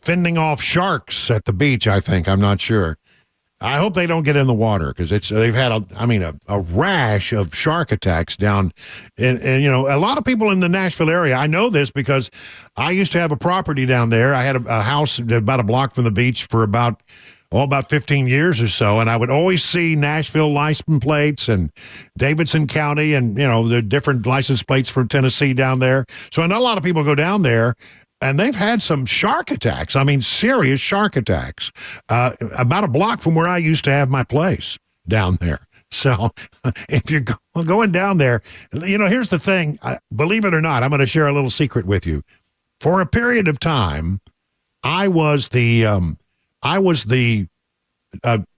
fending off sharks at the beach, I think. I'm not sure. I hope they don't get in the water, because they've had a rash of shark attacks down and a lot of people in the Nashville area. I know this because I used to have a property down there. I had a house about a block from the beach for about 15 years or so, and I would always see Nashville license plates and Davidson County and the different license plates from Tennessee down there. So I know a lot of people go down there, and they've had some shark attacks. I mean, serious shark attacks. About a block from where I used to have my place down there. So if you're going down there, here's the thing. Believe it or not, I'm going to share a little secret with you. For a period of time, I was the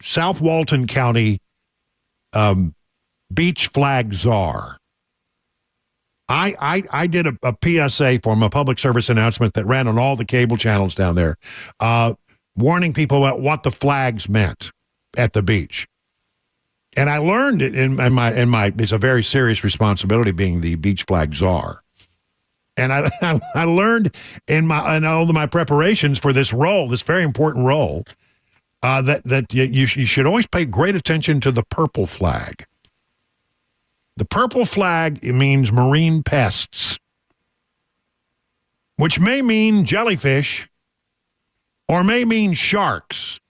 South Walton County beach flag czar. I did a PSA for him, a public service announcement that ran on all the cable channels down there, warning people about what the flags meant at the beach. And I learned it in my it's a very serious responsibility being the beach flag czar. And I learned in all of my preparations for this role, this very important role, that you should always pay great attention to the purple flag. The purple flag, it means marine pests, which may mean jellyfish or may mean sharks.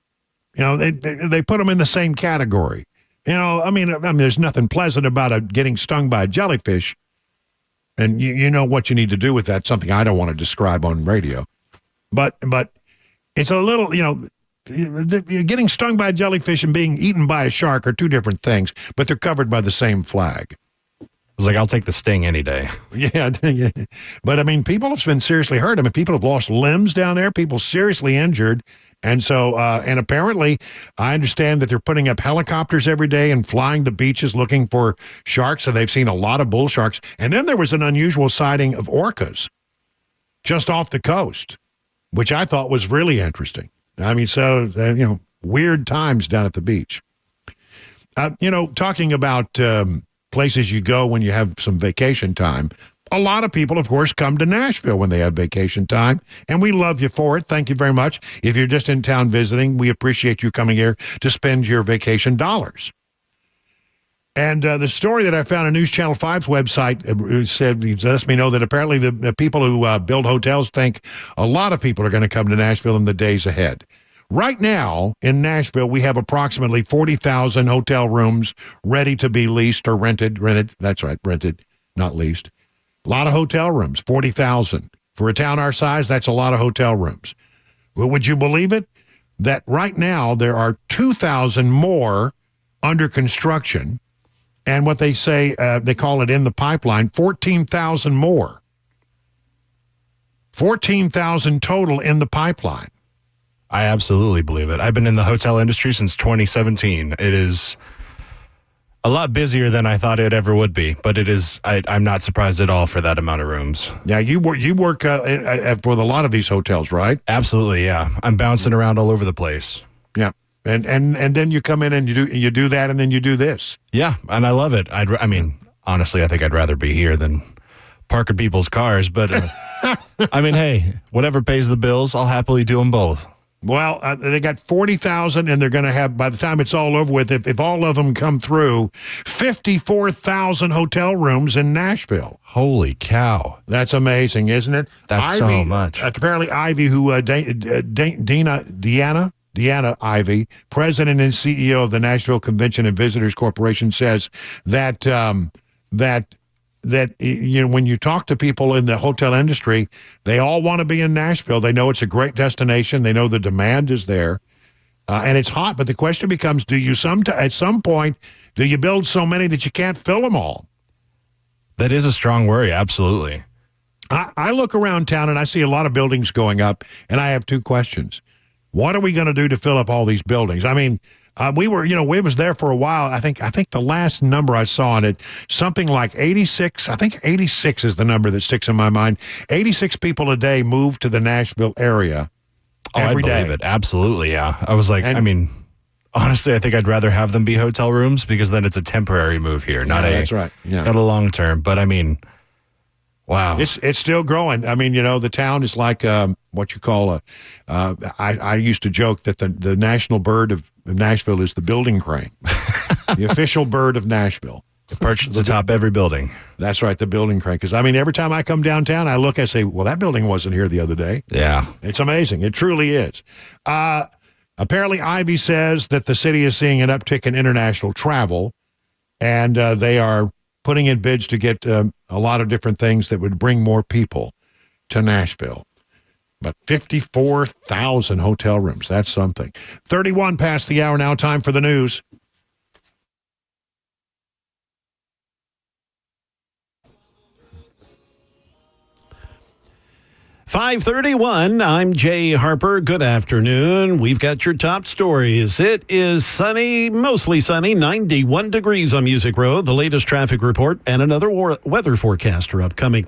They put them in the same category. I mean, there's nothing pleasant about getting stung by a jellyfish, And you know what you need to do with that, something I don't want to describe on radio. But it's a little, getting stung by a jellyfish and being eaten by a shark are two different things, but they're covered by the same flag. I was like, I'll take the sting any day. Yeah. But, I mean, people have been seriously hurt. I mean, people have lost limbs down there, people seriously injured. And so, and apparently, I understand that they're putting up helicopters every day and flying the beaches looking for sharks. So they've seen a lot of bull sharks. And then there was an unusual sighting of orcas just off the coast, which I thought was really interesting. I mean, so, weird times down at the beach. Talking about places you go when you have some vacation time, a lot of people, of course, come to Nashville when they have vacation time, and we love you for it. Thank you very much. If you're just in town visiting, we appreciate you coming here to spend your vacation dollars. And the story that I found on News Channel 5's website lets me know that apparently the people who build hotels think a lot of people are going to come to Nashville in the days ahead. Right now in Nashville, we have approximately 40,000 hotel rooms ready to be leased or rented. That's right, rented, not leased. A lot of hotel rooms, 40,000. For a town our size, that's a lot of hotel rooms. Well, would you believe it? That right now there are 2,000 more under construction. And what they say, they call it in the pipeline, 14,000 more. 14,000 total in the pipeline. I absolutely believe it. I've been in the hotel industry since 2017. It is a lot busier than I thought it ever would be, but it is. I'm not surprised at all for that amount of rooms. Yeah, you work for a lot of these hotels, right? Absolutely, yeah. I'm bouncing around all over the place. Yeah, and then you come in and you do that, and then you do this. Yeah, and I love it. I mean, honestly, I think I'd rather be here than parking people's cars. But I mean, hey, whatever pays the bills, I'll happily do them both. Well, they got 40,000, and they're going to have, by the time it's all over with, if all of them come through, 54,000 hotel rooms in Nashville. Holy cow. That's amazing, isn't it? That's Ivy, so much. Apparently, Ivy, who, Deanna Ivy, president and CEO of the Nashville Convention and Visitors Corporation, says that when you talk to people in the hotel industry, they all want to be in Nashville. They know it's a great destination. They know the demand is there, and it's hot. But the question becomes: at some point, do you build so many that you can't fill them all? That is a strong worry. Absolutely. I look around town and I see a lot of buildings going up, and I have two questions: what are we going to do to fill up all these buildings? I mean. We was there for a while. I think the last number I saw on it, something like 86. I think 86 is the number that sticks in my mind. 86 people a day move to the Nashville area every day. I believe it. Absolutely, yeah. I was like, honestly, I think I'd rather have them be hotel rooms because then it's a temporary move here, that's right. Yeah. Not a long term. But I mean, wow. It's still growing. I mean, the town is like what you call I used to joke that the national bird of Nashville is the building crane, the official bird of Nashville. Perched atop every building. That's right, the building crane. Because, every time I come downtown, I look, I say, well, that building wasn't here the other day. Yeah. It's amazing. It truly is. Apparently, Ivy says that the city is seeing an uptick in international travel, and they are putting in bids to get a lot of different things that would bring more people to Nashville. But 54,000 hotel rooms, that's something. 31 past the hour now, time for the news. .531, I'm Jay Harper. Good afternoon. We've got your top stories. It is sunny, mostly sunny, 91 degrees on Music Road. The latest traffic report and another weather forecaster upcoming.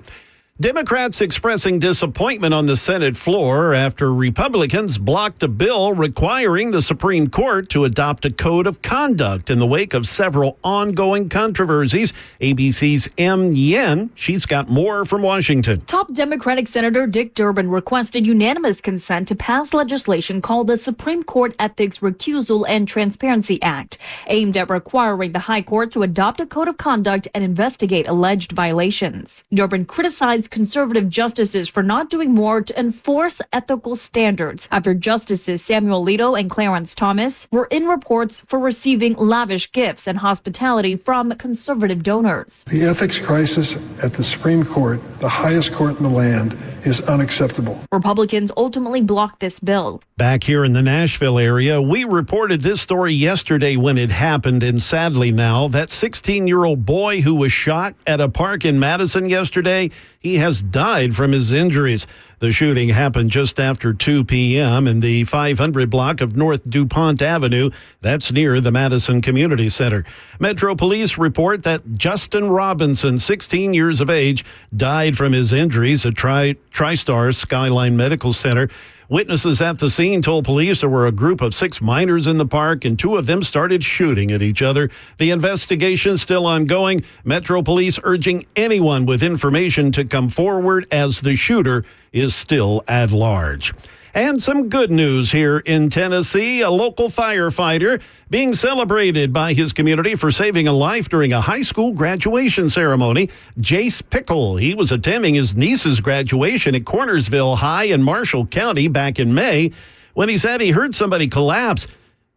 Democrats expressing disappointment on the Senate floor after Republicans blocked a bill requiring the Supreme Court to adopt a code of conduct in the wake of several ongoing controversies. ABC's M. Yen, she's got more from Washington. Top Democratic Senator Dick Durbin requested unanimous consent to pass legislation called the Supreme Court Ethics Recusal and Transparency Act, aimed at requiring the High Court to adopt a code of conduct and investigate alleged violations. Durbin criticized criticized conservative justices for not doing more to enforce ethical standards after Justices Samuel Alito and Clarence Thomas were in reports for receiving lavish gifts and hospitality from conservative donors. The ethics crisis at the Supreme Court, the highest court in the land, is unacceptable. Republicans ultimately blocked this bill. Back here in the Nashville area, we reported this story yesterday when it happened, and sadly now, that 16-year-old boy who was shot at a park in Madison yesterday, he has died from his injuries. The shooting happened just after 2 p.m. in the 500 block of North DuPont Avenue. That's near the Madison Community Center. Metro Police report that Justin Robinson, 16 years of age, died from his injuries at TriStar Skyline Medical Center. Witnesses at the scene told police there were a group of 6 minors in the park, and 2 of them started shooting at each other. The investigation still ongoing. Metro Police urging anyone with information to come forward, as the shooter is still at large. And some good news here in Tennessee. A local firefighter being celebrated by his community for saving a life during a high school graduation ceremony. Jace Pickle, he was attending his niece's graduation at Cornersville High in Marshall County back in May when he said he heard somebody collapse.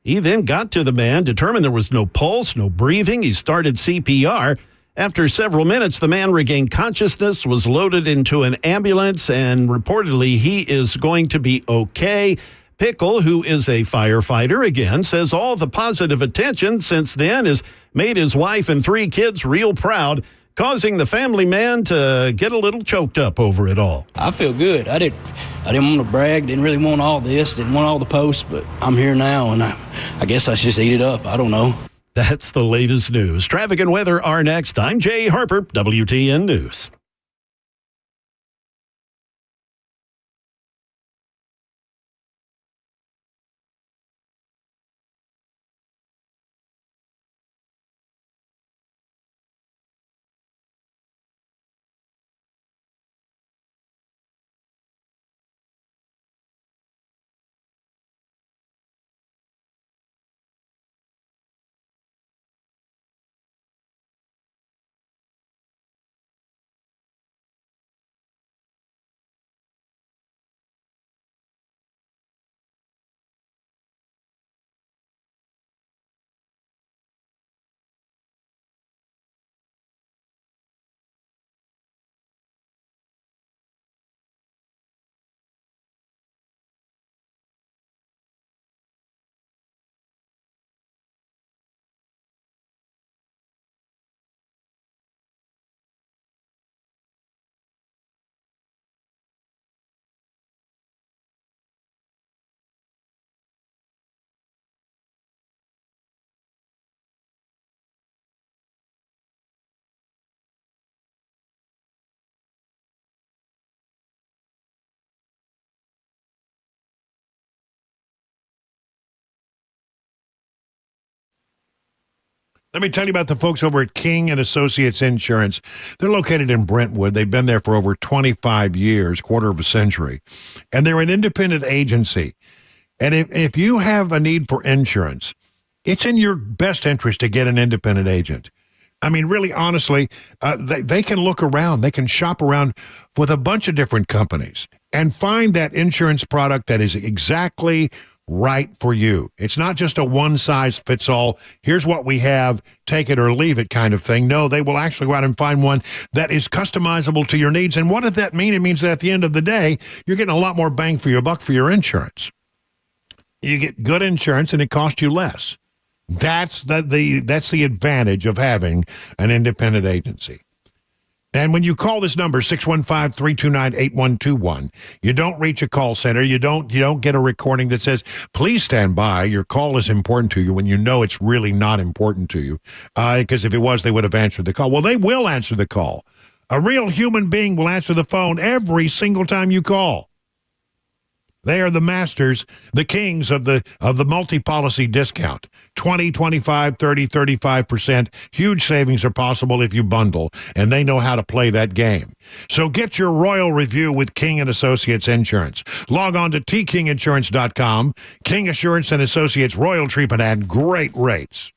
He then got to the man, determined there was no pulse, no breathing. He started CPR. After several minutes, the man regained consciousness, was loaded into an ambulance, and reportedly he is going to be okay. Pickle, who is a firefighter, again, says all the positive attention since then has made his wife and 3 kids real proud, causing the family man to get a little choked up over it all. I feel good. I didn't want to brag, didn't really want all this, didn't want all the posts, but I'm here now, and I guess I should just eat it up. I don't know. That's the latest news. Traffic and weather are next. I'm Jay Harper, WTN News. Let me tell you about the folks over at King and Associates Insurance. They're located in Brentwood. They've been there for over 25 years, quarter of a century. And they're an independent agency. And if you have a need for insurance, it's in your best interest to get an independent agent. I mean, really, honestly, they can look around. They can shop around with a bunch of different companies and find that insurance product that is exactly right for you. It's not just a one-size-fits-all, here's what we have, take it or leave it kind of thing. No, they will actually go out and find one that is customizable to your needs. And what does that mean? It means that at the end of the day, you're getting a lot more bang for your buck for your insurance. You get good insurance and it costs you less. That's the advantage of having an independent agency. And when you call this number, 615-329-8121, you don't reach a call center. You don't get a recording that says, please stand by. Your call is important to you when you know it's really not important to you. Because if it was, they would have answered the call. Well, they will answer the call. A real human being will answer the phone every single time you call. They are the masters, the kings of the multi-policy discount. 20, 25, 30, 35%. Huge savings are possible if you bundle, and they know how to play that game. So get your royal review with King & Associates Insurance. Log on to tkinginsurance.com. King Assurance & Associates, royal treatment and great rates.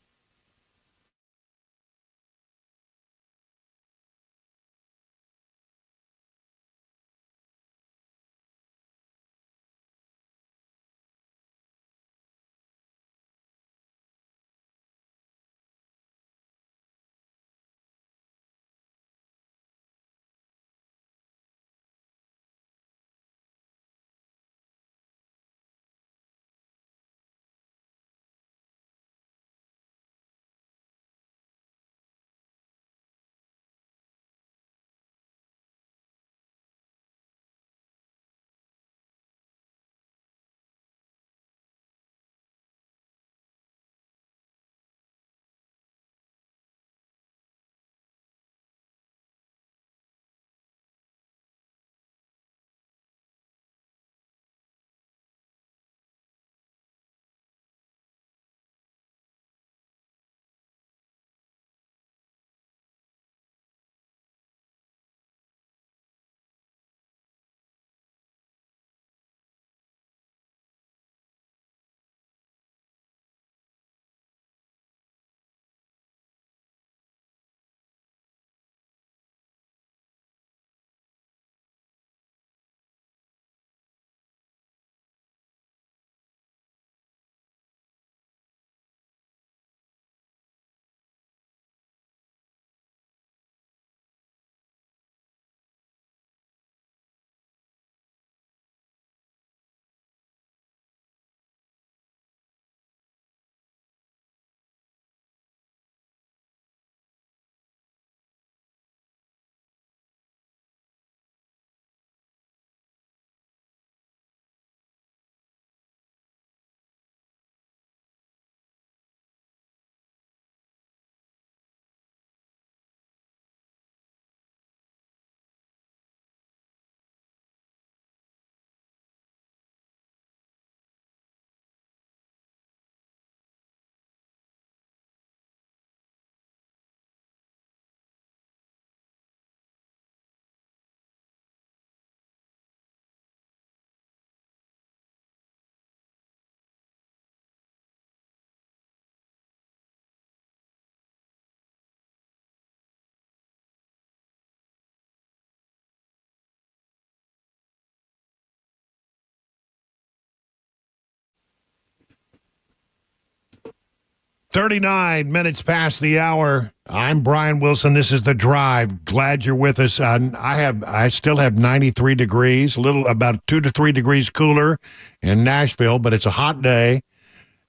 39 minutes past the hour. I'm Brian Wilson. This is The Drive. Glad you're with us. I still have 93 degrees, about 2 to 3 degrees cooler in Nashville, but it's a hot day,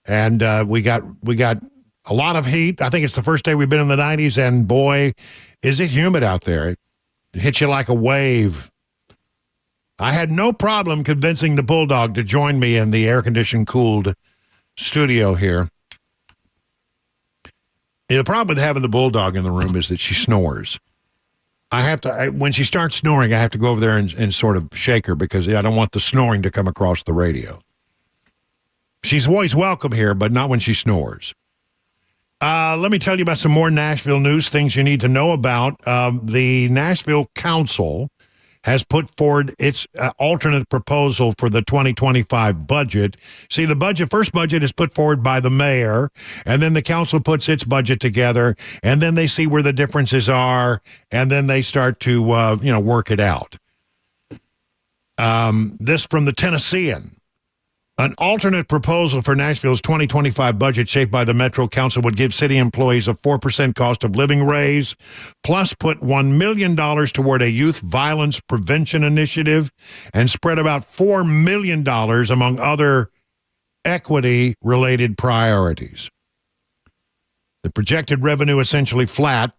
and we got a lot of heat. I think it's the first day we've been in the 90s, and boy, is it humid out there. It hits you like a wave. I had no problem convincing the Bulldog to join me in the air-conditioned, cooled studio here. The problem with having the Bulldog in the room is that she snores. When she starts snoring, I have to go over there and sort of shake her because I don't want the snoring to come across the radio. She's always welcome here, but not when she snores. Let me tell you about some more Nashville news, things you need to know about. The Nashville Council has put forward its alternate proposal for the 2025 budget. See, the first budget is put forward by the mayor, and then the council puts its budget together, and then they see where the differences are, and then they start to, work it out. This from the Tennessean. An alternate proposal for Nashville's 2025 budget shaped by the Metro Council would give city employees a 4% cost of living raise, plus put $1 million toward a youth violence prevention initiative, and spread about $4 million among other equity-related priorities. The projected revenue essentially flat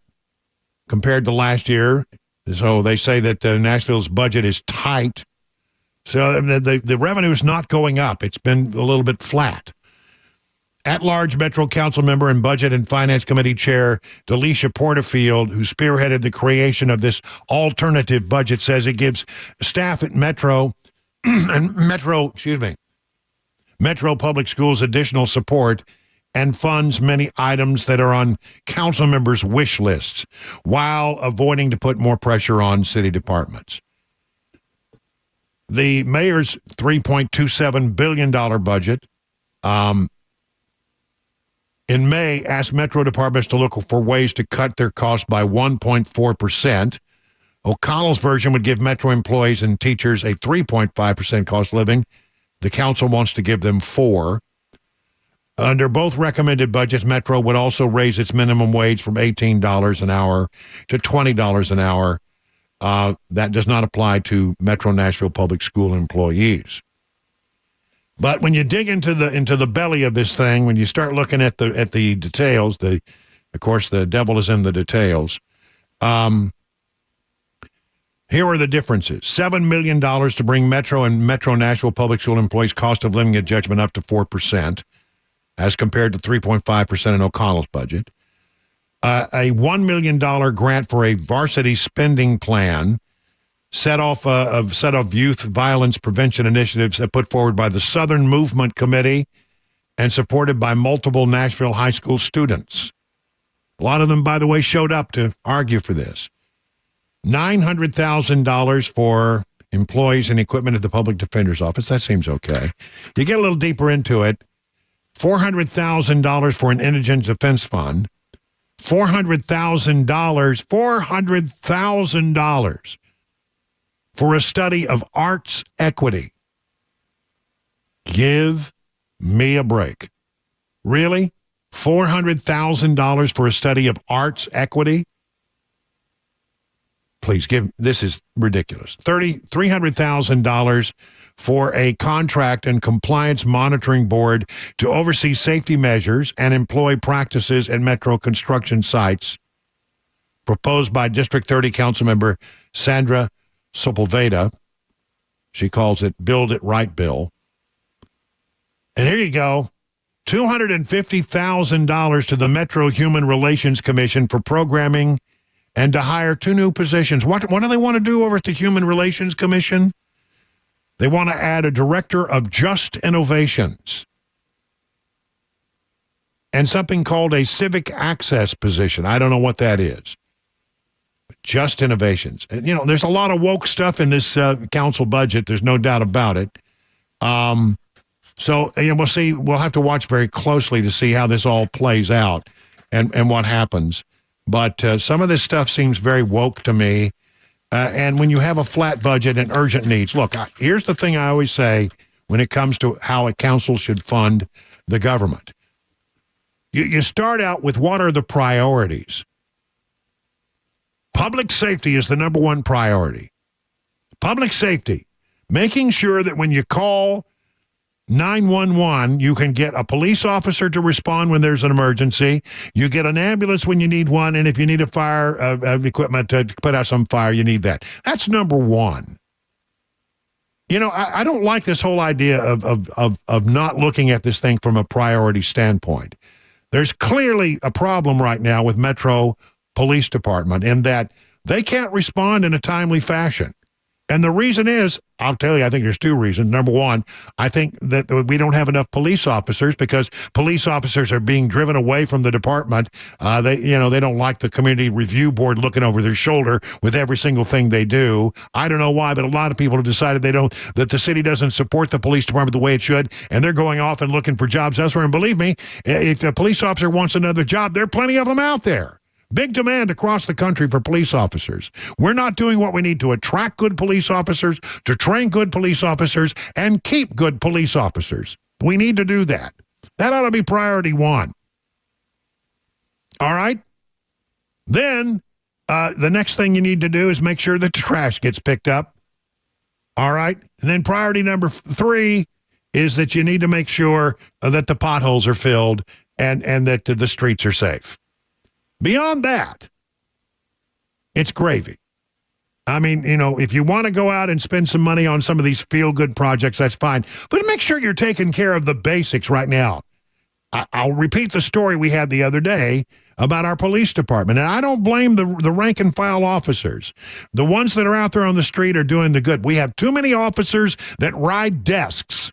compared to last year, so they say that Nashville's budget is tight. So the revenue is not going up. It's been a little bit flat. At-large Metro Council member and Budget and Finance Committee Chair Delisha Porterfield, who spearheaded the creation of this alternative budget, says it gives staff at Metro Public Schools additional support and funds many items that are on council members' wish lists while avoiding to put more pressure on city departments. The mayor's $3.27 billion budget in May asked Metro departments to look for ways to cut their costs by 1.4%. O'Connell's version would give Metro employees and teachers a 3.5% cost of living. The council wants to give them 4%. Under both recommended budgets, Metro would also raise its minimum wage from $18 an hour to $20 an hour. That does not apply to Metro Nashville Public School employees. But when you dig into the belly of this thing, when you start looking at the details, of course the devil is in the details. Here are the differences: $7 million to bring Metro and Metro Nashville Public School employees' cost of living adjustment up to 4%, as compared to 3.5% in O'Connell's budget. A $1 million grant for a varsity spending plan set off youth violence prevention initiatives put forward by the Southern Movement Committee and supported by multiple Nashville high school students. A lot of them, by the way, showed up to argue for this. $900,000 for employees and equipment at the Public Defender's Office. That seems okay. You get a little deeper into it. $400,000 for an indigent defense fund. $400,000 for a study of arts equity. Give me a break. Really? $400,000 for a study of arts equity? Please this is ridiculous. $300,000 for a contract and compliance monitoring board to oversee safety measures and employ practices at Metro construction sites, proposed by District 30 Councilmember Sandra Sepulveda. She calls it Build It Right Bill. And here you go. $250,000 to the Metro Human Relations Commission for programming and to hire 2 new positions. What do they want to do over at the Human Relations Commission? They want to add a director of just innovations and something called a civic access position. I don't know what that is. Just innovations. And, there's a lot of woke stuff in this council budget. There's no doubt about it. So we'll see. We'll have to watch very closely to see how this all plays out and what happens. But some of this stuff seems very woke to me. And when you have a flat budget and urgent needs, look, here's the thing I always say when it comes to how a council should fund the government. You start out with what are the priorities. Public safety is the number one priority. Public safety, making sure that when you call 911, you can get a police officer to respond when there's an emergency. You get an ambulance when you need one, and if you need a fire equipment to put out some fire, you need that. That's number one. You know, I don't like this whole idea of not looking at this thing from a priority standpoint. There's clearly a problem right now with Metro Police Department in that they can't respond in a timely fashion. And the reason is, I'll tell you, I think there's two reasons. Number one, I think that we don't have enough police officers because police officers are being driven away from the department. They don't like the community review board looking over their shoulder with every single thing they do. I don't know why, but a lot of people have decided that the city doesn't support the police department the way it should, and they're going off and looking for jobs elsewhere. And believe me, if a police officer wants another job, there are plenty of them out there. Big demand across the country for police officers. We're not doing what we need to attract good police officers, to train good police officers, and keep good police officers. We need to do that. That ought to be priority one. All right? Then the next thing you need to do is make sure that the trash gets picked up. All right? And then priority number 3 is that you need to make sure that the potholes are filled and that the streets are safe. Beyond that, it's gravy. I mean, you know, if you want to go out and spend some money on some of these feel-good projects, that's fine. But make sure you're taking care of the basics right now. I'll repeat the story we had the other day about our police department. And I don't blame the rank-and-file officers. The ones that are out there on the street are doing the good. We have too many officers that ride desks.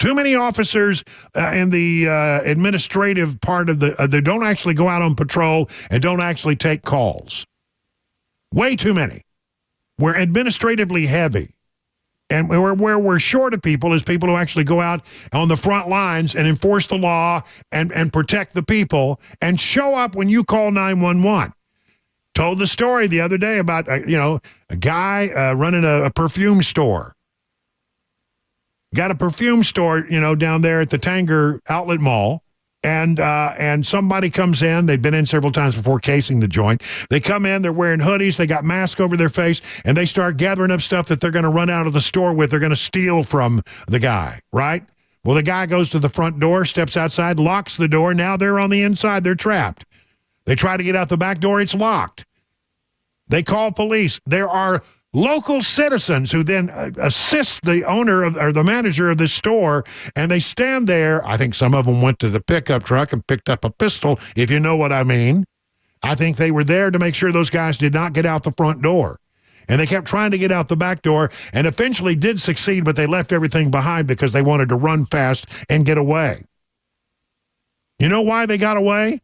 Too many officers in the administrative part of they don't actually go out on patrol and don't actually take calls. Way too many. We're administratively heavy. And where we're short of people is people who actually go out on the front lines and enforce the law and protect the people and show up when you call 911. Told the story the other day about, a guy running a perfume store. Got a perfume store, down there at the Tanger Outlet Mall, and somebody comes in. They've been in several times before casing the joint. They come in, they're wearing hoodies, they got masks over their face, and they start gathering up stuff that they're going to run out of the store with. They're going to steal from the guy, right? Well, the guy goes to the front door, steps outside, locks the door. Now they're on the inside. They're trapped. They try to get out the back door. It's locked. They call police. There are local citizens who then assist the owner or the manager of the store, and they stand there. I think some of them went to the pickup truck and picked up a pistol, if you know what I mean. I think they were there to make sure those guys did not get out the front door. And they kept trying to get out the back door and eventually did succeed, but they left everything behind because they wanted to run fast and get away. You know why they got away?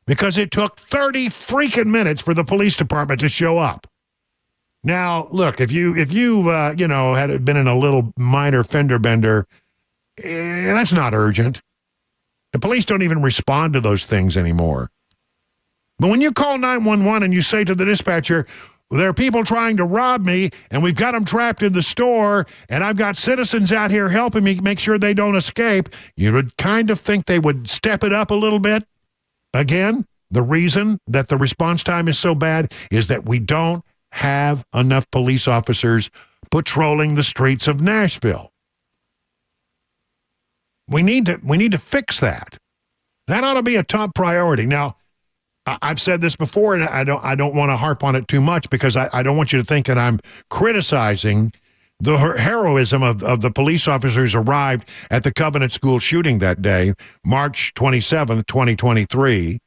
Because it took 30 freaking minutes for the police department to show up. Now, look, if you had been in a little minor fender bender, that's not urgent. The police don't even respond to those things anymore. But when you call 911 and you say to the dispatcher, there are people trying to rob me, and we've got them trapped in the store, and I've got citizens out here helping me make sure they don't escape, you would kind of think they would step it up a little bit. Again, the reason that the response time is so bad is that we don't have enough police officers patrolling the streets of Nashville. We need to fix that. That ought to be a top priority. Now, I've said this before, and I don't want to harp on it too much because I don't want you to think that I'm criticizing the heroism of the police officers arrived at the Covenant School shooting that day, March 27th, 2023.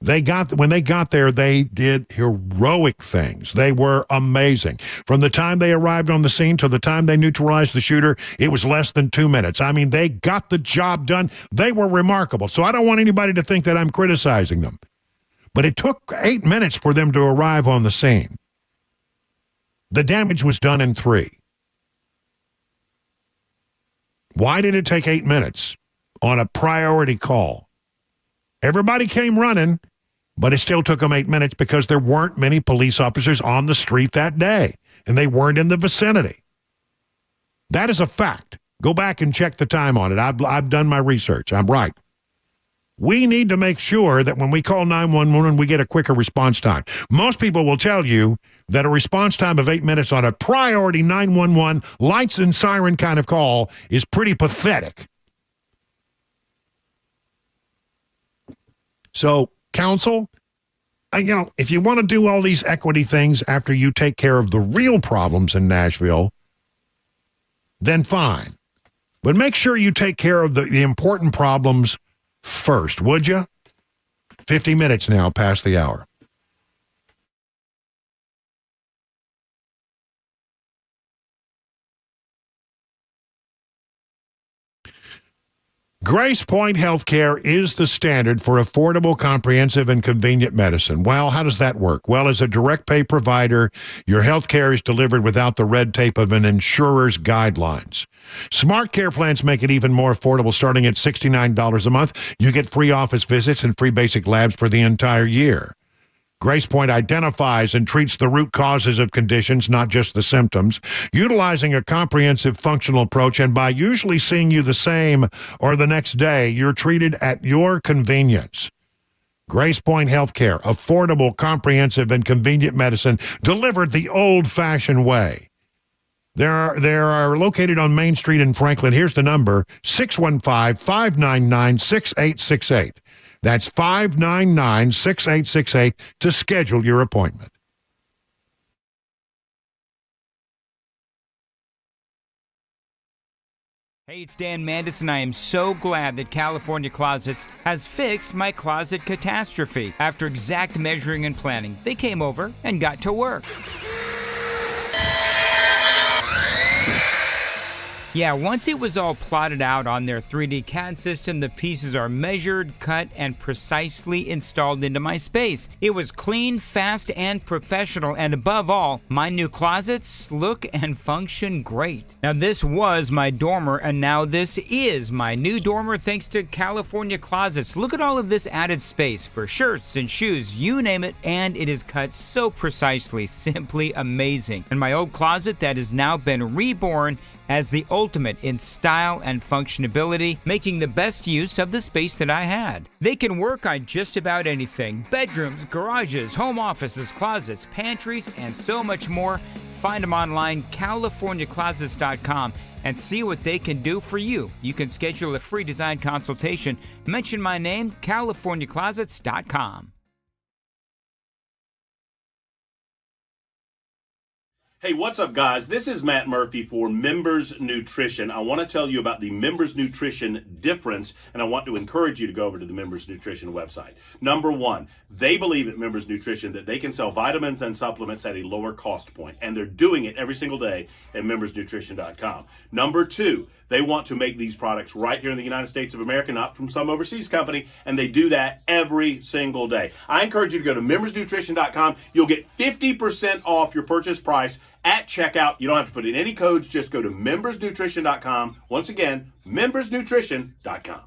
When they got there, they did heroic things. They were amazing. From the time they arrived on the scene to the time they neutralized the shooter, it was less than 2 minutes. I mean, they got the job done. They were remarkable. So I don't want anybody to think that I'm criticizing them. But it took 8 minutes for them to arrive on the scene. The damage was done in 3. Why did it take 8 minutes on a priority call? Everybody came running, but it still took them 8 minutes because there weren't many police officers on the street that day, and they weren't in the vicinity. That is a fact. Go back and check the time on it. I've done my research. I'm right. We need to make sure that when we call 911, we get a quicker response time. Most people will tell you that a response time of 8 minutes on a priority 911 lights and siren kind of call is pretty pathetic. So, counsel, if you want to do all these equity things after you take care of the real problems in Nashville, then fine. But make sure you take care of the important problems first, would you? 50 minutes now past the hour. Grace Point Healthcare is the standard for affordable, comprehensive, and convenient medicine. Well, how does that work? Well, as a direct pay provider, your health care is delivered without the red tape of an insurer's guidelines. Smart Care plans make it even more affordable, starting at $69 a month. You get free office visits and free basic labs for the entire year. Grace Point identifies and treats the root causes of conditions, not just the symptoms, utilizing a comprehensive functional approach, and by usually seeing you the same or the next day, you're treated at your convenience. Grace Point Healthcare, affordable, comprehensive, and convenient medicine delivered the old-fashioned way. They are located on Main Street in Franklin. Here's the number, 615-599-6868. That's 599-6868 to schedule your appointment. Hey, it's Dan Mandis, and I am so glad that California Closets has fixed my closet catastrophe. After exact measuring and planning, they came over and got to work. Yeah, once it was all plotted out on their 3D CAD system, the pieces are measured, cut, and precisely installed into my space. It was clean, fast, and professional, and above all, my new closets look and function great. Now, this was my dormer, and now this is my new dormer thanks to California Closets. Look at all of this added space for shirts and shoes, you name it, and it is cut so precisely, simply amazing. And my old closet that has now been reborn as the ultimate in style and functionability, making the best use of the space that I had. They can work on just about anything: bedrooms, garages, home offices, closets, pantries, and so much more. Find them online, CaliforniaClosets.com, and see what they can do for you. You can schedule a free design consultation. Mention my name, CaliforniaClosets.com. Hey, what's up, guys? This is Matt Murphy for Members Nutrition. I want to tell you about the Members Nutrition difference, and I want to encourage you to go over to the Members Nutrition website. Number one, they believe at Members Nutrition that they can sell vitamins and supplements at a lower cost point, and they're doing it every single day at membersnutrition.com. Number two, they want to make these products right here in the United States of America, not from some overseas company, and they do that every single day. I encourage you to go to membersnutrition.com. You'll get 50% off your purchase price at checkout. You don't have to put in any codes. Just go to membersnutrition.com. Once again, membersnutrition.com.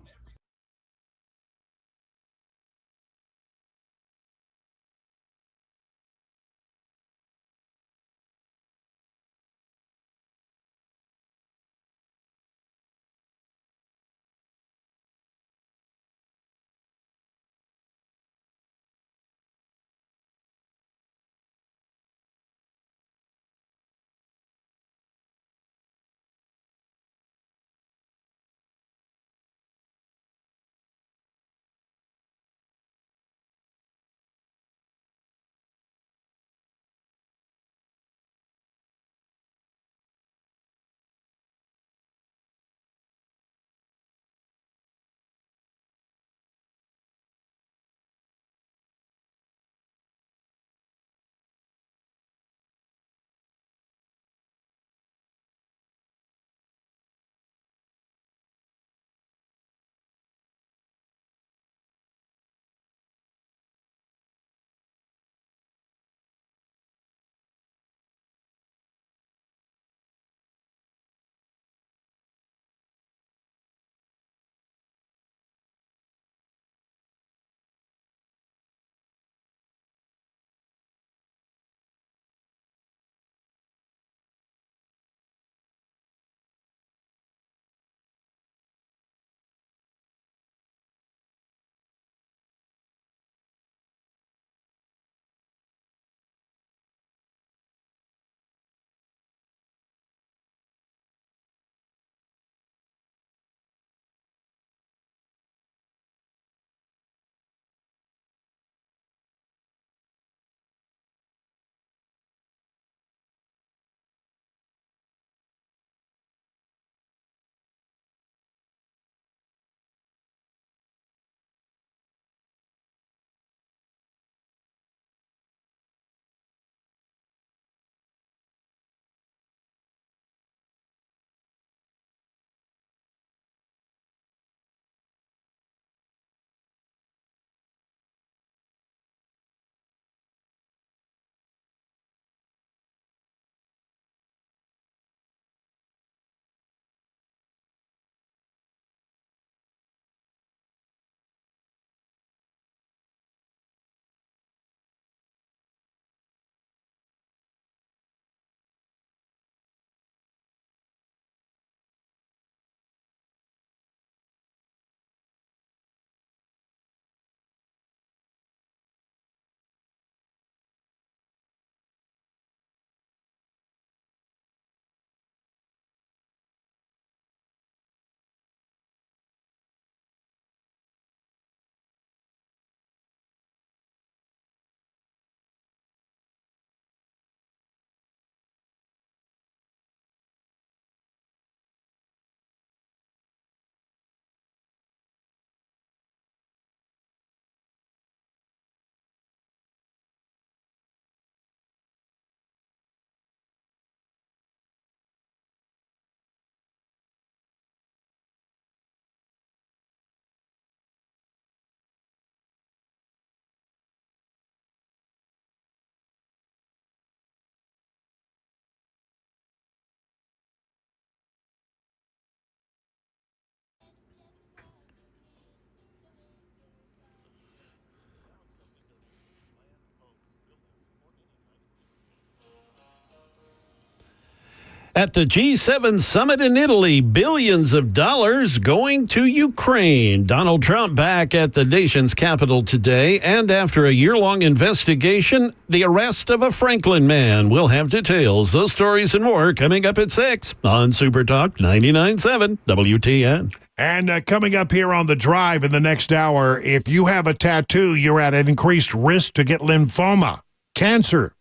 At the G7 summit in Italy, billions of dollars going to Ukraine. Donald Trump back at the nation's capital today, and after a year-long investigation, the arrest of a Franklin man. We'll have details. Those stories and more coming up at 6 on Super Talk 99.7 WTN. And coming up here on The Drive in the next hour, if you have a tattoo, you're at an increased risk to get lymphoma, cancer.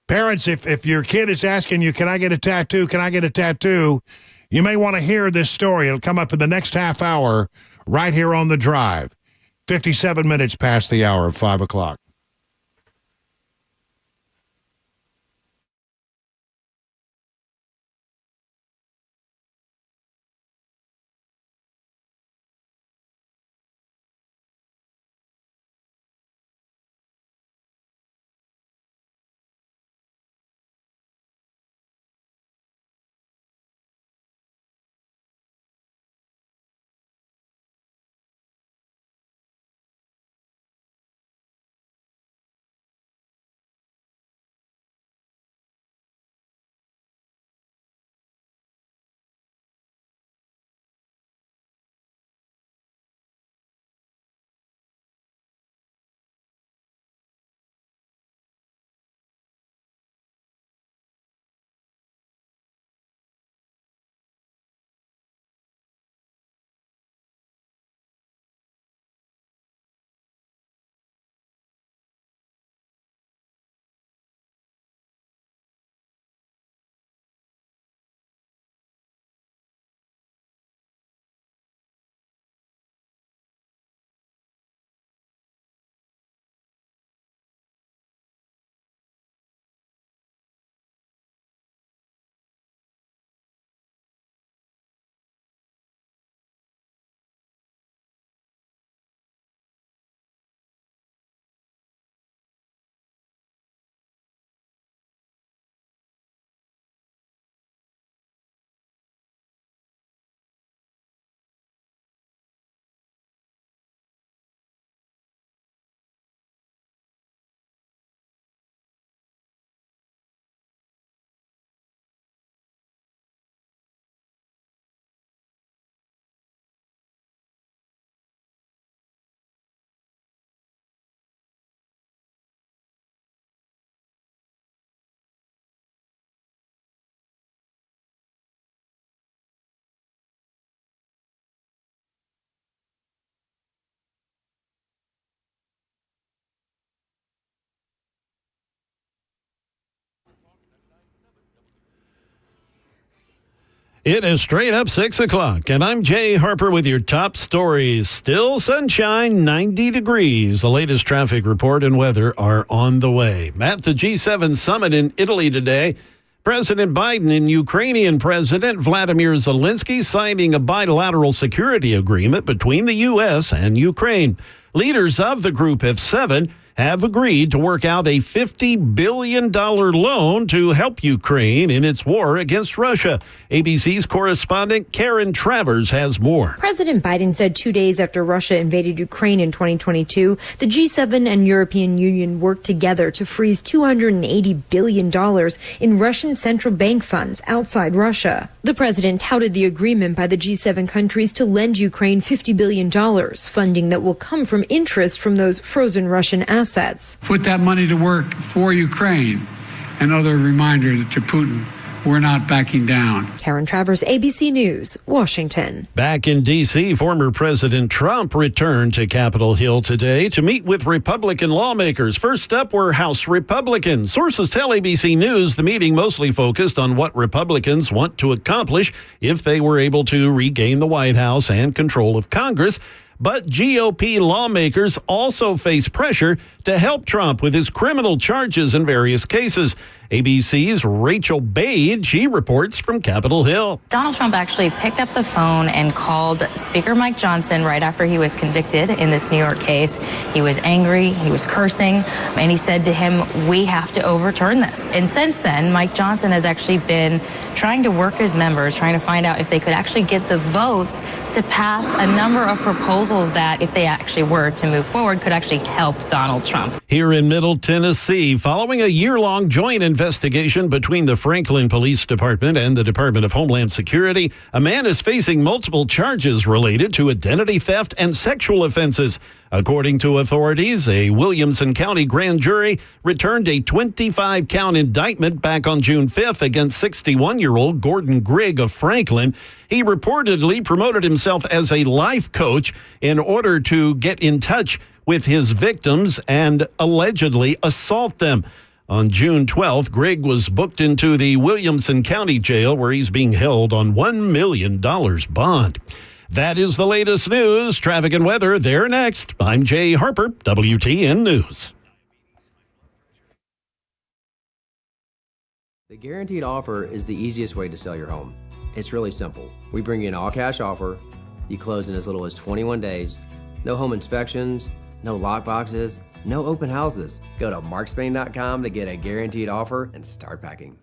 Parents, if your kid is asking you, can I get a tattoo? Can I get a tattoo? You may want to hear this story. It'll come up in the next half hour right here on The Drive. 57 minutes past the hour of 5 o'clock. It is straight up 6 o'clock, and I'm Jay Harper with your top stories. Still sunshine, 90 degrees. The latest traffic report and weather are on the way. At the G7 summit in Italy today, President Biden and Ukrainian President Vladimir Zelensky signing a bilateral security agreement between the U.S. and Ukraine. Leaders of the group of seven have agreed to work out a $50 billion loan to help Ukraine in its war against Russia. ABC's correspondent Karen Travers has more. President Biden said 2 days after Russia invaded Ukraine in 2022, the G7 and European Union worked together to freeze $280 billion in Russian central bank funds outside Russia. The president touted the agreement by the G7 countries to lend Ukraine $50 billion, funding that will come from interest from those frozen Russian assets. Put that money to work for Ukraine. Another reminder to Putin, we're not backing down. Karen Travers, ABC News, Washington. Back in D.C., former President Trump returned to Capitol Hill today to meet with Republican lawmakers. First up were House Republicans. Sources tell ABC News the meeting mostly focused on what Republicans want to accomplish if they were able to regain the White House and control of Congress. But GOP lawmakers also face pressure to help Trump with his criminal charges in various cases. ABC's Rachel Bade, she reports from Capitol Hill. Donald Trump actually picked up the phone and called Speaker Mike Johnson right after he was convicted in this New York case. He was angry, he was cursing, and he said to him, we have to overturn this. And since then, Mike Johnson has actually been trying to work his members, trying to find out if they could actually get the votes to pass a number of proposals that, if they actually were to move forward, could actually help Donald Trump. Here in Middle Tennessee, following a year-long joint investigation investigation between the Franklin Police Department and the Department of Homeland Security. A man is facing multiple charges related to identity theft and sexual offenses. According to authorities, a Williamson County grand jury returned a 25-count indictment back on June 5th against 61-year-old Gordon Grigg of Franklin. He reportedly promoted himself as a life coach in order to get in touch with his victims and allegedly assault them. On June 12th, Grigg was booked into the Williamson County Jail, where he's being held on $1 million bond. That is the latest news. Traffic and weather, they're next. I'm Jay Harper, WTN News. The guaranteed offer is the easiest way to sell your home. It's really simple. We bring you an all-cash offer. You close in as little as 21 days. No home inspections, no lockboxes, no open houses. Go to markspain.com to get a guaranteed offer and start packing.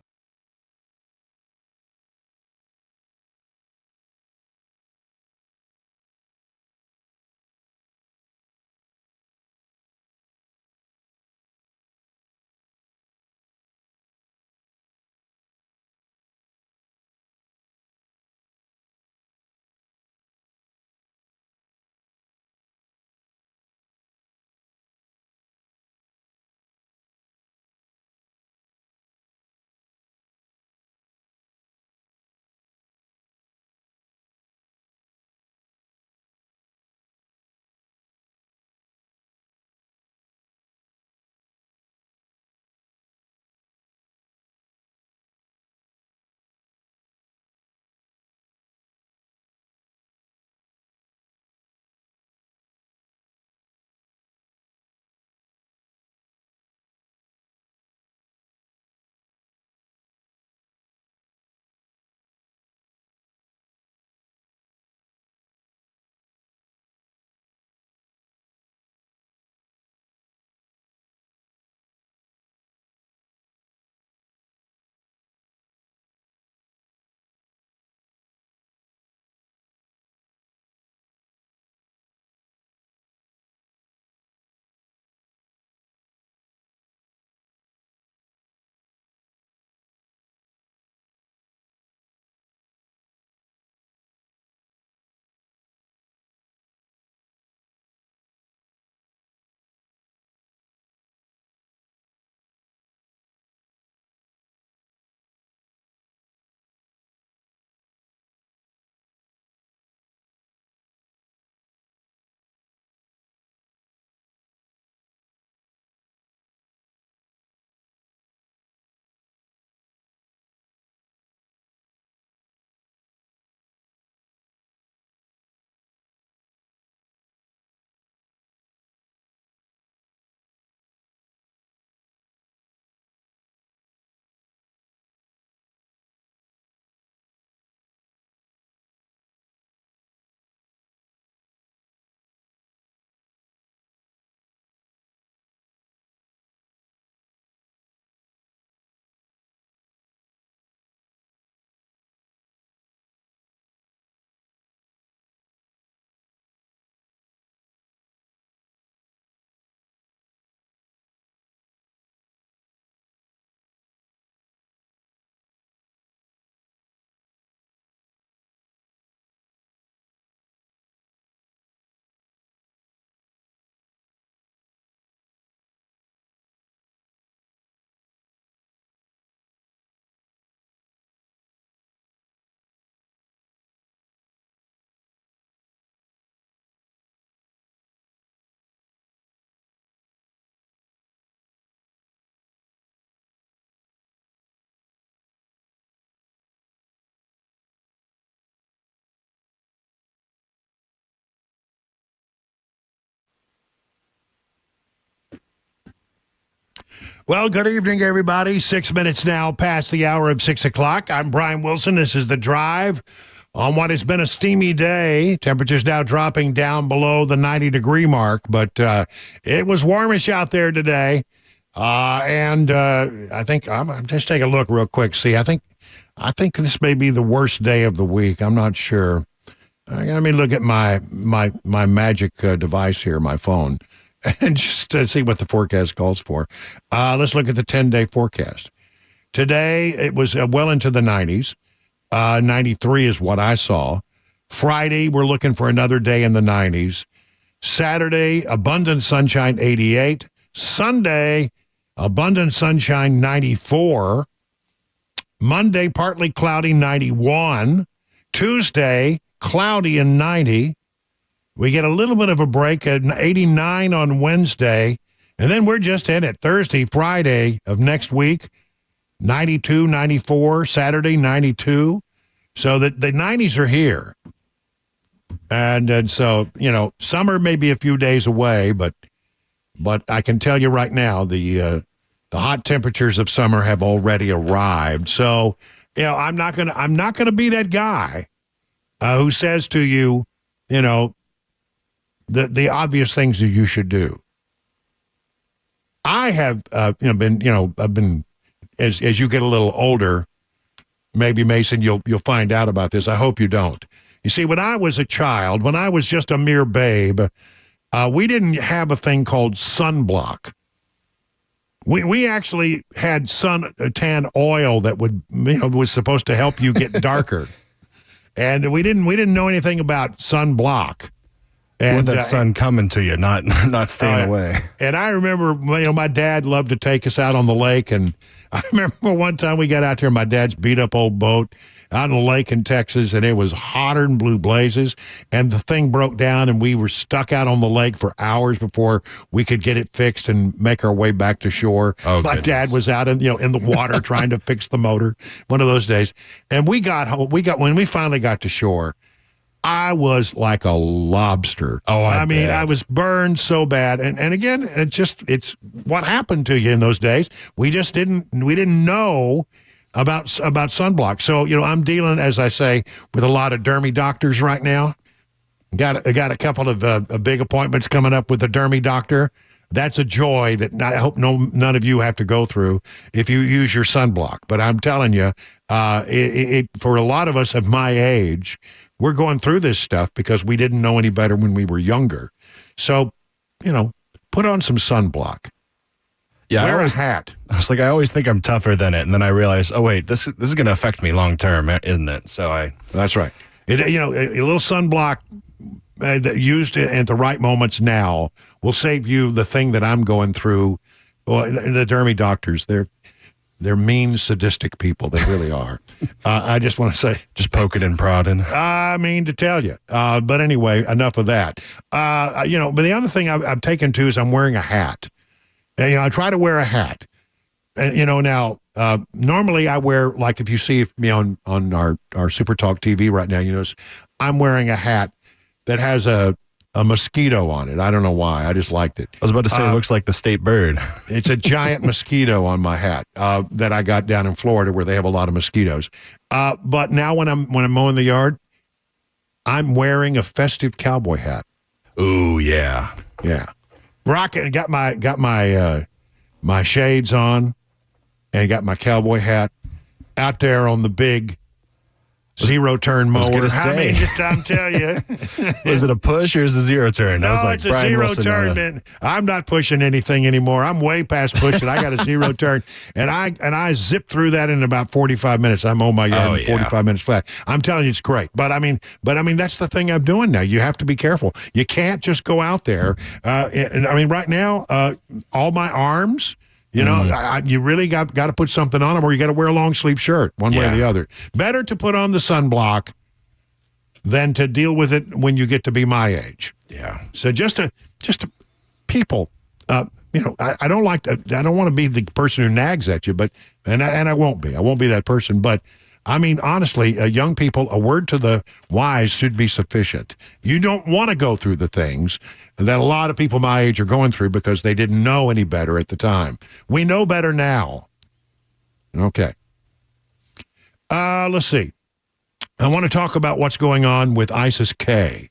Well, good evening, everybody. 6 minutes now past the hour of 6 o'clock. I'm Brian Wilson. This is The Drive on what has been a steamy day. Temperatures now dropping down below the 90-degree mark, but it was warmish out there today. I think I'm just take a look real quick. See, I think this may be the worst day of the week. I'm not sure. Let me look at my magic device here, my phone, and just see what the forecast calls for. Let's look at the 10-day forecast. Today, it was well into the 90s. 93 is what I saw. Friday, we're looking for another day in the 90s. Saturday, abundant sunshine, 88. Sunday, abundant sunshine, 94. Monday, partly cloudy, 91. Tuesday, cloudy and 90. We get a little bit of a break at 89 on Wednesday. And then we're just in it. Thursday, Friday of next week, 92, 94. Saturday, 92. So the 90s are here. And so, summer may be a few days away, but I can tell you right now, the hot temperatures of summer have already arrived. So, I'm not gonna be that guy who says to you, the obvious things that you should do. I have, I've been as you get a little older. Maybe Mason, you'll find out about this. I hope you don't. You see, when I was a child, when I was just a mere babe, we didn't have a thing called sunblock. We actually had suntan oil that was supposed to help you get darker, and we didn't know anything about sunblock. And with that sun coming to you, not staying away. And I remember, my dad loved to take us out on the lake, and I remember one time we got out there, my dad's beat up old boat out on the lake in Texas, and it was hotter than blue blazes, and the thing broke down, and we were stuck out on the lake for hours before we could get it fixed and make our way back to shore. Oh, my goodness. dad was out in the water trying to fix the motor one of those days, and we got home. When we finally got to shore, I was like a lobster. Oh, I mean, I was burned so bad. And again, it's what happened to you in those days. We didn't know about sunblock. So, I'm dealing, as I say, with a lot of dermy doctors right now. I got a couple of big appointments coming up with a dermy doctor. That's a joy that I hope none of you have to go through if you use your sunblock. But I'm telling you, for a lot of us of my age, we're going through this stuff because we didn't know any better when we were younger. So, put on some sunblock. Yeah, Wear a hat. I was like, I always think I'm tougher than it, and then I realized, oh wait, this is going to affect me long term, isn't it? So That's right. A little sunblock that used at the right moments now will save you the thing that I'm going through. Well, the dermy doctors, they're mean, sadistic people. They really are. I just want to say, just poking and prodding. I mean to tell you. But anyway, enough of that. But the other thing I've taken to is I'm wearing a hat. And, I try to wear a hat. And, now, normally I wear, like if you see me on our Super Talk TV right now, I'm wearing a hat that has a mosquito on it. I don't know why. I just liked it. I was about to say it looks like the state bird. It's a giant mosquito on my hat that I got down in Florida where they have a lot of mosquitoes. But now when I'm mowing the yard, I'm wearing a festive cowboy hat. Ooh, yeah. Yeah. Rocking, got my shades on and got my cowboy hat out there on the big zero turn mower. I'm telling you. Was it a push or is it a zero turn? No, it's a zero turn, man. I'm not pushing anything anymore. I'm way past pushing. I got a zero turn, and I zipped through that in about 45 minutes. I'm on my yard in 45 minutes flat. I'm telling you, it's great. But I mean, that's the thing I'm doing now. You have to be careful. You can't just go out there. Right now, all my arms. You really got to put something on them, or you got to wear a long sleeve shirt, one way or the other. Better to put on the sunblock than to deal with it when you get to be my age. Yeah. So just to people, I don't like to, I don't want to be the person who nags at you, but and I won't be. I won't be that person. But I mean, honestly, young people, a word to the wise should be sufficient. You don't want to go through the things that a lot of people my age are going through because they didn't know any better at the time. We know better now. Okay. Let's see. I want to talk about what's going on with ISIS-K.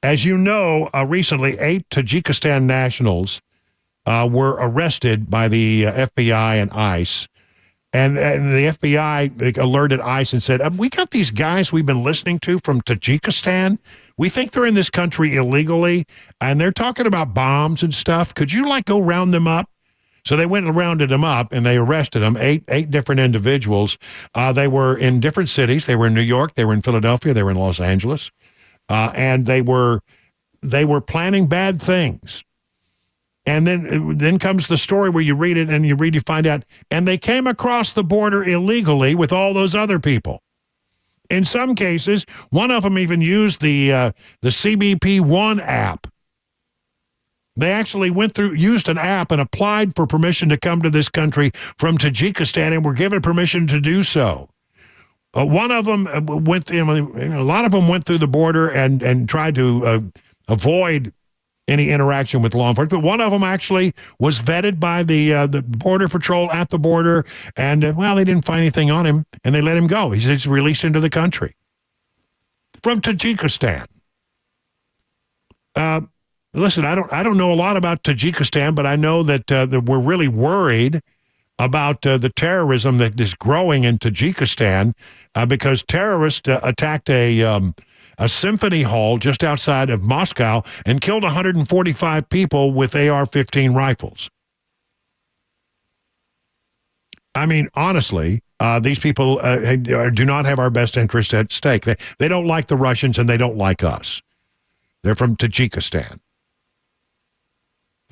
As you know, recently 8 Tajikistan nationals were arrested by the FBI and ICE. And the FBI alerted ICE and said, we got these guys we've been listening to from Tajikistan. We think they're in this country illegally, and they're talking about bombs and stuff. Could you, go round them up? So they went and rounded them up, and they arrested them, eight different individuals. They were in different cities. They were in New York. They were in Philadelphia. They were in Los Angeles. And they were planning bad things. And then comes the story where you read it and you find out, and they came across the border illegally with all those other people. In some cases, one of them even used the CBP One app. They actually used an app and applied for permission to come to this country from Tajikistan and were given permission to do so. One of them a lot of them went through the border and tried to avoid any interaction with law enforcement. But one of them actually was vetted by the Border Patrol at the border, and, they didn't find anything on him, and they let him go. He's released into the country from Tajikistan. Listen, I don't know a lot about Tajikistan, but I know that we're really worried about the terrorism that is growing in Tajikistan because terrorists attacked a symphony hall just outside of Moscow and killed 145 people with AR-15 rifles. I mean, honestly, these people do not have our best interest at stake. They don't like the Russians, and they don't like us. They're from Tajikistan.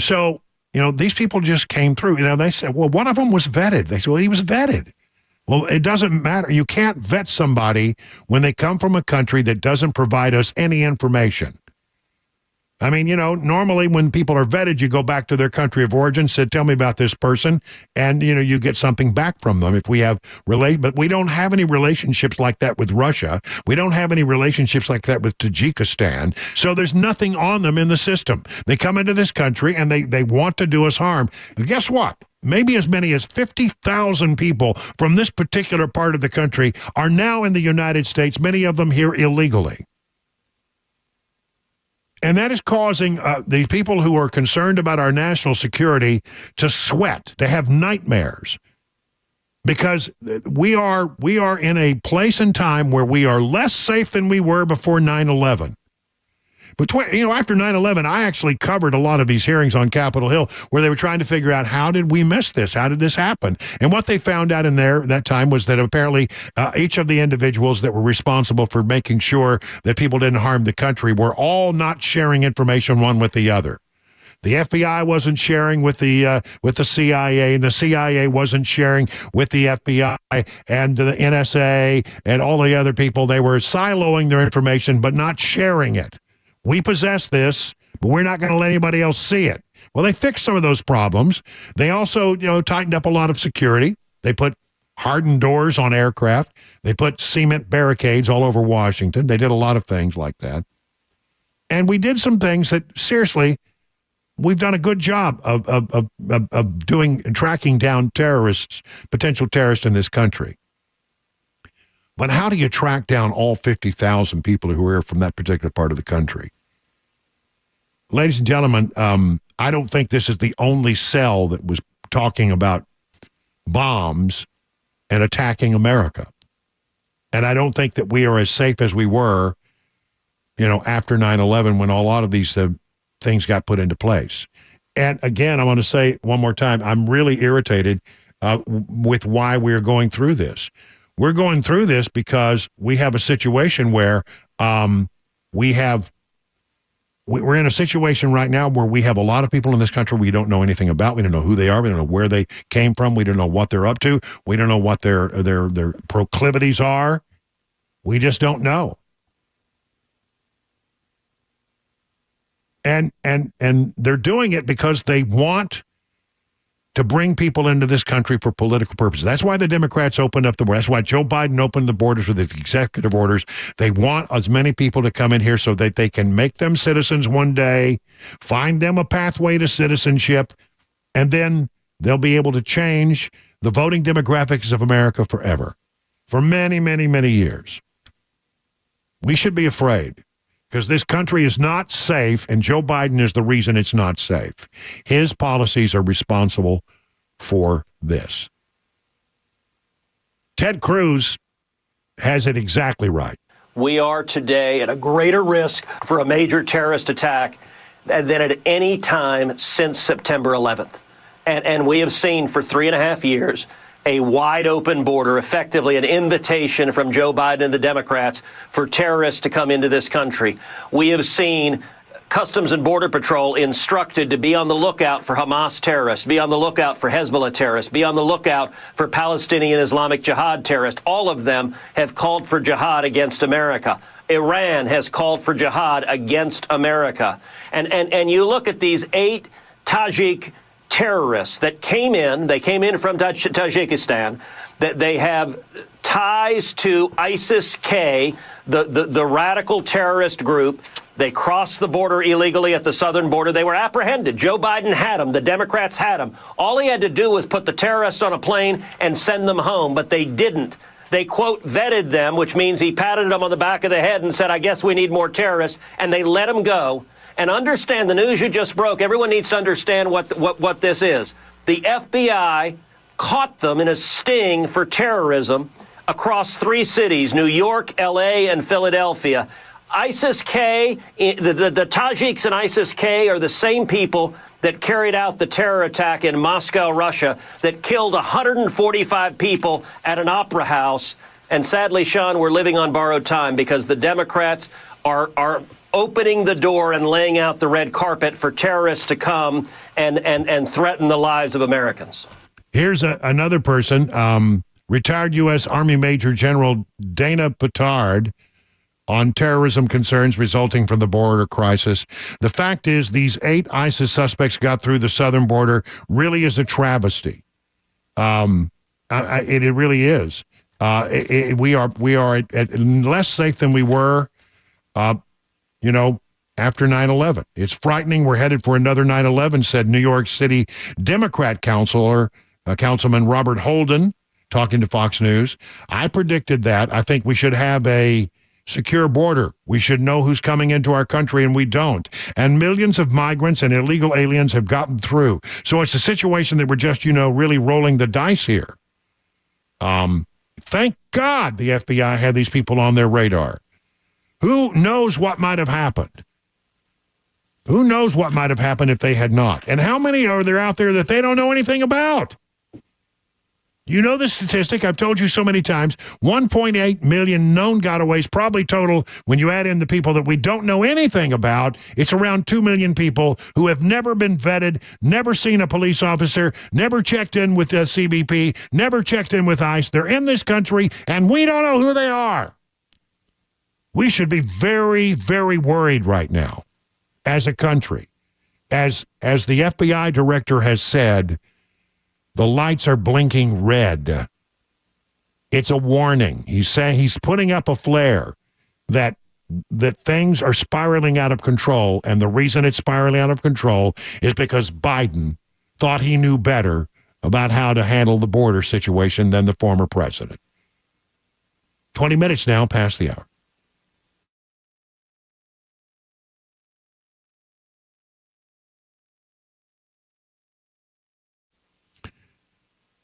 So, these people just came through. They said, well, one of them was vetted. They said, well, he was vetted. Well, it doesn't matter. You can't vet somebody when they come from a country that doesn't provide us any information. I mean, normally when people are vetted, you go back to their country of origin, say, tell me about this person, and, you get something back from them if we have but we don't have any relationships like that with Russia. We don't have any relationships like that with Tajikistan. So there's nothing on them in the system. They come into this country and they want to do us harm. And guess what? Maybe as many as 50,000 people from this particular part of the country are now in the United States, many of them here illegally. And that is causing the people who are concerned about our national security to sweat, to have nightmares. Because we are in a place and time where we are less safe than we were before 9/11. But, after 9/11, I actually covered a lot of these hearings on Capitol Hill where they were trying to figure out, how did we miss this? How did this happen? And what they found out in that time was that apparently each of the individuals that were responsible for making sure that people didn't harm the country were all not sharing information one with the other. The FBI wasn't sharing with the CIA, and the CIA wasn't sharing with the FBI and the NSA and all the other people. They were siloing their information but not sharing it. We possess this, but we're not going to let anybody else see it. Well, they fixed some of those problems. They also, tightened up a lot of security. They put hardened doors on aircraft. They put cement barricades all over Washington. They did a lot of things like that. And we did some things that, seriously, we've done a good job of tracking down terrorists, potential terrorists in this country. But how do you track down all 50,000 people who are from that particular part of the country? Ladies and gentlemen, I don't think this is the only cell that was talking about bombs and attacking America. And I don't think that we are as safe as we were, after 9/11 when a lot of these things got put into place. And again, I want to say one more time, I'm really irritated with why we're going through this. We're going through this because we have a situation where we're in a situation right now where we have a lot of people in this country we don't know anything about. We don't know who they are. We don't know where they came from. We don't know what they're up to. We don't know what their proclivities are. We just don't know. And they're doing it because they want to bring people into this country for political purposes. That's why the Democrats opened up the borders. That's why Joe Biden opened the borders with his executive orders. They want as many people to come in here so that they can make them citizens one day, find them a pathway to citizenship, and then they'll be able to change the voting demographics of America forever, for many, many, many years. We should be afraid, because this country is not safe, and Joe Biden is the reason it's not safe. His policies are responsible for this. Ted Cruz has it exactly right. We are today at a greater risk for a major terrorist attack than at any time since September 11th. And we have seen for 3.5 years a wide open border, effectively an invitation from Joe Biden and the Democrats for terrorists to come into this country. We have seen Customs and Border Patrol instructed to be on the lookout for Hamas terrorists, be on the lookout for Hezbollah terrorists, be on the lookout for Palestinian Islamic Jihad terrorists. All of them have called for jihad against America. Iran has called for jihad against America. And you look at these 8 Tajik terrorists that came in from Tajikistan, that they have ties to ISIS-K, the radical terrorist group. They crossed the border illegally at the southern border. They were apprehended. Joe Biden had them. The Democrats had them. All he had to do was put the terrorists on a plane and send them home, but they didn't. They, quote, vetted them, which means he patted them on the back of the head and said, I guess we need more terrorists, and they let them go. And understand the news you just broke. Everyone needs to understand what this is. The FBI caught them in a sting for terrorism across 3 cities, New York, L.A., and Philadelphia. ISIS-K, the Tajiks and ISIS-K are the same people that carried out the terror attack in Moscow, Russia, that killed 145 people at an opera house. And sadly, Sean, we're living on borrowed time because the Democrats are opening the door and laying out the red carpet for terrorists to come and threaten the lives of Americans. Here's another person, retired U.S. Army Major General Dana Petard, on terrorism concerns resulting from the border crisis. The fact is, these 8 ISIS suspects got through the southern border really is a travesty. It really is. We are at less safe than we were, after 9/11. It's frightening. We're headed for another 9/11, said New York City Democrat Councilman Robert Holden, talking to Fox News. I predicted that. I think we should have a secure border. We should know who's coming into our country, and we don't. And millions of migrants and illegal aliens have gotten through. So it's a situation that we're just, really rolling the dice here. Thank God the FBI had these people on their radar. Who knows what might have happened? Who knows what might have happened if they had not? And how many are there out there that they don't know anything about? You know the statistic, I've told you so many times, 1.8 million known gotaways, probably total, when you add in the people that we don't know anything about, it's around 2 million people who have never been vetted, never seen a police officer, never checked in with the CBP, never checked in with ICE. They're in this country, and we don't know who they are. We should be very, very worried right now as a country. As the FBI director has said, the lights are blinking red. It's a warning. He's saying he's putting up a flare that things are spiraling out of control, and the reason it's spiraling out of control is because Biden thought he knew better about how to handle the border situation than the former president. 20 minutes now past the hour.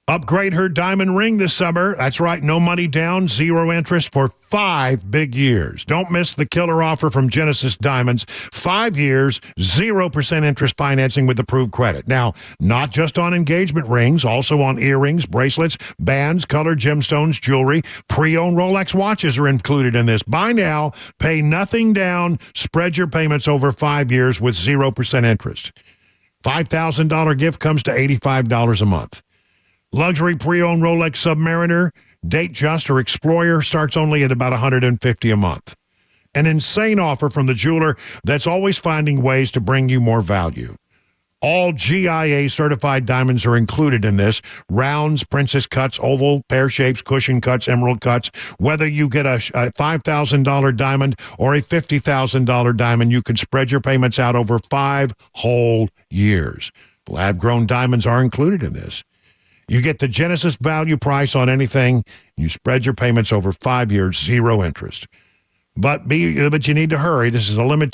Upgrade her diamond ring this summer. That's right, no money down, 0 interest for 5 big years. Don't miss the killer offer from Genesis Diamonds. 5 years, 0% interest financing with approved credit. Now, not just on engagement rings, also on earrings, bracelets, bands, colored gemstones, jewelry. Pre-owned Rolex watches are included in this. Buy now, pay nothing down, spread your payments over 5 years with 0% interest. $5,000 gift comes to $85 a month. Luxury pre-owned Rolex Submariner, Datejust, or Explorer starts only at about $150 a month. An insane offer from the jeweler that's always finding ways to bring you more value. All GIA-certified diamonds are included in this. Rounds, princess cuts, oval, pear shapes, cushion cuts, emerald cuts. Whether you get a $5,000 diamond or a $50,000 diamond, you can spread your payments out over 5 whole years. Lab-grown diamonds are included in this. You get the Genesis value price on anything. You spread your payments over 5 years, 0 interest. But you need to hurry. This is a limited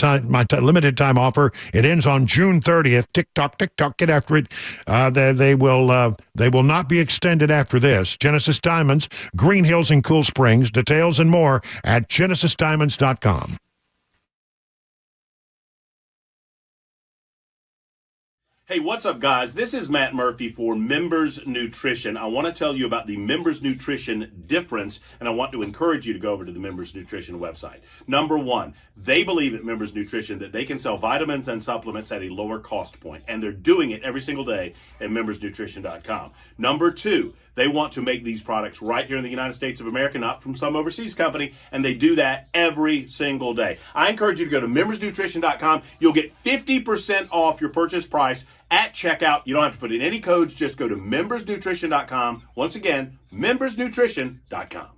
time offer. It ends on June 30th. Tick-tock, get after it. They will not be extended after this. Genesis Diamonds, Green Hills and Cool Springs. Details and more at genesisdiamonds.com. Hey, what's up, guys? This is Matt Murphy for Members Nutrition. I want to tell you about the Members Nutrition difference, and I want to encourage you to go over to the Members Nutrition website. Number one, they believe at Members Nutrition that they can sell vitamins and supplements at a lower cost point, and they're doing it every single day at membersnutrition.com. Number two, they want to make these products right here in the United States of America, not from some overseas company, and they do that every single day. I encourage you to go to membersnutrition.com. You'll get 50% off your purchase price at checkout. You don't have to put in any codes. Just go to membersnutrition.com. Once again, membersnutrition.com.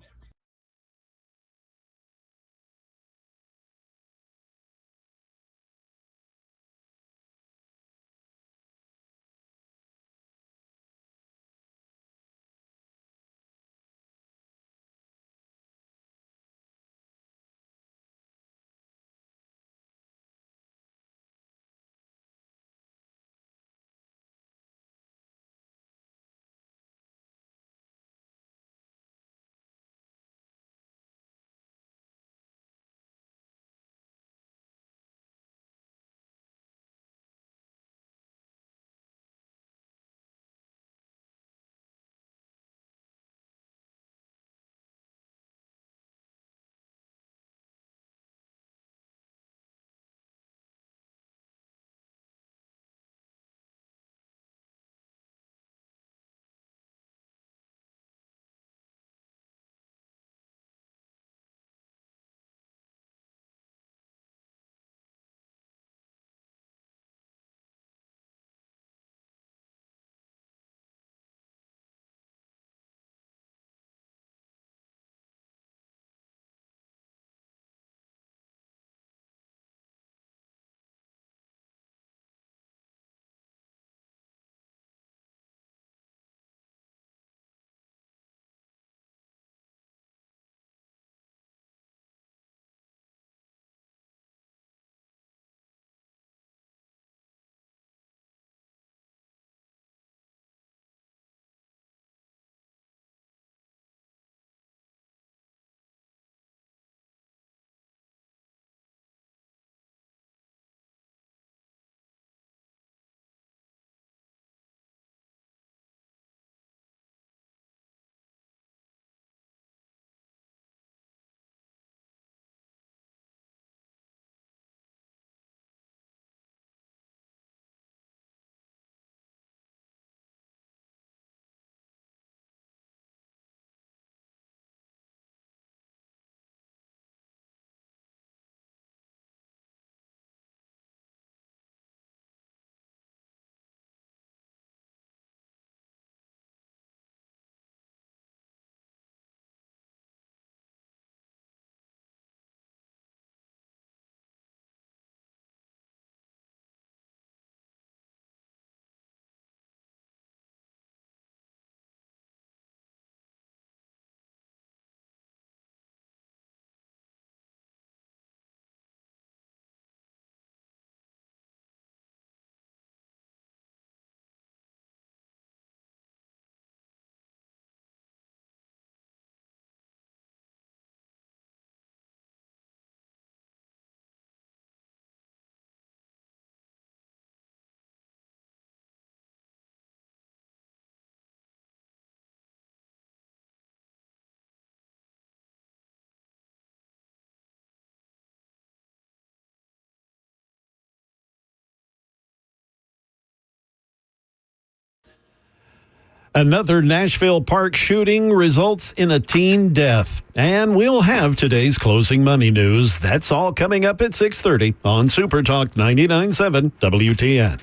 Another Nashville park shooting results in a teen death. And we'll have today's closing money news. That's all coming up at 6:30 on Super Talk 99.7 WTN.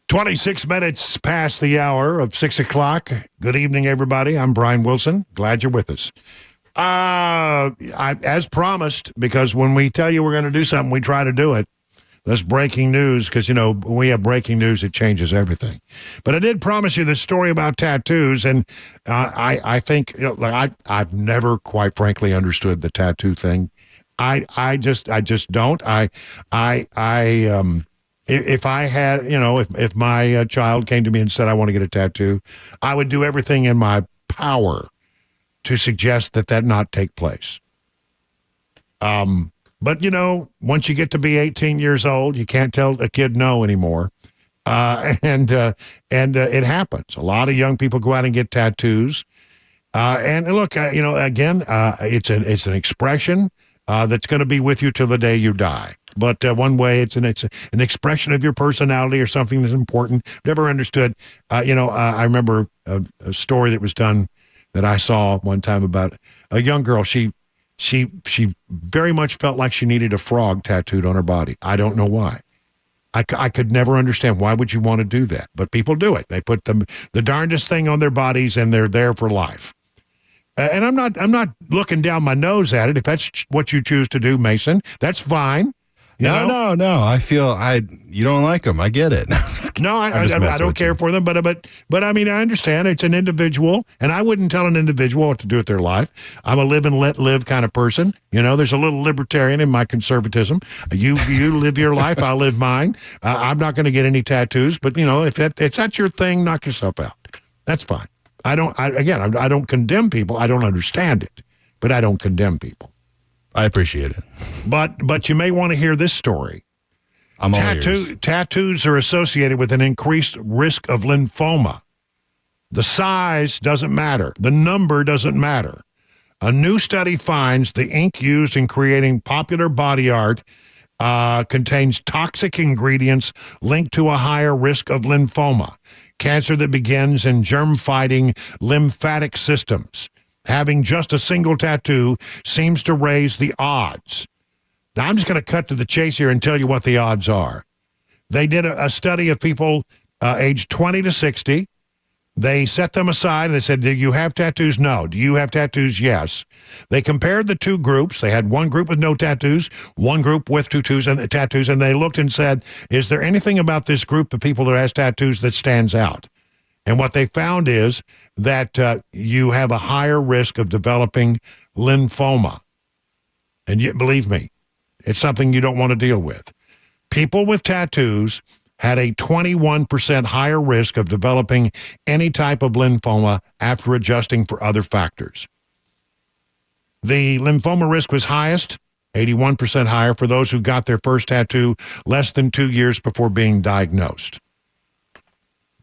26 minutes past the hour of 6 o'clock. Good evening, everybody. I'm Brian Wilson. Glad you're with us. As promised, because when we tell you we're going to do something, we try to do it. That's breaking news, because, when we have breaking news, it changes everything. But I did promise you this story about tattoos, and I think I've never, quite frankly, understood the tattoo thing. I just don't. If I had, if my child came to me and said, I want to get a tattoo, I would do everything in my power to suggest that not take place. But, once you get to be 18 years old, you can't tell a kid no anymore. And it happens. A lot of young people go out and get tattoos. And look, again, it's an expression that's going to be with you till the day you die. But one way, it's an expression of your personality or something that's important. Never understood. I remember a story that was done that I saw one time about a young girl. She very much felt like she needed a frog tattooed on her body. I don't know why. I could never understand, why would you want to do that? But people do it. They put the darndest thing on their bodies, and they're there for life. And I'm not looking down my nose at it. If that's what you choose to do, Mason, that's fine. No. I feel you don't like them. I get it. No, I don't care for them. But I mean, I understand it's an individual, and I wouldn't tell an individual what to do with their life. I'm a live and let live kind of person. There's a little libertarian in my conservatism. You live your life, I'll live mine. I'm not going to get any tattoos, but if that's your thing, knock yourself out. That's fine. I don't condemn people. I don't understand it, but I don't condemn people. I appreciate it. But you may want to hear this story. I'm all ears. Tattoos are associated with an increased risk of lymphoma. The size doesn't matter. The number doesn't matter. A new study finds the ink used in creating popular body art contains toxic ingredients linked to a higher risk of lymphoma, cancer that begins in germ-fighting lymphatic systems. Having just a single tattoo seems to raise the odds. Now, I'm just going to cut to the chase here and tell you what the odds are. They did a study of people aged 20 to 60. They set them aside and they said, do you have tattoos? No. Do you have tattoos? Yes. They compared the two groups. They had one group with no tattoos, one group with tattoos, and they looked and said, is there anything about this group of people that has tattoos that stands out? And what they found is that you have a higher risk of developing lymphoma. And believe me, it's something you don't want to deal with. People with tattoos had a 21% higher risk of developing any type of lymphoma after adjusting for other factors. The lymphoma risk was highest, 81% higher, for those who got their first tattoo less than 2 years before being diagnosed.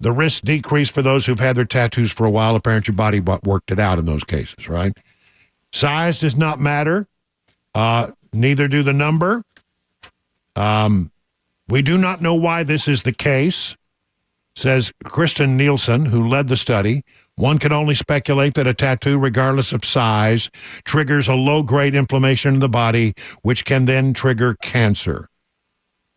The risk decreased for those who've had their tattoos for a while. Apparently, your body worked it out in those cases, right? Size does not matter. Neither do the number. We do not know why this is the case, says Kristen Nielsen, who led the study. One can only speculate that a tattoo, regardless of size, triggers a low-grade inflammation in the body, which can then trigger cancer.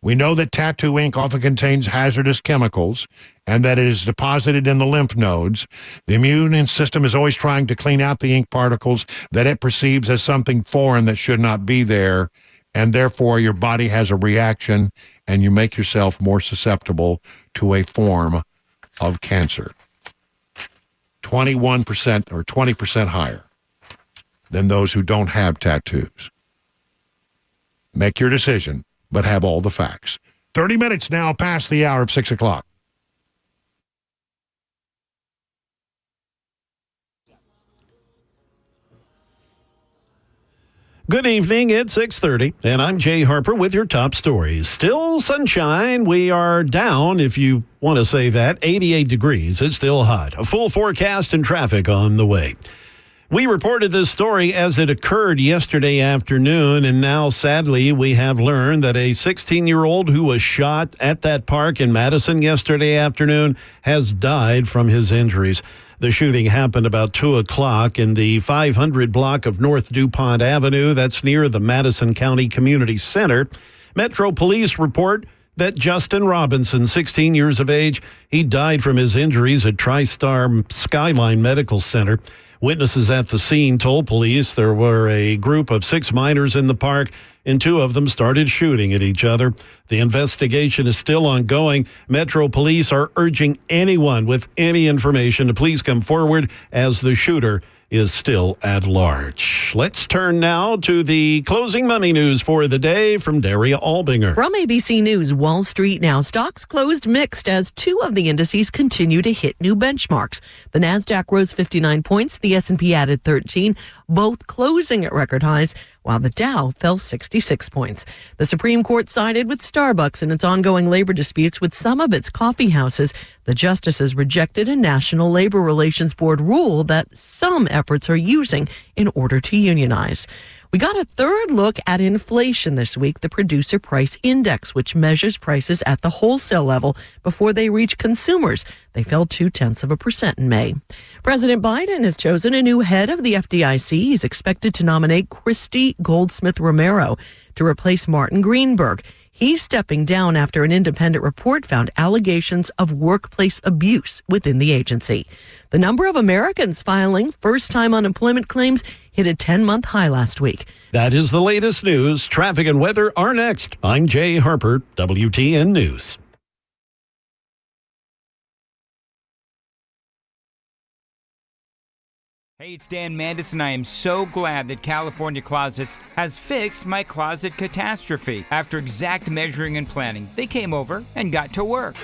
We know that tattoo ink often contains hazardous chemicals and that it is deposited in the lymph nodes. The immune system is always trying to clean out the ink particles that it perceives as something foreign that should not be there, and therefore your body has a reaction and you make yourself more susceptible to a form of cancer. 21% or 20% higher than those who don't have tattoos. Make your decision, but have all the facts. 30 minutes now past the hour of 6 o'clock. Good evening. It's 6:30, and I'm Jay Harper with your top stories. Still sunshine. We are down, if you want to say that, 88 degrees. It's still hot. A full forecast and traffic on the way. We reported this story as it occurred yesterday afternoon, and now, sadly, we have learned that a 16-year-old who was shot at that park in Madison yesterday afternoon has died from his injuries. The shooting happened about 2 o'clock in the 500 block of North DuPont Avenue. That's near the Madison County Community Center. Metro Police report that Justin Robinson, 16 years of age, he died from his injuries at TriStar Skyline Medical Center. Witnesses at the scene told police there were a group of 6 minors in the park, and 2 of them started shooting at each other. The investigation is still ongoing. Metro Police are urging anyone with any information to please come forward, as the shooter is still at large. Let's turn now to the closing money news for the day from Daria Albinger. From ABC News, Wall Street now. Stocks closed mixed as 2 of the indices continue to hit new benchmarks. The Nasdaq rose 59 points. The S&P added 13, both closing at record highs, while the Dow fell 66 points. The Supreme Court sided with Starbucks in its ongoing labor disputes with some of its coffee houses. The justices rejected a National Labor Relations Board rule that some efforts are using in order to unionize. We got a third look at inflation this week, the Producer Price Index, which measures prices at the wholesale level before they reach consumers. They fell 0.2% in May. President Biden has chosen a new head of the FDIC. He's expected to nominate Christy Goldsmith Romero to replace Martin Greenberg. He's stepping down after an independent report found allegations of workplace abuse within the agency. The number of Americans filing first-time unemployment claims hit a 10-month high last week. That is the latest news. Traffic and weather are next. I'm Jay Harper, WTN News. Hey, it's Dan Mandis, and I am so glad that California Closets has fixed my closet catastrophe. After exact measuring and planning, they came over and got to work.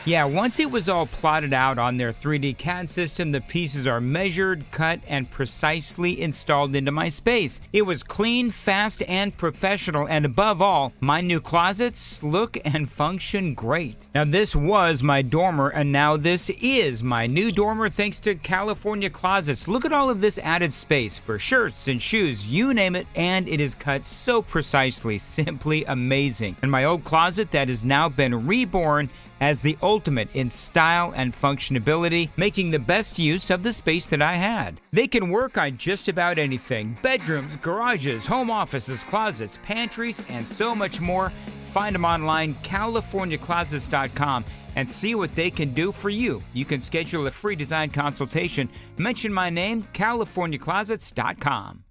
Yeah, once it was all plotted out on their 3D CAD system, the pieces are measured, cut, and precisely installed into my space. It was clean, fast, and professional, and above all, my new closets look and function great. Now, this was my dormer, and now this is my new dormer thanks to California Closets. Look at all of this added space for shirts and shoes, you name it, and it is cut so precisely, simply amazing. And my old closet that has now been reborn as the ultimate in style and functionability, making the best use of the space that I had. They can work on just about anything: bedrooms, garages, home offices, closets, pantries, and so much more. Find them online, CaliforniaClosets.com, and see what they can do for you. You can schedule a free design consultation. Mention my name, CaliforniaClosets.com.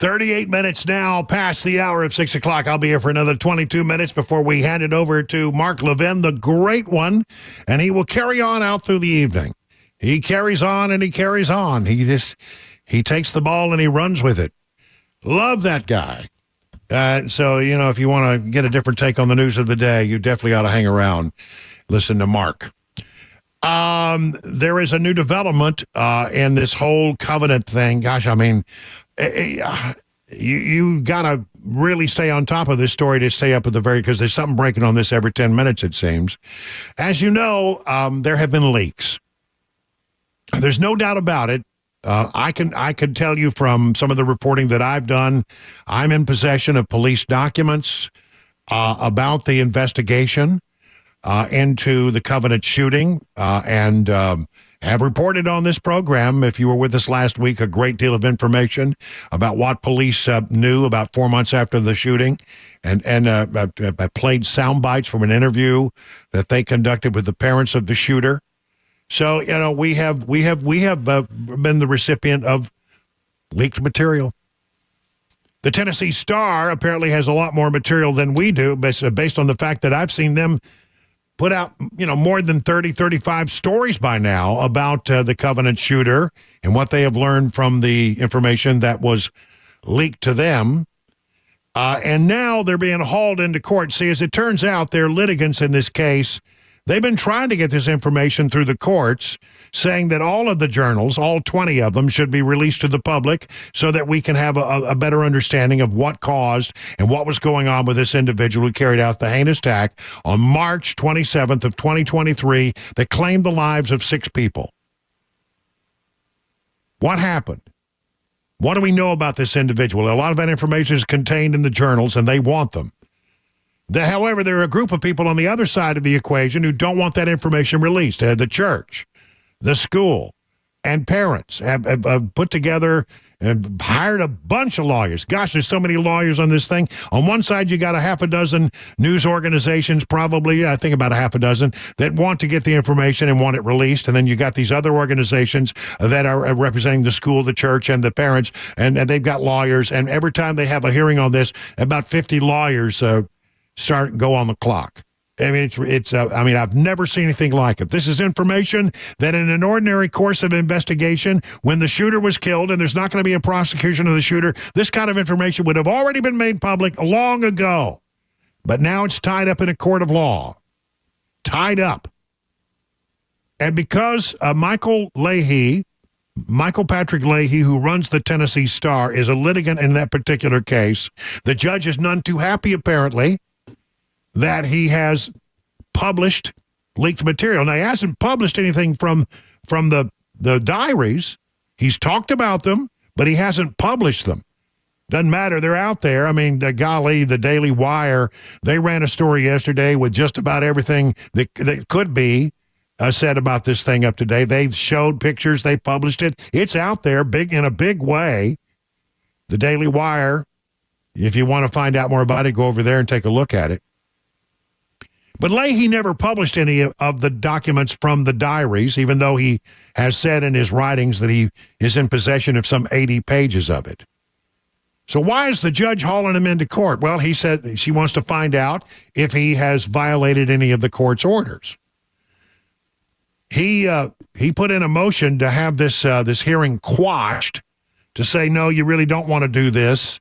38 minutes now past the hour of 6 o'clock. I'll be here for another 22 minutes before we hand it over to Mark Levin, the great one, and he will carry on out through the evening. He carries on and he carries on. He takes the ball and he runs with it. Love that guy. So, if you want to get a different take on the news of the day, you definitely ought to hang around. Listen to Mark. There is a new development in this whole covenant thing. Gosh, I mean, you got to really stay on top of this story to stay up at the because there's something breaking on this every 10 minutes, it seems. As you know, there have been leaks. There's no doubt about it. I can tell you from some of the reporting that I've done, I'm in possession of police documents about the investigation into the Covenant shooting and have reported on this program, if you were with us last week, a great deal of information about what police knew about 4 months after the shooting. And I played sound bites from an interview that they conducted with the parents of the shooter. So, we have been the recipient of leaked material. The Tennessee Star apparently has a lot more material than we do, based on the fact that I've seen them put out, more than 30, 35 stories by now about the Covenant shooter and what they have learned from the information that was leaked to them. And now they're being hauled into court. See, as it turns out, they're litigants in this case. They've been trying to get this information through the courts, saying that all of the journals, all 20 of them, should be released to the public so that we can have a better understanding of what caused and what was going on with this individual who carried out the heinous attack on March 27th of 2023 that claimed the lives of 6 people. What happened? What do we know about this individual? A lot of that information is contained in the journals, and they want them. However, there are a group of people on the other side of the equation who don't want that information released. The church, the school, and parents have put together and hired a bunch of lawyers. Gosh, there's so many lawyers on this thing. On one side, you got a half a dozen news organizations, probably, I think about a half a dozen, that want to get the information and want it released. And then you got these other organizations that are representing the school, the church, and the parents, and they've got lawyers. And every time they have a hearing on this, about 50 lawyers go on the clock. I mean, I've never seen anything like it. This is information that in an ordinary course of investigation, when the shooter was killed and there's not going to be a prosecution of the shooter, this kind of information would have already been made public long ago. But now it's tied up in a court of law. Tied up. And because Michael Patrick Leahy, who runs the Tennessee Star, is a litigant in that particular case, the judge is none too happy, apparently, that he has published leaked material. Now, he hasn't published anything from the diaries. He's talked about them, but he hasn't published them. Doesn't matter. They're out there. I mean, golly, the Daily Wire, they ran a story yesterday with just about everything that could be said about this thing up to date. They showed pictures. They published it. It's out there in a big way. The Daily Wire, if you want to find out more about it, go over there and take a look at it. But Leahy never published any of the documents from the diaries, even though he has said in his writings that he is in possession of some 80 pages of it. So why is the judge hauling him into court? Well, he said she wants to find out if he has violated any of the court's orders. He put in a motion to have this hearing quashed, to say, no, you really don't want to do this.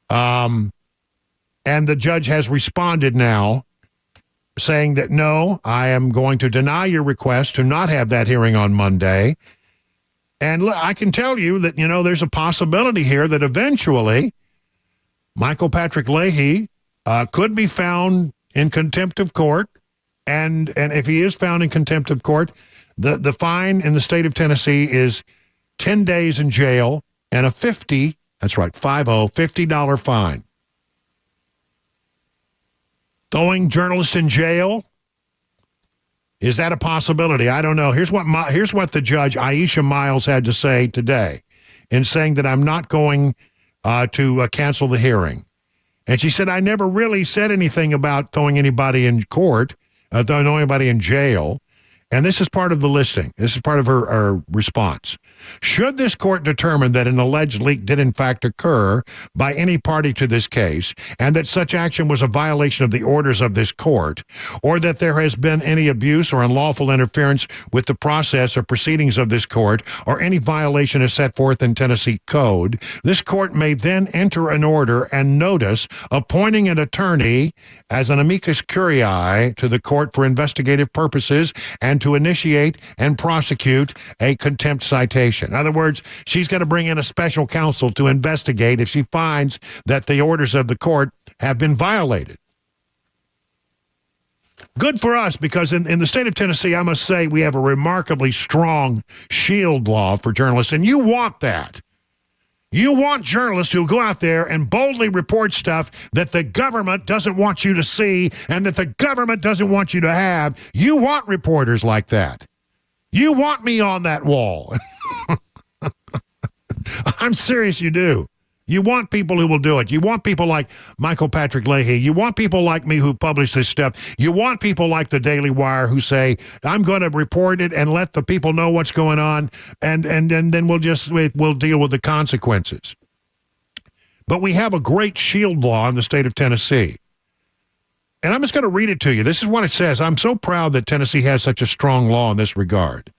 And the judge has responded now, saying that, no, I am going to deny your request to not have that hearing on Monday. And look, I can tell you that, there's a possibility here that eventually Michael Patrick Leahy could be found in contempt of court. And if he is found in contempt of court, the fine in the state of Tennessee is 10 days in jail and a $50 fine. Throwing journalists in jail? Is that a possibility? I don't know. Here's what the judge, Aisha Miles, had to say today in saying that I'm not going to cancel the hearing. And she said, I never really said anything about throwing anybody in court, throwing anybody in jail. And this is part of the listing. This is part of her response. Should this court determine that an alleged leak did in fact occur by any party to this case, and that such action was a violation of the orders of this court, or that there has been any abuse or unlawful interference with the process or proceedings of this court, or any violation as set forth in Tennessee Code, this court may then enter an order and notice appointing an attorney as an amicus curiae to the court for investigative purposes and to initiate and prosecute a contempt citation. In other words, she's going to bring in a special counsel to investigate if she finds that the orders of the court have been violated. Good for us, because in the state of Tennessee, I must say, we have a remarkably strong shield law for journalists, and you want that. You want journalists who go out there and boldly report stuff that the government doesn't want you to see and that the government doesn't want you to have. You want reporters like that. You want me on that wall. I'm serious, you do. You want people who will do it. You want people like Michael Patrick Leahy. You want people like me who publish this stuff. You want people like the Daily Wire who say, I'm going to report it and let the people know what's going on, and then we'll deal with the consequences. But we have a great shield law in the state of Tennessee. And I'm just going to read it to you. This is what it says. I'm so proud that Tennessee has such a strong law in this regard.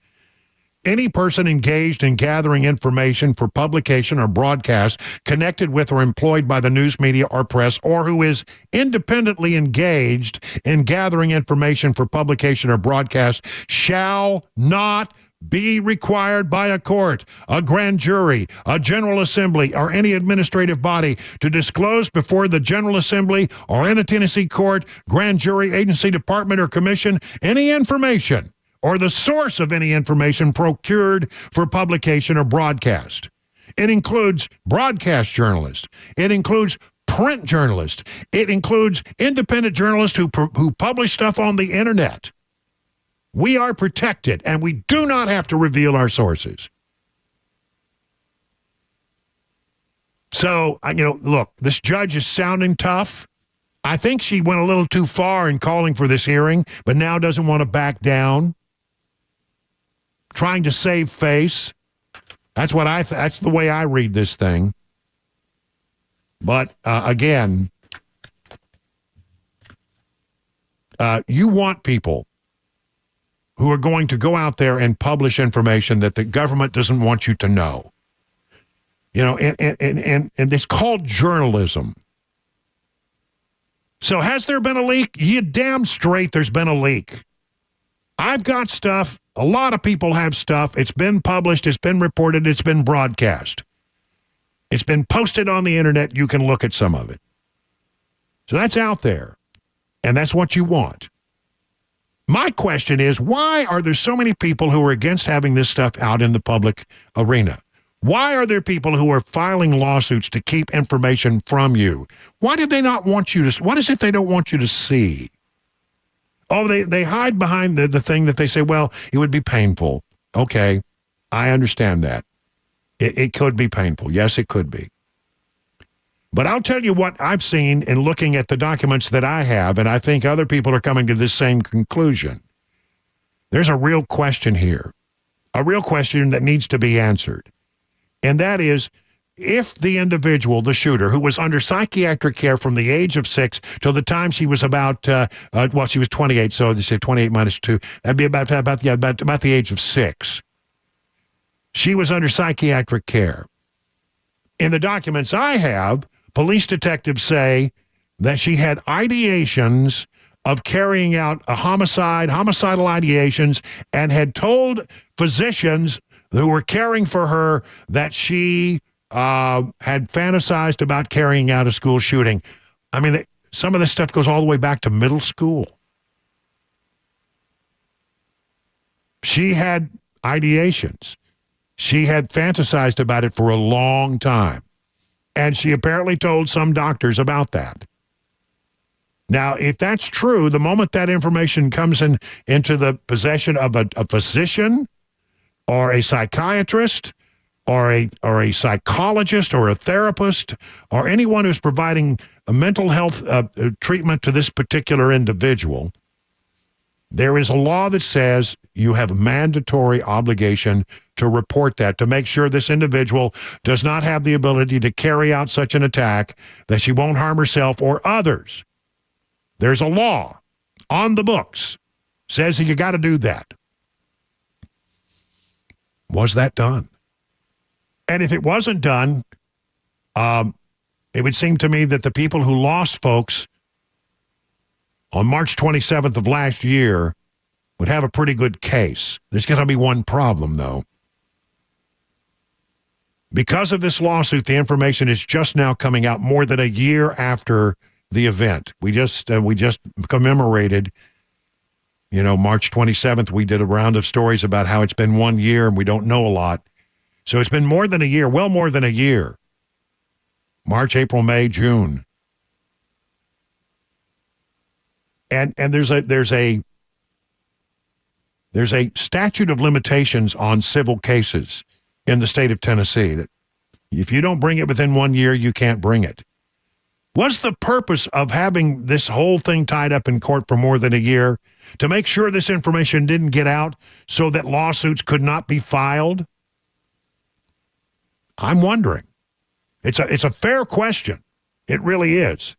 Any person engaged in gathering information for publication or broadcast connected with or employed by the news media or press, or who is independently engaged in gathering information for publication or broadcast shall not be required by a court, a grand jury, a general assembly, or any administrative body to disclose before the General Assembly or in a Tennessee court, grand jury, agency, department, or commission any information or the source of any information procured for publication or broadcast. It includes broadcast journalists. It includes print journalists. It includes independent journalists who publish stuff on the internet. We are protected, and we do not have to reveal our sources. So, look, this judge is sounding tough. I think she went a little too far in calling for this hearing, but now doesn't want to back down. Trying to save face. That's what that's the way I read this thing. But again, you want people who are going to go out there and publish information that the government doesn't want you to know. And it's called journalism. So has there been a leak? You damn straight there's been a leak. I've got stuff. A lot of people have stuff. It's been published. It's been reported. It's been broadcast. It's been posted on the internet. You can look at some of it. So that's out there. And that's what you want. My question is, why are there so many people who are against having this stuff out in the public arena? Why are there people who are filing lawsuits to keep information from you? Why do they not want you to? What is it they don't want you to see? Oh, they hide behind the thing that they say, well, it would be painful. Okay, I understand that. It could be painful. Yes, it could be. But I'll tell you what I've seen in looking at the documents that I have, and I think other people are coming to this same conclusion. There's a real question here, a real question that needs to be answered. And that is, if the individual, the shooter, who was under psychiatric care from the age of 6 till the time she was about, she was 28, so they say 28 minus 2, that'd be about the age of 6. She was under psychiatric care. In the documents I have, police detectives say that she had ideations of carrying out a homicidal ideations, and had told physicians who were caring for her that she had fantasized about carrying out a school shooting. I mean, some of this stuff goes all the way back to middle school. She had ideations. She had fantasized about it for a long time. And she apparently told some doctors about that. Now, if that's true, the moment that information comes into the possession of a physician or a psychiatrist or a psychologist or a therapist or anyone who's providing a mental health treatment to this particular individual, There is a law that says you have a mandatory obligation to report that, to make sure this individual does not have the ability to carry out such an attack, that she won't harm herself or others. There's a law on the books says that you got to do that. Was that done? And if it wasn't done, it would seem to me that the people who lost folks on March 27th of last year would have a pretty good case. There's going to be one problem, though. Because of this lawsuit, the information is just now coming out more than a year after the event. We just commemorated, March 27th. We did a round of stories about how it's been 1 year and we don't know a lot. So it's been more than a year, well more than a year. March, April, May, June. And there's a statute of limitations on civil cases in the state of Tennessee that if you don't bring it within 1 year, you can't bring it. What's the purpose of having this whole thing tied up in court for more than a year? To make sure this information didn't get out so that lawsuits could not be filed? I'm wondering. It's a fair question. It really is.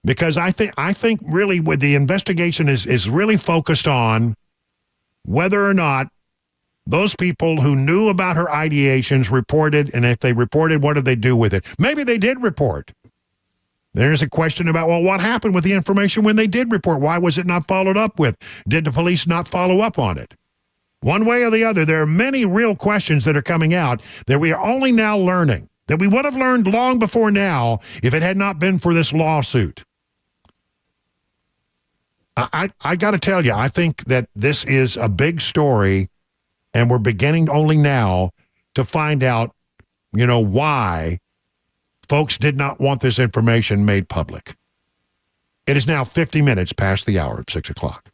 Because I think really what the investigation is really focused on whether or not those people who knew about her ideations reported, and if they reported, what did they do with it? Maybe they did report. There's a question about, well, what happened with the information when they did report? Why was it not followed up with? Did the police not follow up on it? One way or the other, there are many real questions that are coming out that we are only now learning, that we would have learned long before now if it had not been for this lawsuit. I got to tell you, I think that this is a big story, and we're beginning only now to find out, why folks did not want this information made public. It is now 50 minutes past the hour of 6 o'clock.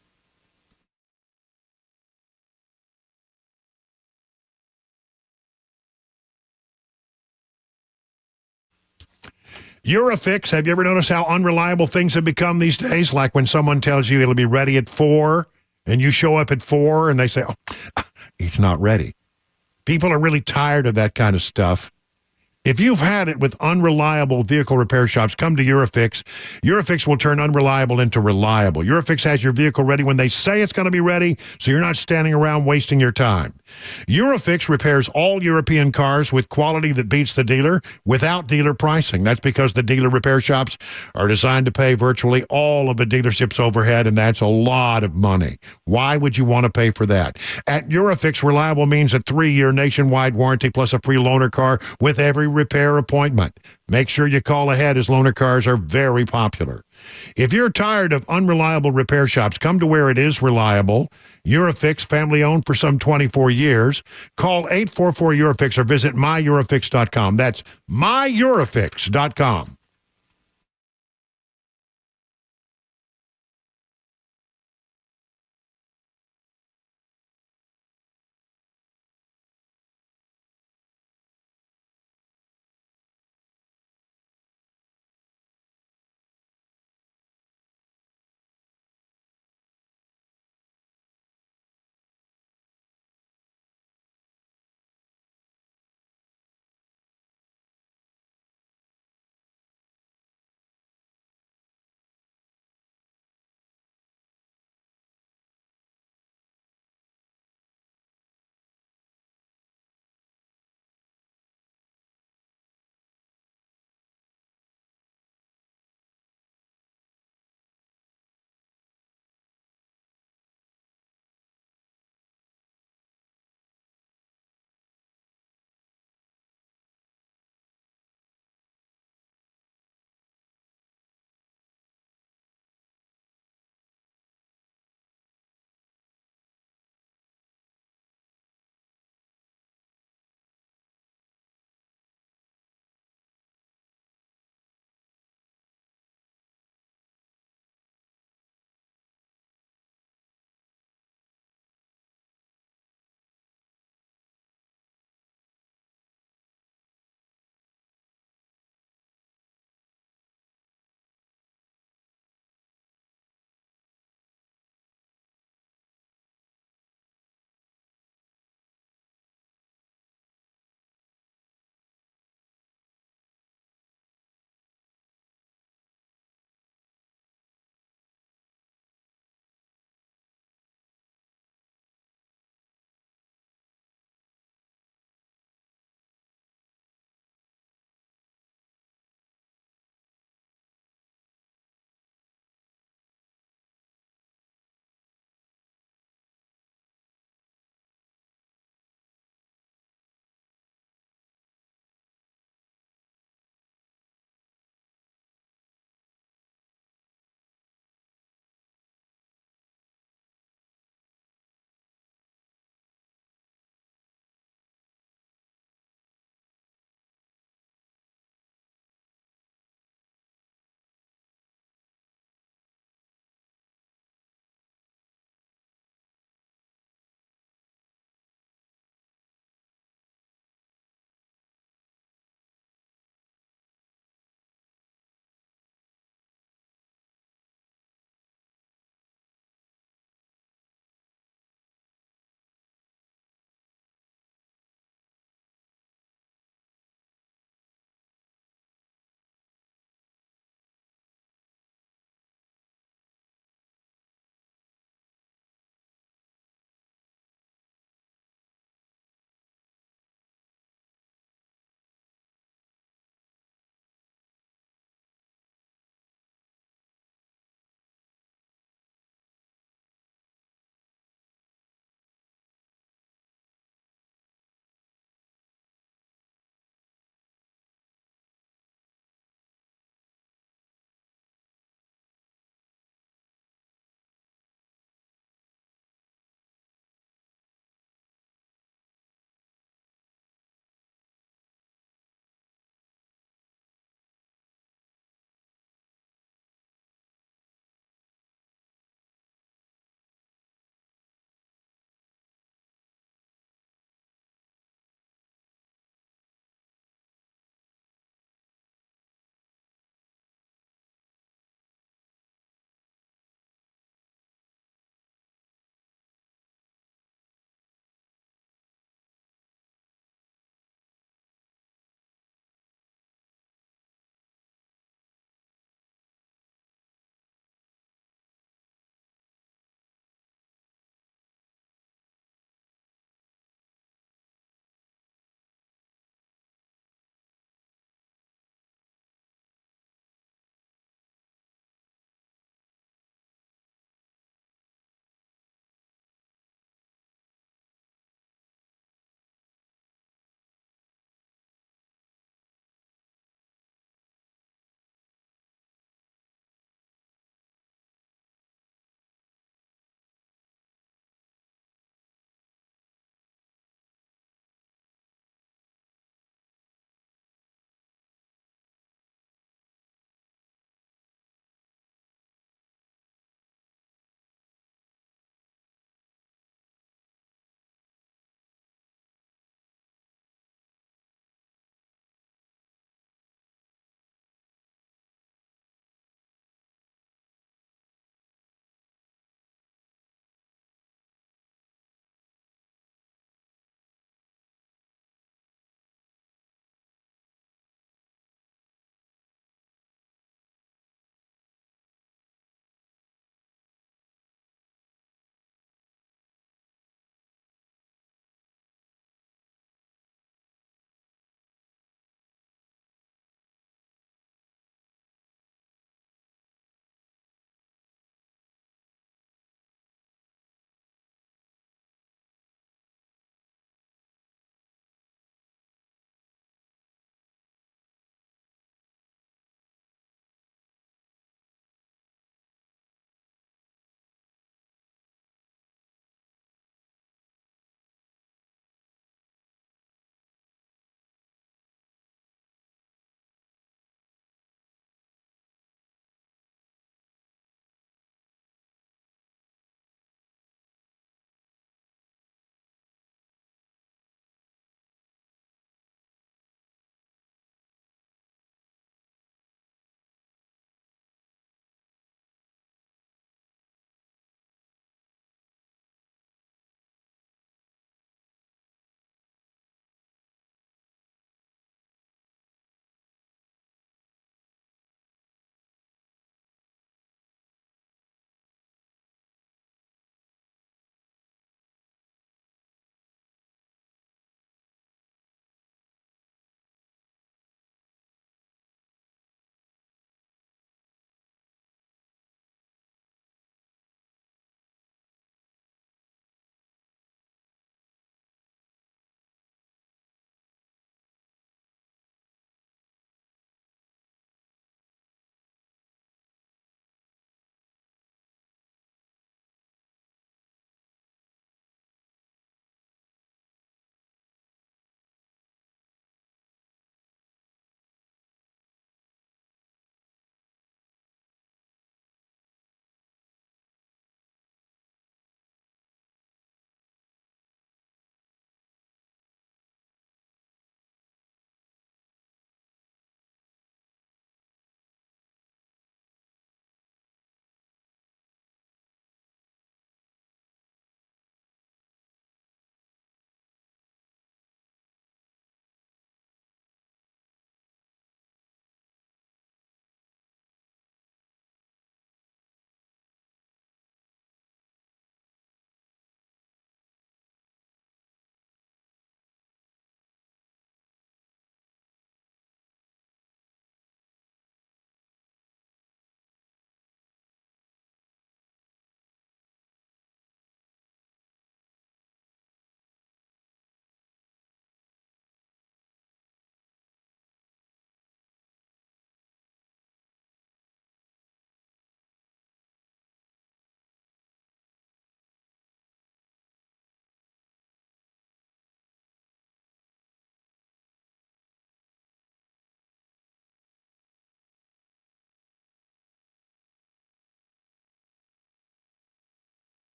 Eurofix, have you ever noticed how unreliable things have become these days? Like when someone tells you it'll be ready at 4 and you show up at 4 and they say, oh, it's not ready. People are really tired of that kind of stuff. If you've had it with unreliable vehicle repair shops, come to Eurofix. Eurofix will turn unreliable into reliable. Eurofix has your vehicle ready when they say it's going to be ready, so you're not standing around wasting your time. Eurofix repairs all European cars with quality that beats the dealer without dealer pricing. That's because the dealer repair shops are designed to pay virtually all of a dealership's overhead, and that's a lot of money. Why would you want to pay for that? At Eurofix, reliable means a 3-year nationwide warranty plus a free loaner car with every repair appointment. Make sure you call ahead as loaner cars are very popular. If you're tired of unreliable repair shops, come to where it is reliable. Eurofix, family owned for some 24 years. Call 844-EUROFIX or visit myEurofix.com. That's myEurofix.com.